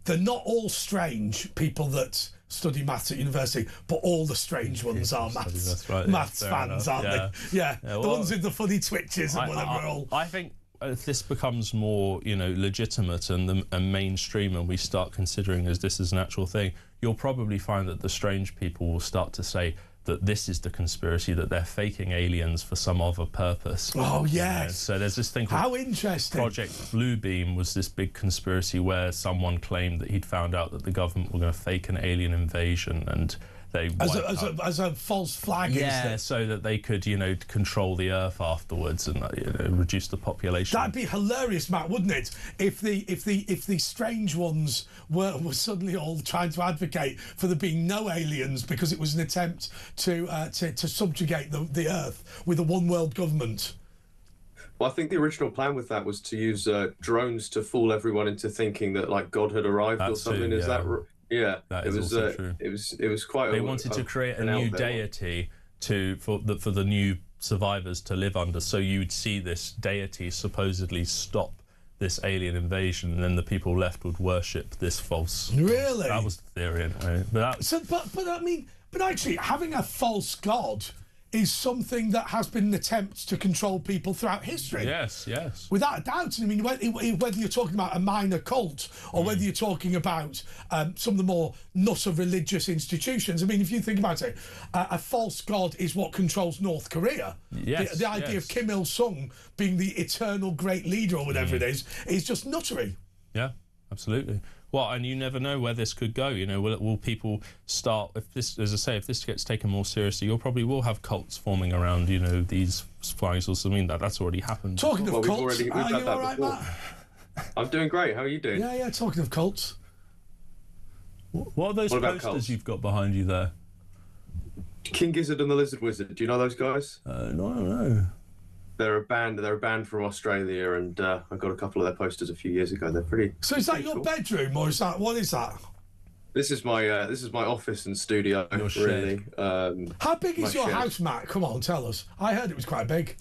They're not all strange people that study maths at university, but all the strange ones are maths. That's right. Maths fans, aren't they? Yeah. The ones with the funny twitches and whatever. I think if this becomes more, legitimate and mainstream, and we start considering this as an actual thing, you'll probably find that the strange people will start to say that this is the conspiracy, that they're faking aliens for some other purpose. Oh, yes. So there's this thing called... How interesting. Project Bluebeam was this big conspiracy where someone claimed that he'd found out that the government were going to fake an alien invasion, and they... As a false flag. Yeah, so that they could, control the Earth afterwards and, reduce the population. That'd be hilarious, Matt, wouldn't it? If the strange ones were suddenly all trying to advocate for there being no aliens because it was an attempt to subjugate the Earth with a one-world government. Well, I think the original plan with that was to use drones to fool everyone into thinking that, like, God had arrived or something. Is that... Yeah, that is also true. It was quite. They wanted to create a new deity for the new survivors to live under. So you would see this deity supposedly stop this alien invasion, and then the people left would worship this false. Really? That was the theory, anyway. But actually, having a false god is something that has been an attempt to control people throughout history. Yes. Without a doubt. I mean, whether you're talking about a minor cult or whether you're talking about some of the more nutter religious institutions. I mean, if you think about it, a false god is what controls North Korea. Yes. The idea of Kim Il-sung being the eternal great leader or whatever it is just nuttery. Yeah, absolutely. Well, and you never know where this could go. Will people start, if this, as I say, if this gets taken more seriously, you probably will have cults forming around, these flying saucers. I mean, that's already happened. Talking of cults, are you all right, Matt? I'm doing great. How are you doing? Yeah. Talking of cults. What are those posters you've got behind you there? King Gizzard and the Lizard Wizard. Do you know those guys? No. They're a band from Australia, and I got a couple of their posters a few years ago. They're pretty. So is that your bedroom, or what is that? This is my office and studio. Really. How big is your house, Matt? Come on, tell us. I heard it was quite big.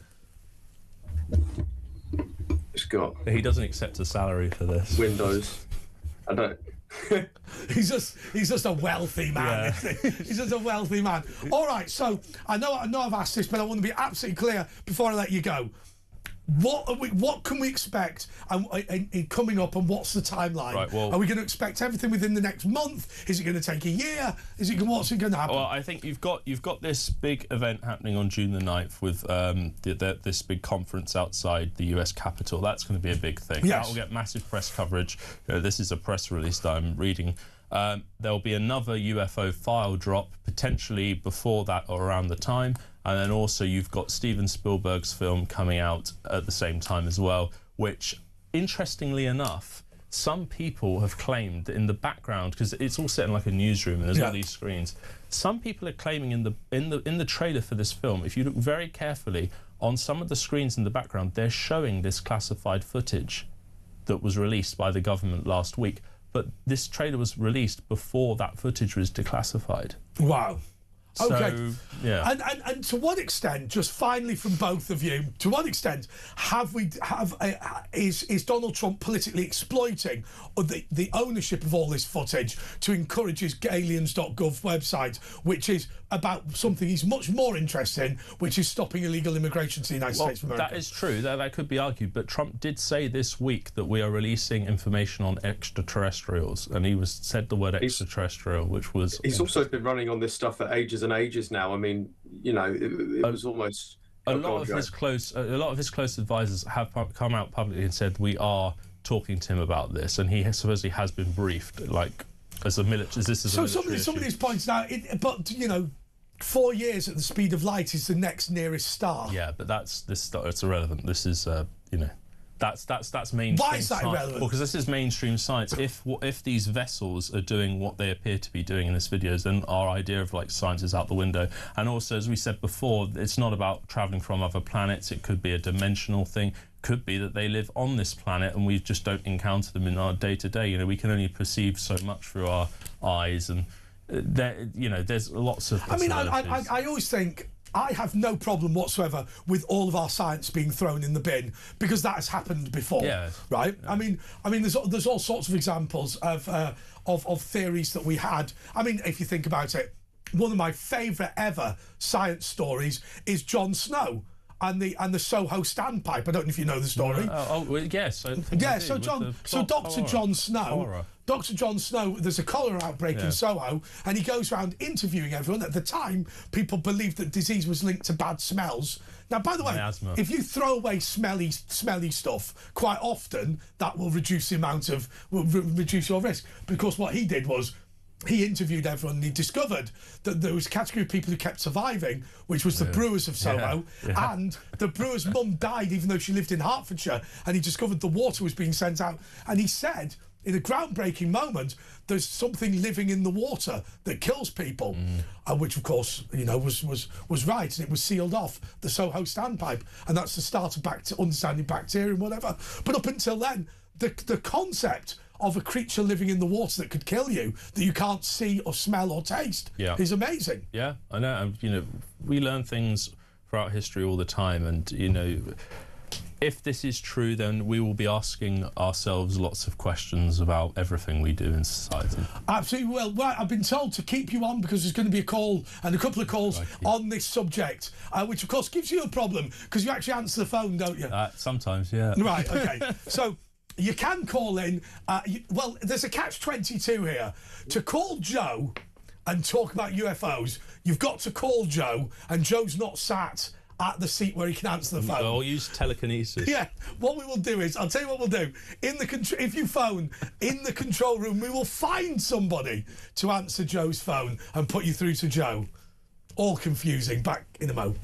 It's got. He doesn't accept a salary for this. Windows. I don't. He's just a wealthy man. Yeah. He's just a wealthy man. All right, so I know I've asked this, but I want to be absolutely clear before I let you go. What can we expect in coming up, and what's the timeline? Right, well, are we going to expect everything within the next month? Is it going to take a year? What's it going to happen? Well, I think you've got this big event happening on June the 9th with this big conference outside the US Capitol. That's going to be a big thing. Yes. That will get massive press coverage. This is a press release that I'm reading. There'll be another UFO file drop, potentially before that or around the time. And then also you've got Steven Spielberg's film coming out at the same time as well, which, interestingly enough, some people have claimed that in the background, because it's all set in like a newsroom and there's all these screens, some people are claiming in the trailer for this film, if you look very carefully, on some of the screens in the background, they're showing this classified footage that was released by the government last week. But this trailer was released before that footage was declassified. Wow. Okay. So, yeah. And to what extent, just finally from both of you, to what extent is Donald Trump politically exploiting the ownership of all this footage to encourage his aliens.gov website, which is about something he's much more interested in, which is stopping illegal immigration to the United States of America? That is true. That could be argued. But Trump did say this week that we are releasing information on extraterrestrials, and he said the word extraterrestrial, which was... He's also been running on this stuff for ages and ages now. I mean, you know, it was almost... A lot of his close advisors have come out publicly and said we are talking to him about this, and he supposedly has been briefed, like, as a military... So somebody's pointed out, but, you know, 4 years at the speed of light is the next nearest star. Yeah, but it's irrelevant. This is, you know... That's mainstream. Why is that science. irrelevant? Well, because this is mainstream science. If these vessels are doing what they appear to be doing in this videos, then our idea of like science is out the window. And also, as we said before, it's not about traveling from other planets. It could be a dimensional thing. Could be that they live on this planet and we just don't encounter them in our day-to-day. You know, we can only perceive so much through our eyes, and you know, there's lots of. I mean, I always think. I have no problem whatsoever with all of our science being thrown in the bin, because that has happened before, right? Yeah. I mean, there's all sorts of examples of theories that we had. I mean, if you think about it, one of my favourite ever science stories is Jon Snow and the Soho standpipe. I don't know if you know the story. Yes. Yeah. So Dr. Jon Snow. Dr. Jon Snow, there's a cholera outbreak in Soho, and he goes around interviewing everyone. At the time, people believed that disease was linked to bad smells. Now, by the way, if you throw away smelly stuff, quite often that will reduce the amount of reduce your risk. Because what he did was, he interviewed everyone and he discovered that there was a category of people who kept surviving, which was the brewers of Soho, and the brewer's mum died even though she lived in Hertfordshire, and he discovered the water was being sent out, and he said, in a groundbreaking moment, there's something living in the water that kills people, which of course, you know, was right, and it was sealed off, the Soho standpipe, and that's the start of understanding bacteria and whatever. But up until then, the concept of a creature living in the water that could kill you, that you can't see or smell or taste, is amazing. Yeah, I know. And, you know, we learn things throughout history all the time, and, you know, if this is true, then we will be asking ourselves lots of questions about everything we do in society. Absolutely. Well, right, I've been told to keep you on because there's going to be a call and a couple of calls on this subject, which of course gives you a problem because you actually answer the phone, don't you? Sometimes, yeah. Right, okay. So you can call in. Well, there's a catch-22 here. To call Joe and talk about UFOs, you've got to call Joe, and Joe's not sat at the seat where he can answer the phone. I'll use telekinesis. Yeah, what we will do is, I'll tell you what we'll do. If you phone in the control room, we will find somebody to answer Joe's phone and put you through to Joe. All confusing. Back in a mo.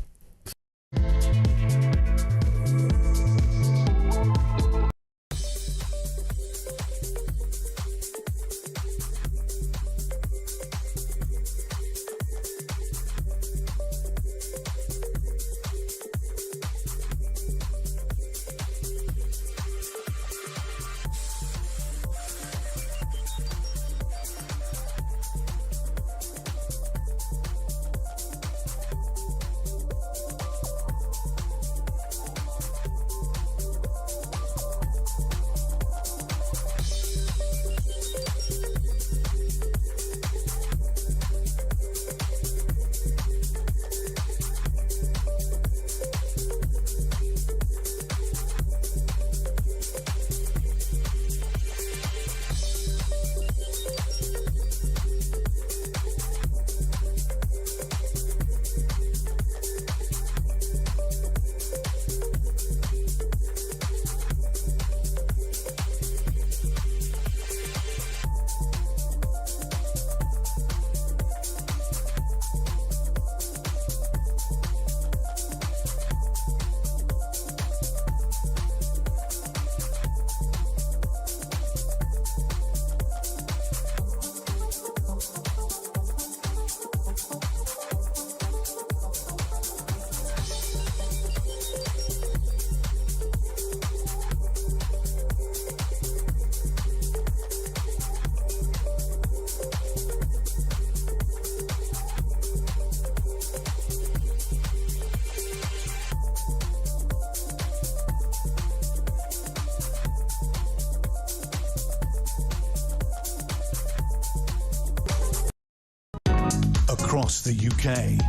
across the UK.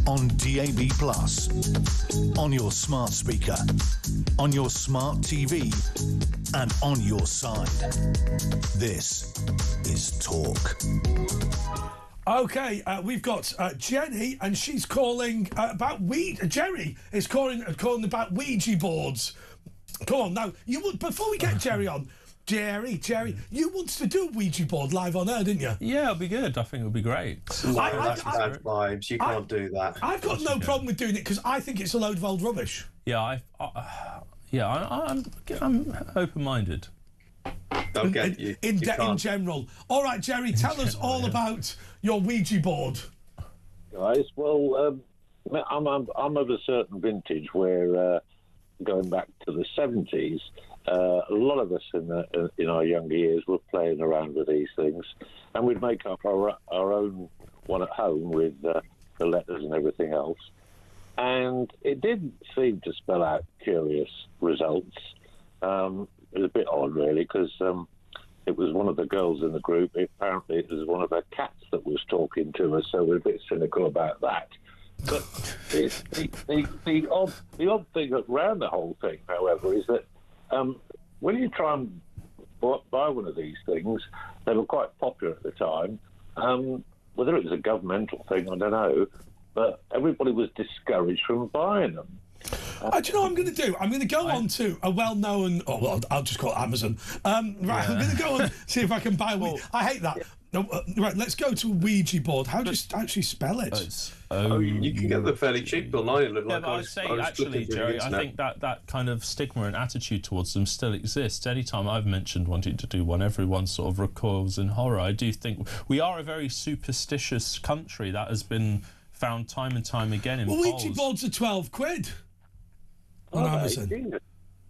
On DAB+, on your smart speaker, on your smart TV, and on your side. This is Talk. Okay, we've got Jenny, and she's calling about Jerry is calling about Ouija boards. Come on, now, before we get Jerry on, Jerry, you wanted to do a Ouija board live on air, didn't you? Yeah, it'll be good. I think it'll be great. No, that's bad vibes. You can't do that. I've got no problem with doing it because I think it's a load of old rubbish. Yeah, I'm open-minded. Don't get you. In general. All right, Jerry, tell us all about your Ouija board. Guys, well, I'm of a certain vintage where, going back to the 70s, a lot of us in our younger years were playing around with these things, and we'd make up our own one at home with the letters and everything else. And it did seem to spell out curious results. It was a bit odd, really, because it was one of the girls in the group. Apparently, it was one of her cats that was talking to us, so we're a bit cynical about that. But the odd thing around the whole thing, however, is that when you try and buy one of these things, they were quite popular at the time. Whether it was a governmental thing, I don't know, but everybody was discouraged from buying them. Do you know what I'm going to do? I'm going to go on to a well-known... Oh, well, I'll just call it Amazon. I'm going to go on see if I can buy one. I hate that. No, right, let's go to a Ouija board. How do you actually spell it? You can get them fairly cheap online. Yeah, but I'd say, actually, Jerry, I think that kind of stigma and attitude towards them still exists. Anytime I've mentioned wanting to do one, everyone sort of recoils in horror. I do think we are a very superstitious country. That has been found time and time again in polls. Ouija boards are £12 on Amazon.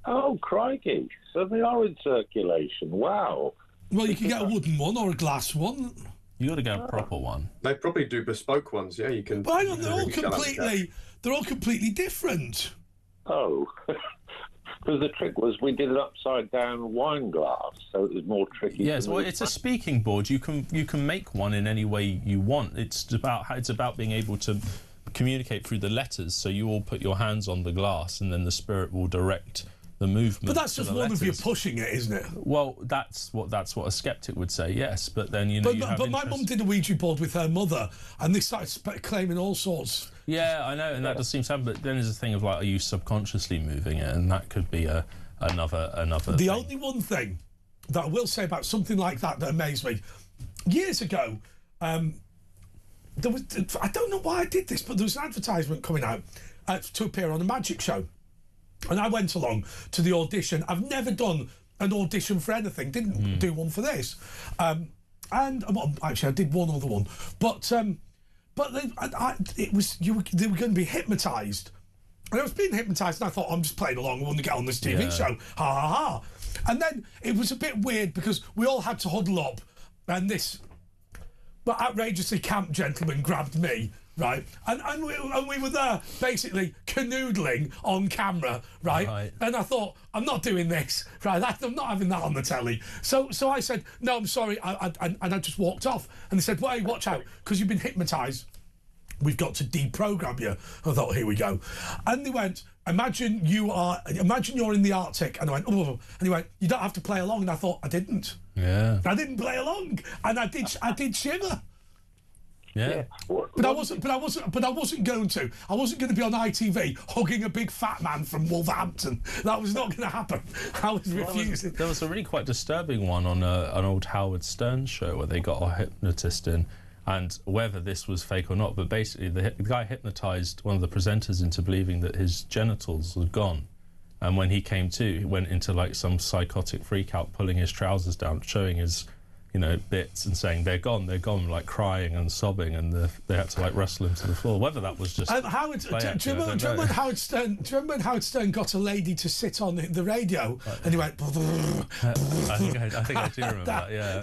Oh, crikey. So they are in circulation. Wow. Well, you can get a wooden one or a glass one. You got to get a proper one. They probably do bespoke ones. Yeah, you can. But hang on, they're all completely different. Oh, because the trick was we did an upside down wine glass, so it was more tricky. Yes, well, it's a speaking board. You can make one in any way you want. It's about being able to communicate through the letters. So you all put your hands on the glass, and then the spirit will direct the movement. But that's just one of you pushing it, isn't it? Well, that's what a skeptic would say. Yes, but then But my mum did a Ouija board with her mother, and they started claiming all sorts. Yeah, I know, and that does seem to happen. But then there's a thing of like, are you subconsciously moving it, and that could be another. The only one thing that I will say about something like that amazed me years ago. There was, I don't know why I did this, but there was an advertisement coming out to appear on a magic show. And I went along to the audition. I've never done an audition for anything. Didn't do one for this. Well, actually, I did one other one. But they were going to be hypnotised. And I was being hypnotised, and I thought, I'm just playing along. I want to get on this TV show. Ha, ha, ha. And then it was a bit weird because we all had to huddle up. And this outrageously camp gentleman grabbed me. Right, and we were there basically canoodling on camera, right? And I thought, I'm not doing this, right? I'm not having that on the telly. So I said, no, I'm sorry, and I just walked off. And they said, well, hey, watch out, because you've been hypnotised. We've got to deprogram you. I thought, here we go. And they went, imagine you're in the Arctic. And I went, oh, and he went, you don't have to play along. And I thought, I didn't. Yeah. I didn't play along, and I did shiver. Yeah. But I wasn't going to. I wasn't going to be on ITV hugging a big fat man from Wolverhampton. That was not going to happen. I was refusing. There was a really quite disturbing one on an old Howard Stern show where they got a hypnotist in, and whether this was fake or not, but basically the guy hypnotised one of the presenters into believing that his genitals were gone. And when he came to, he went into like some psychotic freak out, pulling his trousers down, showing his bits and saying they're gone, like crying and sobbing, and they had to like wrestle him to the floor. Whether that was just Howard, do you remember when Howard Stern got a lady to sit on the radio, and he went. I think I do remember that. Yeah.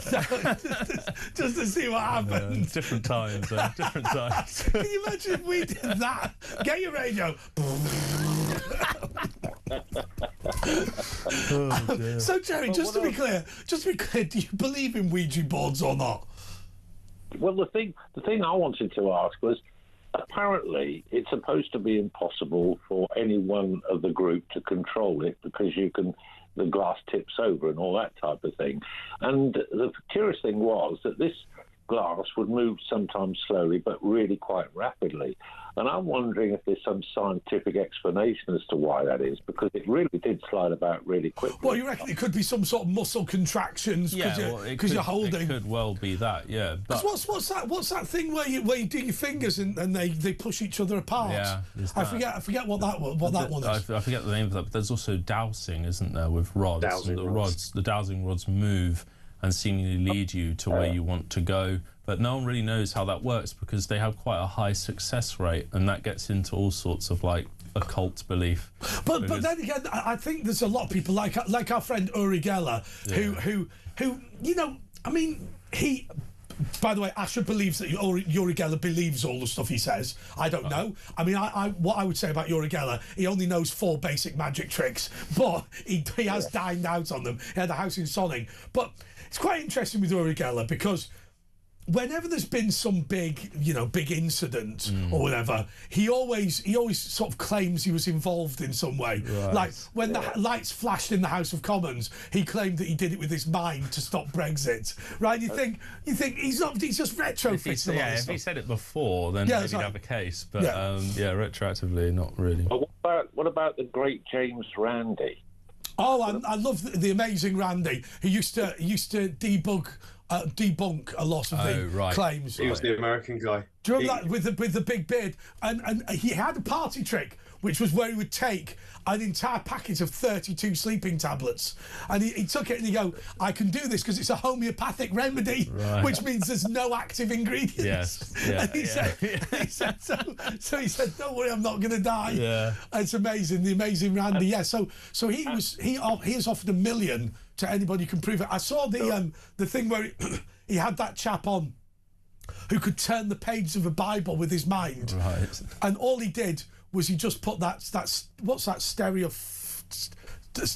Just to see what happened. Different times. Different times. Can you imagine if we did that? Get your radio. So Jerry, just to be clear, do you believe in Ouija boards or not? Well, the thing I wanted to ask was, apparently it's supposed to be impossible for any one of the group to control it because the glass tips over and all that type of thing. And the curious thing was that this glass would move sometimes slowly but really quite rapidly. And I'm wondering if there's some scientific explanation as to why that is, because it really did slide about really quickly. Well, you reckon it could be some sort of muscle contractions because you're holding. It could well be that, yeah. But what's that thing where you do your fingers and they push each other apart? Yeah, I forget what that one is. I forget the name of that. But there's also dowsing, isn't there, with rods? The dowsing rods move and seemingly lead you to where you want to go. But no one really knows how that works because they have quite a high success rate, and that gets into all sorts of like occult belief. But then again, I think there's a lot of people like our friend Uri Geller who you know, I mean, he. By the way, Asher believes that Uri Geller believes all the stuff he says. I don't know. I mean, what I would say about Uri Geller, he only knows 4 basic magic tricks, but he has dined out on them. He had a house in Sonning. But it's quite interesting with Uri Geller because whenever there's been some big incident or whatever, he always sort of claims he was involved in some way. Right. Like when the lights flashed in the House of Commons, he claimed that he did it with his mind to stop Brexit. Right? You think he's just retrofitting a lot of if stuff. he said it before, then maybe he'd have a case. But retroactively, not really. What about the great James Randi? Oh, I love the amazing Randy. He used to debunk a lot of the claims. He was the American guy. Do you remember that with the big beard? And he had a party trick, which was where he would take an entire packet of 32 sleeping tablets, and he took it and he go, I can do this because it's a homeopathic remedy, which means there's no active ingredients. Yes. Yeah, and he said, so he said, don't worry, I'm not going to die. Yeah. It's amazing, the amazing Randy. Yeah. So he has offered $1 million to anybody who can prove it. I saw the thing where he had that chap on who could turn the pages of a Bible with his mind. Right. And all he did was he just put that what's that stereo...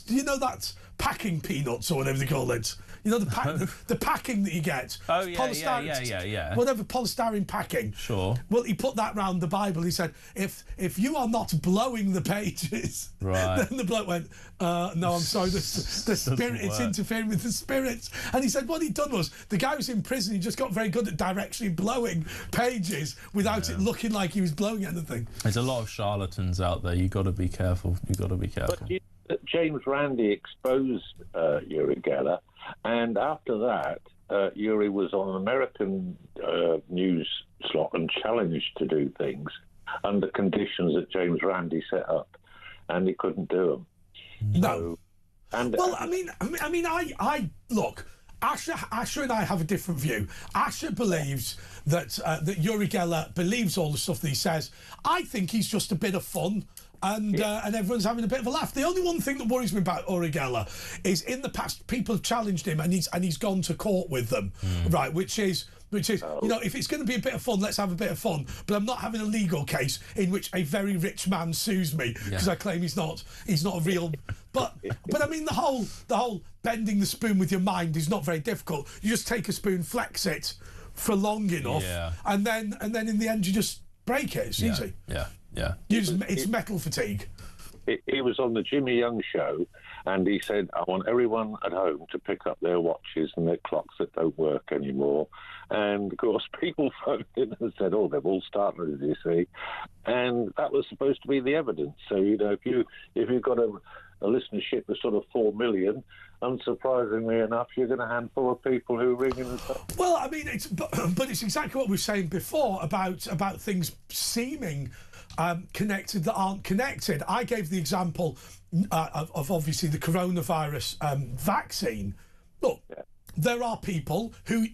you know that packing peanuts or whatever they call it? You know the packing that you get. Oh yeah. Whatever polystyrene packing. Sure. Well, he put that round the Bible. He said, if you are not blowing the pages, then the bloke went, no, I'm sorry, the spirit, it's interfering with the spirits. And he said what he'd done was the guy was in prison. He just got very good at directionally blowing pages without it looking like he was blowing anything. There's a lot of charlatans out there. You got to be careful. But James Randi exposed Uri Geller, and after that, Uri was on an American news slot and challenged to do things under conditions that James Randi set up, and he couldn't do them. No. I look. Asher and I have a different view. Asher believes that Uri Geller believes all the stuff that he says. I think he's just a bit of fun. And everyone's having a bit of a laugh. The only one thing that worries me about Uri Geller is in the past people have challenged him and he's gone to court with them, right? Which is you know, if it's going to be a bit of fun, let's have a bit of fun. But I'm not having a legal case in which a very rich man sues me because I claim he's not a real. But I mean the whole bending the spoon with your mind is not very difficult. You just take a spoon, flex it for long enough, and then in the end you just break it. It's easy. Yeah. It's metal fatigue. He was on the Jimmy Young show, and he said, I want everyone at home to pick up their watches and their clocks that don't work anymore. And, of course, people phoned in and said, oh, they've all started, you see. And that was supposed to be the evidence. So, you know, if you've got a listenership of sort of 4 million, unsurprisingly enough, you're going to handful of people who ring in and say... Well, I mean, but it's exactly what we were saying before about things seeming... connected that aren't connected. I gave the example of obviously the coronavirus vaccine. Look, there are people who,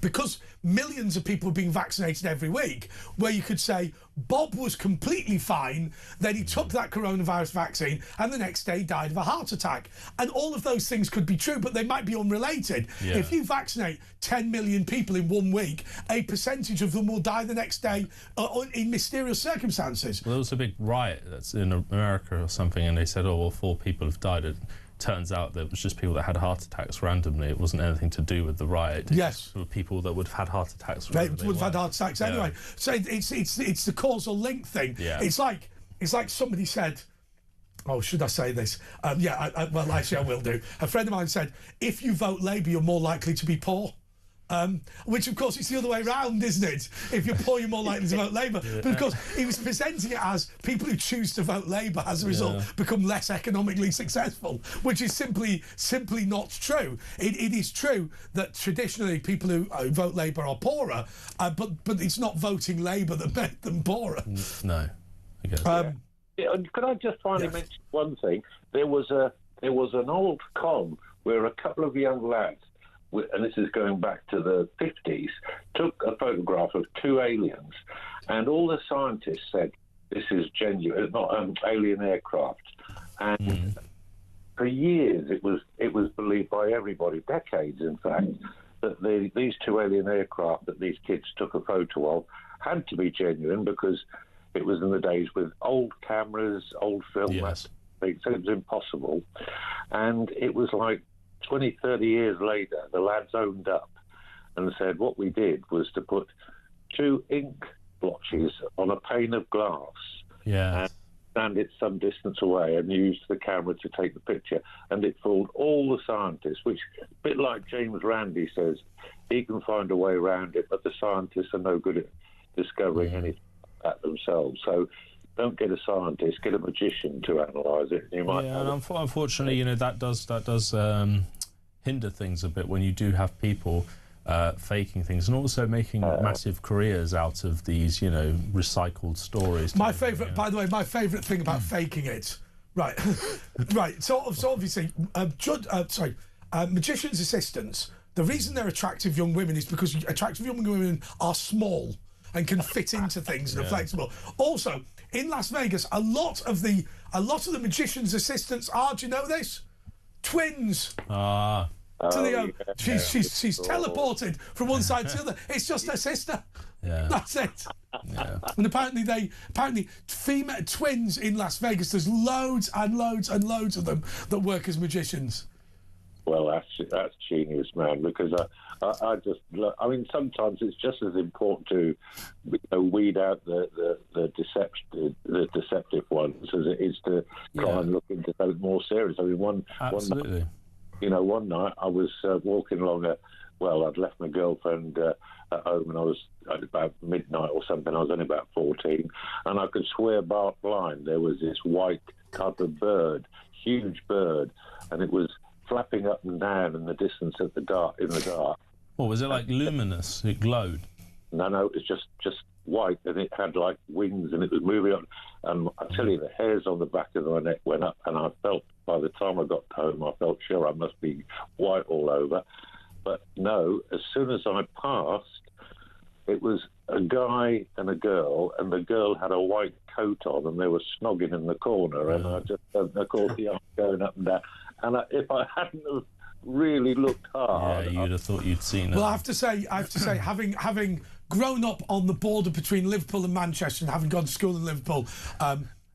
because millions of people are being vaccinated every week, where you could say Bob was completely fine, then he took that coronavirus vaccine and the next day died of a heart attack. And all of those things could be true, but they might be unrelated. Yeah. If you vaccinate 10 million people in 1 week, a percentage of them will die the next day in mysterious circumstances. Well, there was a big riot that's in America or something, and they said, oh, well, 4 people have died. It turns out that it was just people that had heart attacks randomly. It wasn't anything to do with the riot. Yes. It was people that would have had heart attacks. They would have had heart attacks anyway. So it's the causal link thing. Yeah. It's like somebody said. Oh, should I say this? Well, actually, I will do. A friend of mine said, if you vote Labour, you're more likely to be poor. Which, of course, it's the other way round, isn't it? If you're poor, you're more likely to vote Labour. But, of course, he was presenting it as people who choose to vote Labour, as a result, become less economically successful, which is simply not true. It is true that traditionally people who vote Labour are poorer, but it's not voting Labour that made them poorer. No. I guess. Could I just finally mention one thing? There was an old com where a couple of young lads, and this is going back to the 50s, took a photograph of two aliens, and all the scientists said this is genuine, not alien aircraft. And for years it was believed by everybody, decades in fact, that these two alien aircraft that these kids took a photo of had to be genuine because it was in the days with old cameras, old film. Yes. So it was impossible. And it was like 20, 30 years later, the lads owned up and said what we did was to put two ink blotches on a pane of glass and stand it some distance away and use the camera to take the picture. And it fooled all the scientists, which, a bit like James Randi says, he can find a way around it, but the scientists are no good at discovering anything at themselves. So don't get a scientist, get a magician to analyse it. You might and unfortunately, that does hinder things a bit when you do have people faking things and also making massive careers out of these, recycled stories. My favourite, by the way, my favourite thing about faking it, right? So obviously, magicians' assistants. The reason they're attractive young women is because attractive young women are small and can fit into things and are flexible. Also, in Las Vegas, a lot of the magicians' assistants are, do you know this? Twins. She's teleported from one side to the other. It's just her sister. Yeah. That's it. Yeah. And apparently female twins in Las Vegas, there's loads and loads and loads of them that work as magicians. Well, that's genius, man, because I sometimes it's just as important to weed out the deceptive ones as it is to try and look into something more serious. I mean, one night I was walking along I'd left my girlfriend at home, and I was at about midnight or something. I was only about 14, and I could swear bark blind there was this white-coloured bird, huge bird, and it was flapping up and down in the distance in the dark. What was it, like luminous? It glowed? No, it was just white, and it had like wings, and it was moving on. And I tell you, the hairs on the back of my neck went up, and I felt, by the time I got home, I felt sure I must be white all over. But no, as soon as I passed, it was a guy and a girl, and the girl had a white coat on, and they were snogging in the corner, and I just, of course, the arm going up and down. And if I hadn't have really looked hard, you'd have thought you'd seen it. Well, I have to say, having grown up on the border between Liverpool and Manchester, and having gone to school in Liverpool,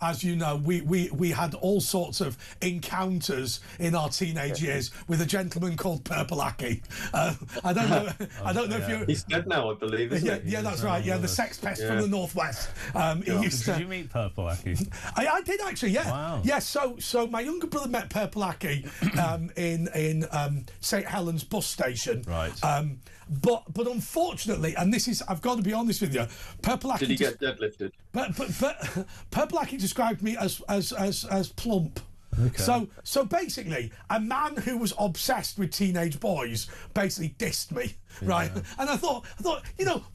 as you know, we had all sorts of encounters in our teenage years with a gentleman called Purple Aki. I don't know if you. He's dead now, I believe. Isn't he? Yeah, that's right. Yeah, the sex pest from the northwest. Did you meet Purple Aki? I did actually. Yeah. Wow. Yeah. So my younger brother met Purple Aki in St Helens bus station. Right. But unfortunately, and this is, I've got to be honest with you, Purple Aki. Did he get deadlifted? But Purple Aki described me as plump. Okay. So basically, a man who was obsessed with teenage boys basically dissed me, right? And I thought,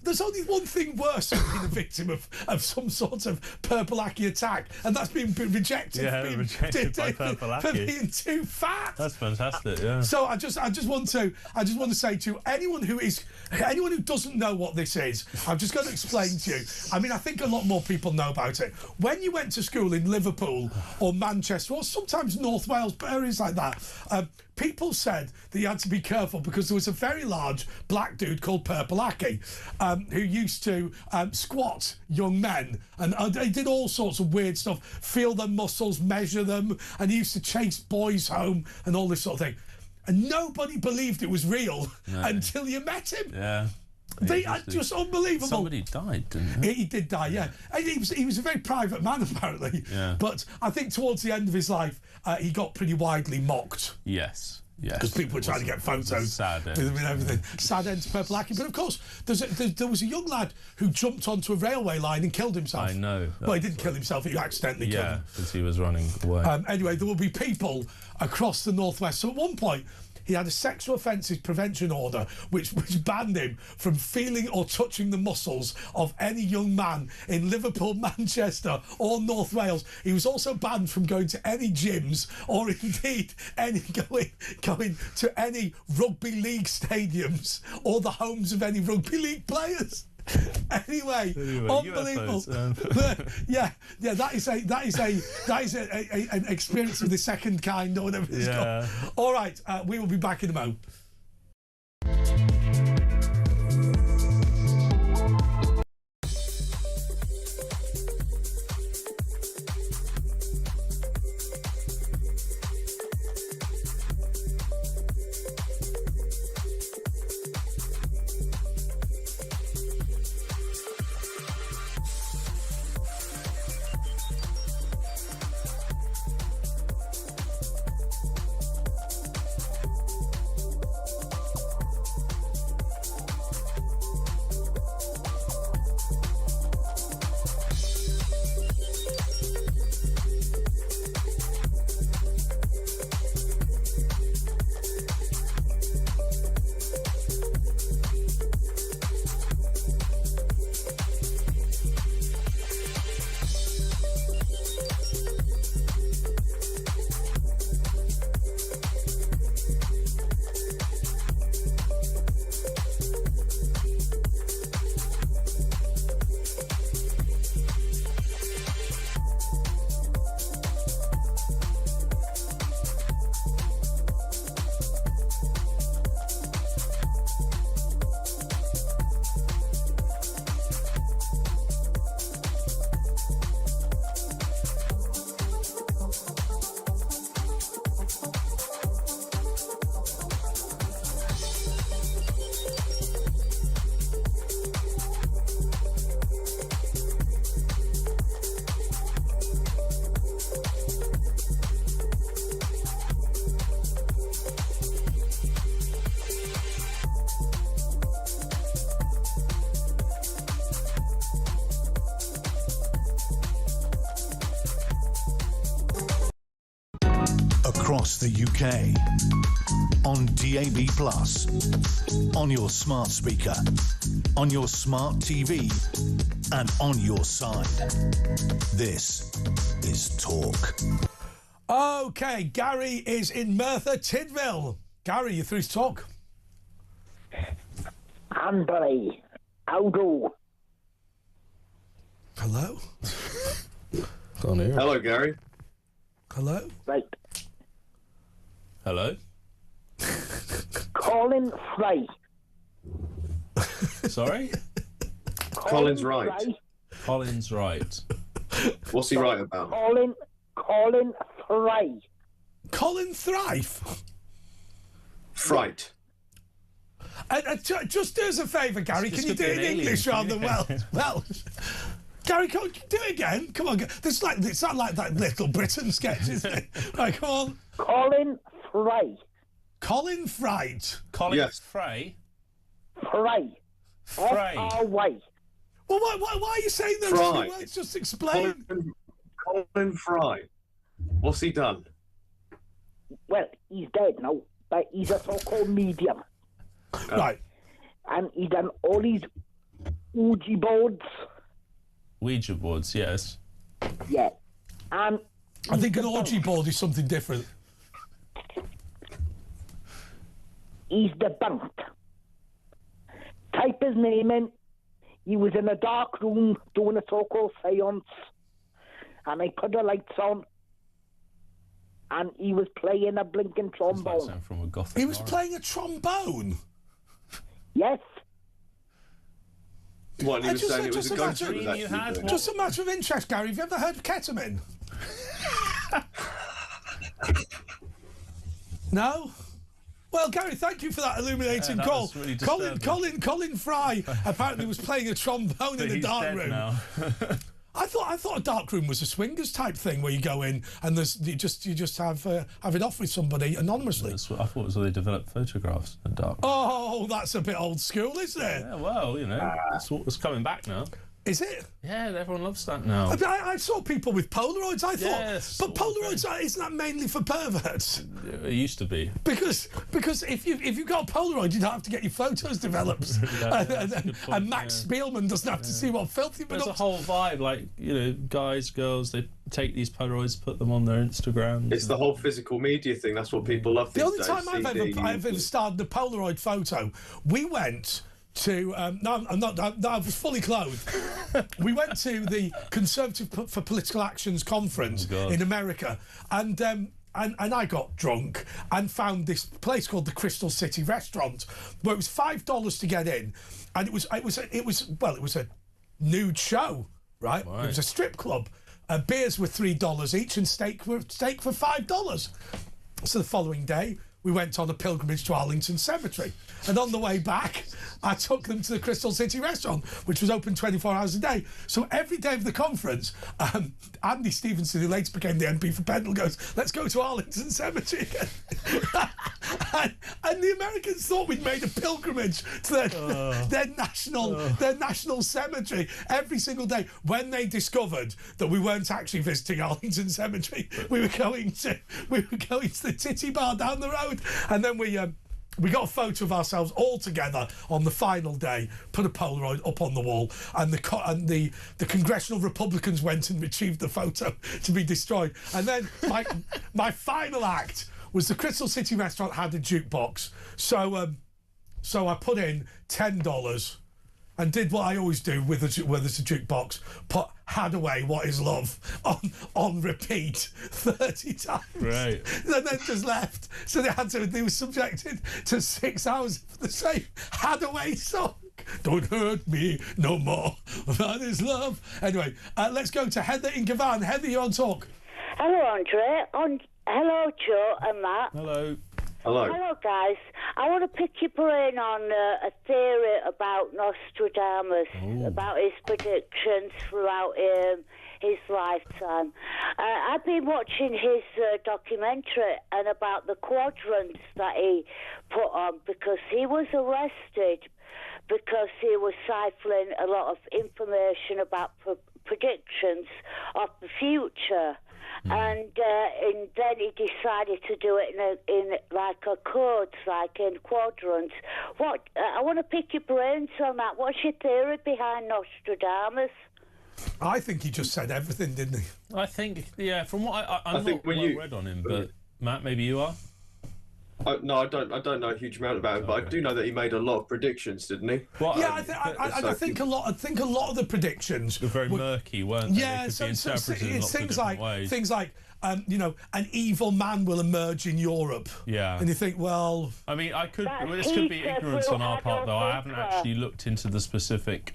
there's only one thing worse than being a victim of some sort of Purple Aki attack, and that's being rejected. Yeah, rejected by Purple Aki for being too fat. That's fantastic. Yeah. So I just want to say to anyone who doesn't know what this is, I'm just going to explain to you. I mean, I think a lot more people know about it. When you went to school in Liverpool or Manchester or sometimes North Wales, areas like that, people said that you had to be careful because there was a very large black dude called Purple Aki, who used to squat young men, and he did all sorts of weird stuff, feel their muscles, measure them, and he used to chase boys home and all this sort of thing. And nobody believed it was real until you met him. Yeah. Just unbelievable. Somebody died, didn't he? He did die, yeah. And he was a very private man, apparently. Yeah. But I think towards the end of his life, he got pretty widely mocked. Yes. Yes. Because people were trying to get photos sad with him and everything. Sad end to Purple Aki. But of course, there was a young lad who jumped onto a railway line and killed himself. I know. Well, he didn't kill himself, he accidentally killed him. because he was running away. Anyway, there will be people across the northwest. So at one point, he had a sexual offences prevention order which banned him from feeling or touching the muscles of any young man in Liverpool, Manchester or North Wales. He was also banned from going to any gyms or indeed going to any rugby league stadiums or the homes of any rugby league players. Anyway, unbelievable. UFOs, yeah, that is an experience of the second kind or whatever it's called. All right, we will be back in a moment. Across the UK, on DAB+, on your smart speaker, on your smart TV, and on your side. This is Talk. Okay, Gary is in Merthyr Tydfil. Gary, you through to Talk? Anbury, how do? Hello? Hello, Gary. Hello? Right. Hello? Colin Fry. Sorry? Colin's right. Fry. Colin's right. What's he right about? Colin Fry. Colin Thrife? Fright. Just do us a favour, Gary. Can you do it in English rather than Welsh? Gary, do it again. Come on. It's not like that Little Britain sketch, is it? Right, come on. Colin Fry. Colin Fright. Colin Fray? Fry. Fray. F-R-Y. Well, why are you saying those Fry. two words? Just explain. Colin Fry. What's he done? Well, he's dead now, but he's a so-called medium. Right. And he done all these Ouija boards. Ouija boards, yes. Yeah. And I think an orgy board is something different. He's debunked. Type his name in. He was in a dark room doing a so-called seance, and I put the lights on, and he was playing a blinking trombone. From a gothic He was horror. playing a trombone? Yes. What, he was saying it was a ghost that was actually Just a matter of interest, Gary. Have you ever heard of ketamine? No? Well, Gary, thank you for that illuminating that call. was really Colin Fry apparently was playing a trombone in the dark room. Now. I thought a dark room was a swingers type thing where you go in and you just have it off with somebody anonymously. I thought it was where they developed photographs in the dark. Oh, that's a bit old school, isn't it? Yeah, well, it's coming back now. Is it? Yeah, everyone loves that now. I saw people with Polaroids, I thought. Yes, but Polaroids, isn't that mainly for perverts? It used to be. Because if you've got a Polaroid, you don't have to get your photos developed. And Max Spielman doesn't have to see what filth you've been There's up a whole vibe, like, guys, girls, they take these Polaroids, put them on their Instagrams. It's the whole physical media thing. That's what people love these days. The only time I've ever started a Polaroid photo, we went to I was fully clothed. We went to the Conservative for Political Actions conference in America, and I got drunk and found this place called the Crystal City Restaurant, where it was $5 to get in, and it was a nude show, right? It was a strip club. Beers were $3 each, and steak for $5. So the following day, we went on a pilgrimage to Arlington Cemetery. And on the way back, I took them to the Crystal City Restaurant, which was open 24 hours a day. So every day of the conference, Andy Stevenson, who later became the MP for Pendle, goes, let's go to Arlington Cemetery again. and the Americans thought we'd made a pilgrimage to their national cemetery every single day, when they discovered that we weren't actually visiting Arlington Cemetery. We were going to the titty bar down the road. And then we got a photo of ourselves all together on the final day, put a Polaroid up on the wall, and the congressional Republicans went and retrieved the photo to be destroyed. And then my final act was the Crystal City Restaurant had a jukebox, so I put in $10 and did what I always do with there's a jukebox, put Hadaway, What Is Love on repeat 30 times. Right. And then just left. So they were subjected to 6 hours of the same Hadaway song. Don't hurt me no more. That is love. Anyway, let's go to Heather in Gavan. Heather, you're on talk. Hello, Andre. Hello, Joe and Matt. Hello. Hello, guys. I want to pick your brain on a theory about Nostradamus, about his predictions throughout his lifetime. I've been watching his documentary and about the quadrants that he put on, because he was arrested because he was siphoning a lot of information about predictions of the future. And then he decided to do it in like a codes, like in quadrants. I want to pick your brains on that. What's your theory behind Nostradamus? I think he just said everything, didn't he? I think, from what I'm not well read on him, but Matt, maybe you are? No, I don't know a huge amount about him, but I do know that he made a lot of predictions, didn't he? Well, I think a lot of the predictions were very murky, weren't they? Yeah, they could be interpreted in lots of different ways. Things like an evil man will emerge in Europe. Yeah. And you think, well... I mean, this could be ignorance on our part, though. I haven't actually looked into the specific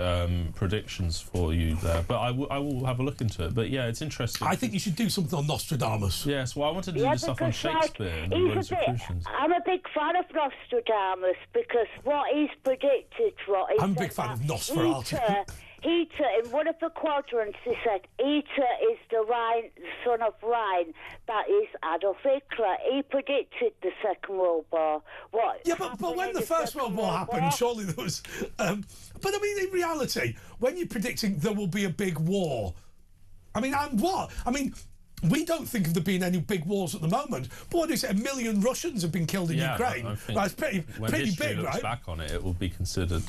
predictions for you there, but I will have a look into it. But yeah, it's interesting. I think you should do something on Nostradamus. Yes, well, I wanted to do stuff on Shakespeare and the Rosicrucians. I'm a big fan of Nostradamus, because what he's predicted... I'm a big fan of Nosferatu. Heater, in one of the quadrants, he said, Heater is the son of Rhine, that is Adolf Hitler. He predicted the Second World War. But when the First World War happened, surely there was... but I mean, in reality, when you're predicting there will be a big war, I mean, and what? I mean... We don't think of there being any big wars at the moment. But what is it? 1 million Russians have been killed in Ukraine. That's pretty big, right? Looks back on it, it will be considered,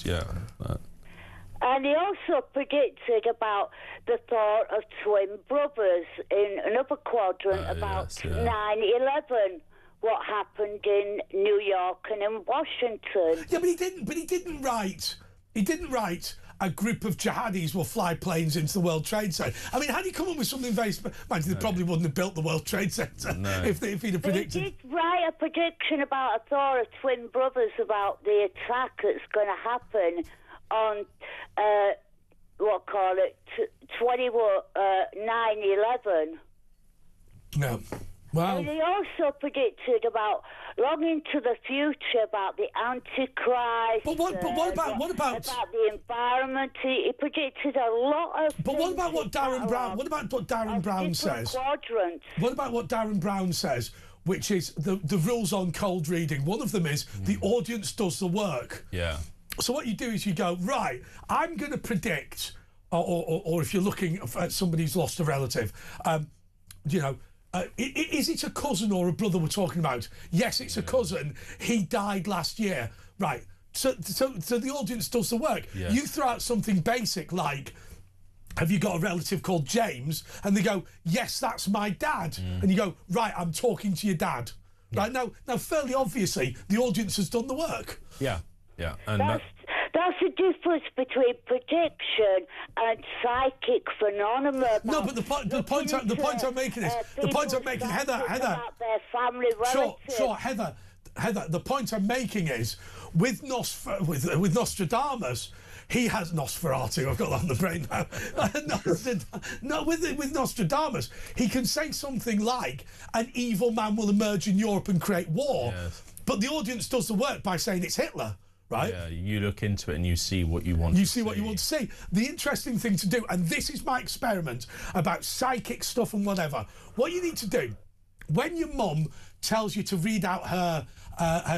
And he also predicted about the thought of twin brothers in another quadrant about 9/11. What happened in New York and in Washington? Yeah, but he didn't write. He didn't write a group of jihadis will fly planes into the World Trade Center. I mean, how do you come up with something very... Mind you, they probably wouldn't have built the World Trade Center if he'd have predicted... He did write a prediction about, I thought, of twin brothers about the attack that's going to happen on, 9/11. No. Wow. And he also predicted about long into the future about the Antichrist. But what about the environment? He predicted a lot of. But what about what Darren Brown? What about what Darren Brown says? Quadrants. What about what Darren Brown says? Which is the rules on cold reading. One of them is the audience does the work. Yeah. So what you do is you go, right, I'm going to predict, or if you're looking at somebody who's lost a relative, is it a cousin or a brother we're talking about? Yes, it's a cousin. He died last year. Right. So the audience does the work. Yes. You throw out something basic like, have you got a relative called James? And they go, yes, that's my dad. And you go, right, I'm talking to your dad. Right. Now, fairly obviously, the audience has done the work. Yeah. Yeah. And that's the difference between prediction and psychic phenomena. No, but the point I'm making is Heather. About their family relatives. Sure, Heather. The point I'm making is with Nostradamus. He has Nosferatu. I've got that on the brain now. With Nostradamus, he can say something like, "An evil man will emerge in Europe and create war," but the audience does the work by saying it's Hitler. Right? Yeah, you look into it and you see what you want. You see what you want to see. The interesting thing to do, and this is my experiment about psychic stuff and whatever. What you need to do when your mum tells you to read out her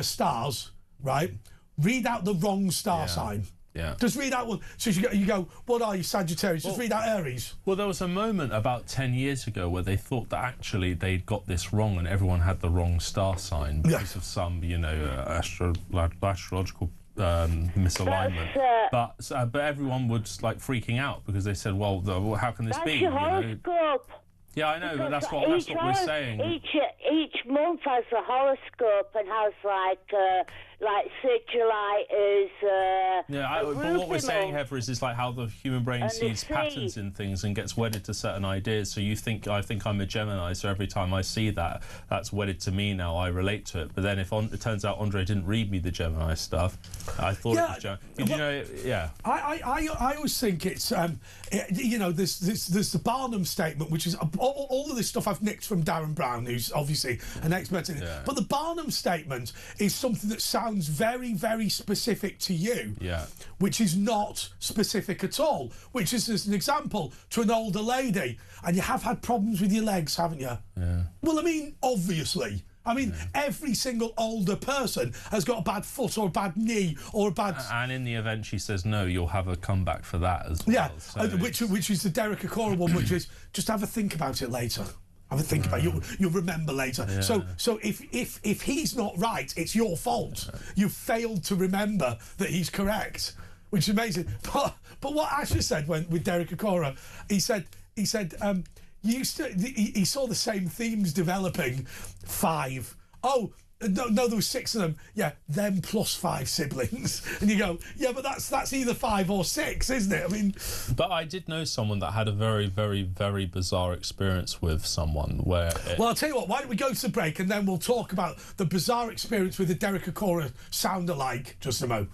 stars, right? Read out the wrong star sign. Yeah. Just read out one. So you go, what are you, Sagittarius? Just read out Aries. Well, there was a moment about 10 years ago where they thought that actually they'd got this wrong and everyone had the wrong star sign because of some, astrological misalignment. But everyone was like freaking out because they said, well, how can this be? Your horoscope. Yeah, I know, but that's what we're saying. Each month has a horoscope and has like Sigilite is. But what we're saying, Heather, is like how the human brain sees patterns in things and gets wedded to certain ideas. So I think I'm a Gemini, so every time I see that, that's wedded to me now. I relate to it. But then if it turns out Andre didn't read me the Gemini stuff, I thought it was Gemini. Did you know? Yeah. I always think it's there's the Barnum statement, which is all of this stuff I've nicked from Darren Brown, who's obviously an expert in it. Yeah. But the Barnum statement is something that sounds very, very specific to you, which is not specific at all, which is as an example to an older lady, and you have had problems with your legs, haven't you? Yeah. Well, I mean, obviously. I mean, every single older person has got a bad foot or a bad knee or a bad... And in the event she says no, you'll have a comeback for that as well. Yeah, so which is the Derek Acora one, which is just have a think about it later. Have a think about it. You'll remember later. Yeah. So if he's not right, it's your fault. You failed to remember that he's correct, which is amazing. But what Asher said with Derek Acora, he said he saw the same themes developing. 5. Oh. No, there was 6 of them. Yeah, them plus 5 siblings. And you go, yeah, but that's either 5 or 6, isn't it? I mean... But I did know someone that had a very, very, very bizarre experience with someone where... Well, I'll tell you what, why don't we go to the break and then we'll talk about the bizarre experience with the Derek Acora sound-alike. Just a mo.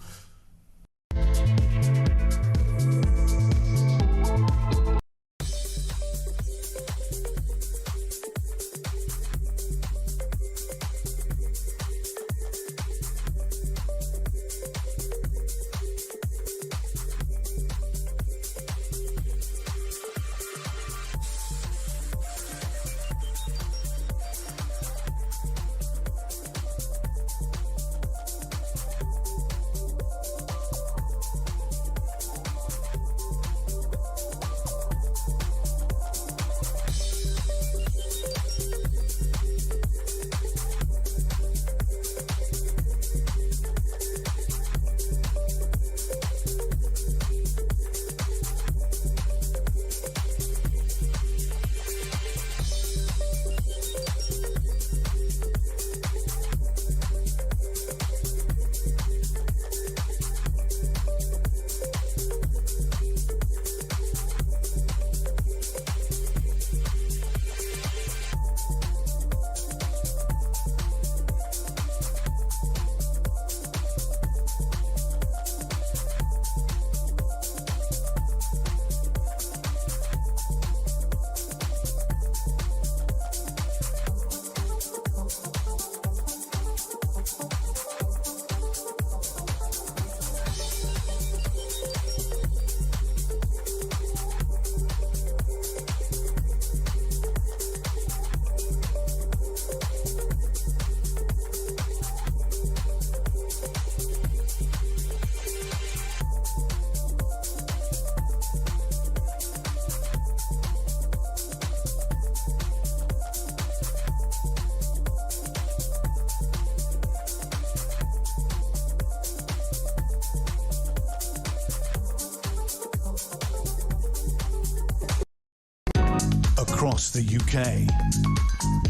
across the UK.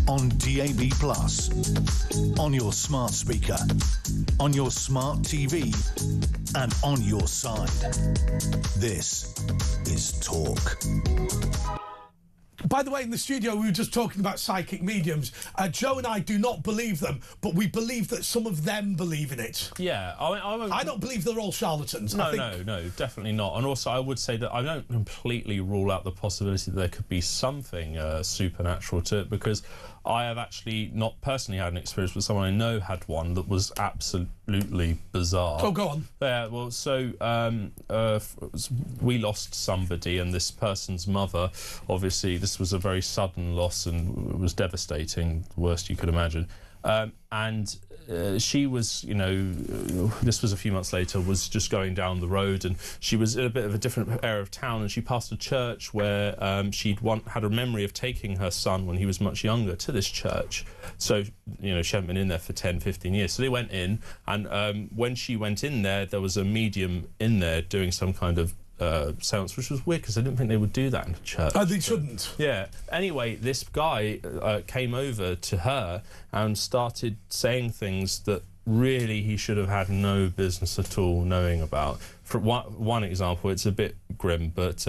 On DAB+, on your smart speaker, on your smart TV, and on your side. This is Talk. By the way, in the studio, we were just talking about psychic mediums. Joe and I do not believe them, but we believe that some of them believe in it. Yeah, I don't believe they're all charlatans. No, definitely not. And also, I would say that I don't completely rule out the possibility that there could be something supernatural to it, because I have actually not personally had an experience, but someone I know had one that was absolutely bizarre. Oh, go on. Yeah, well, so we lost somebody, and this person's mother, obviously, this was a very sudden loss and it was devastating, the worst you could imagine. And she was, you know, this was a few months later, was just going down the road, and she was in a bit of a different area of town, and she passed a church where she'd had a memory of taking her son when he was much younger to this church. So, you know, she hadn't been in there for 10, 15 years. So they went in, and when she went in there, there was a medium in there doing some kind of seance, which was weird because I didn't think they would do that in a church. Oh, they shouldn't. Yeah. Anyway, this guy came over to her and started saying things that really he should have had no business at all knowing about. For one example, it's a bit grim, but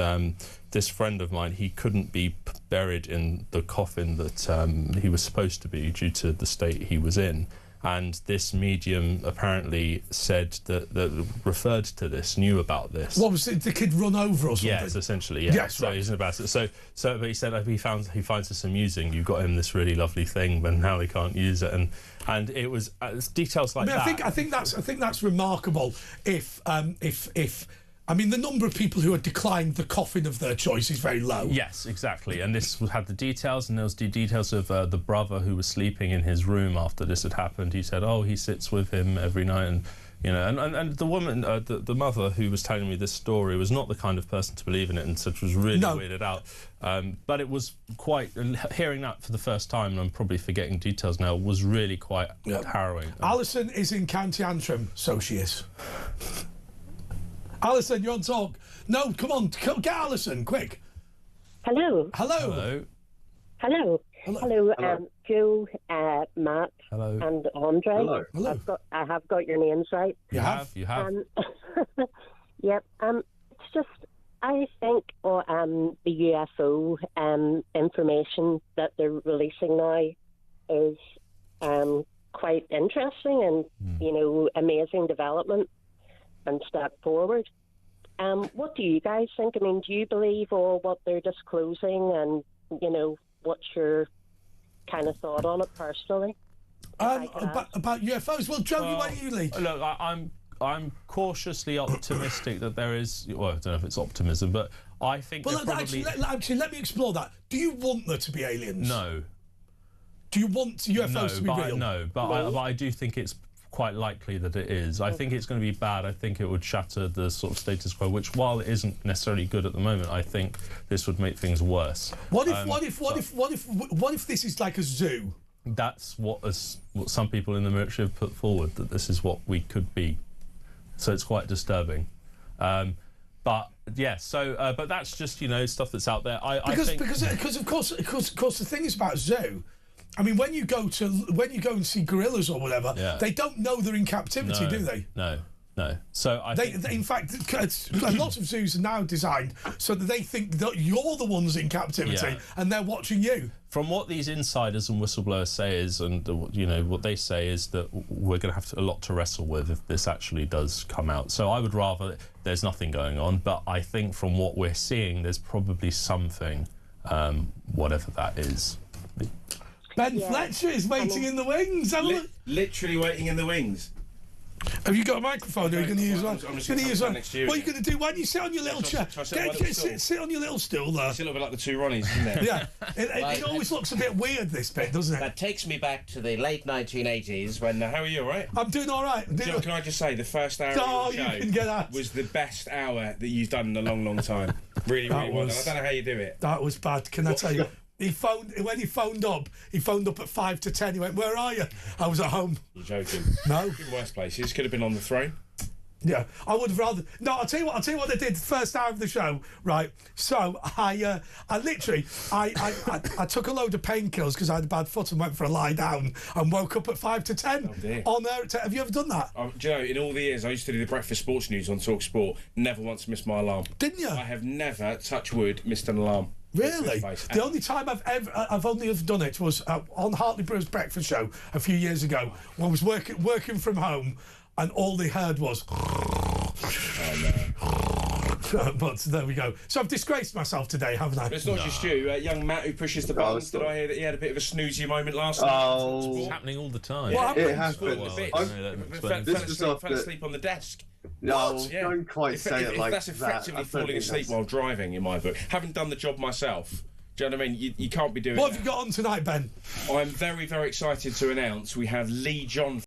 this friend of mine, he couldn't be buried in the coffin that he was supposed to be due to the state he was in. And this medium apparently said that referred to this, knew about this. What was it? The kid run over or something? Yes, essentially, yeah. Yes, so right. he's about it. So, but he said he finds this amusing. You got him this really lovely thing, but now they can't use it, and it was details like that. I think that's remarkable. I mean, the number of people who had declined the coffin of their choice is very low. Yes, exactly. And this had the details, and there was the details of the brother who was sleeping in his room after this had happened. He said, oh, he sits with him every night, and you know, and the woman, the mother who was telling me this story was not the kind of person to believe in it, and so she was really weirded out. But it was quite, hearing that for the first time, and I'm probably forgetting details now, was really quite harrowing. Alison is in County Antrim, so she is. Alison, you're on Talk. No, come on, get Alison, quick. Hello. Hello. Hello. Hello. Joe, Matt, hello. And Andre. Hello. I have got your names right. You have. Yep. It's just, I think the UFO information that they're releasing now is quite interesting and you know, amazing development and step forward. What do you guys think? I mean, do you believe all what they're disclosing, and you know, what's your kind of thought on it personally? About UFOs? Well, Joe, why don't you lead? Look, I'm cautiously optimistic that there is. Well, I don't know if it's optimism, but I think. Well, probably... actually, let me explore that. Do you want there to be aliens? No. Do you want UFOs to be real? No, but I do think it's quite likely that it is. I think it's going to be bad. I think it would shatter the sort of status quo, which, while it isn't necessarily good at the moment, I think this would make things worse. What if this is like a zoo? That's what some people in the military have put forward, that this is what we could be. So it's quite disturbing. But yeah, so but that's just, you know, stuff that's out there. Because of course the thing is about zoo. I mean, when you go and see gorillas or whatever, they don't know they're in captivity, do they? No. So in fact, lots of zoos are now designed so that they think that you're the ones in captivity and they're watching you. From what these insiders and whistleblowers say is, and you know what they say is that we're going to have a lot to wrestle with if this actually does come out. So I would rather there's nothing going on, but I think from what we're seeing, there's probably something, whatever that is. Ben Fletcher is waiting in the wings. Literally waiting in the wings. Have you got a microphone? Or are you going to use one? I'm just going to use one next to you. What are you going to do? Why don't you sit on your little chair? Sit on your little stool there. It's a little bit like the two Ronnies, isn't it? Yeah. It always looks a bit weird, this bit, doesn't it? That takes me back to the late 1980s when... how are you, all right? I'm doing all right. Can I just say, the first hour of your show was the best hour that you've done in a long, long time. Really well done. I don't know how you do it. That was bad. Can I tell you? When he phoned up at 5 to 10. He went, "Where are you?" I was at home. You're joking. No. In worse places. Could have been on the throne. Yeah, I would rather. No, I'll tell you what I did the first hour of the show, right? So I literally took a load of painkillers because I had a bad foot and went for a lie down and woke up at 5 to 10 on there. Have you ever done that? Do you know, in all the years I used to do the breakfast sports news on Talk Sport, never once missed my alarm. Didn't you? I have never, touch wood, missed an alarm. Really? The only time I've only ever done it was on Hartley Brew's breakfast show a few years ago when I was working from home. And all they heard was... But there we go. So I've disgraced myself today, haven't I? But it's not just you. Young Matt who pushes the buttons. Did I hear that he had a bit of a snoozy moment last night? It's happening all the time. What It happened? happened. Fell asleep on the desk. No, What? Yeah. don't quite say it like that's that. effectively falling asleep while driving, in my book. Having done the job myself... Do you know what I mean? You can't be doing What that. have you got on tonight, Ben? I'm very, very excited to announce we have Lee John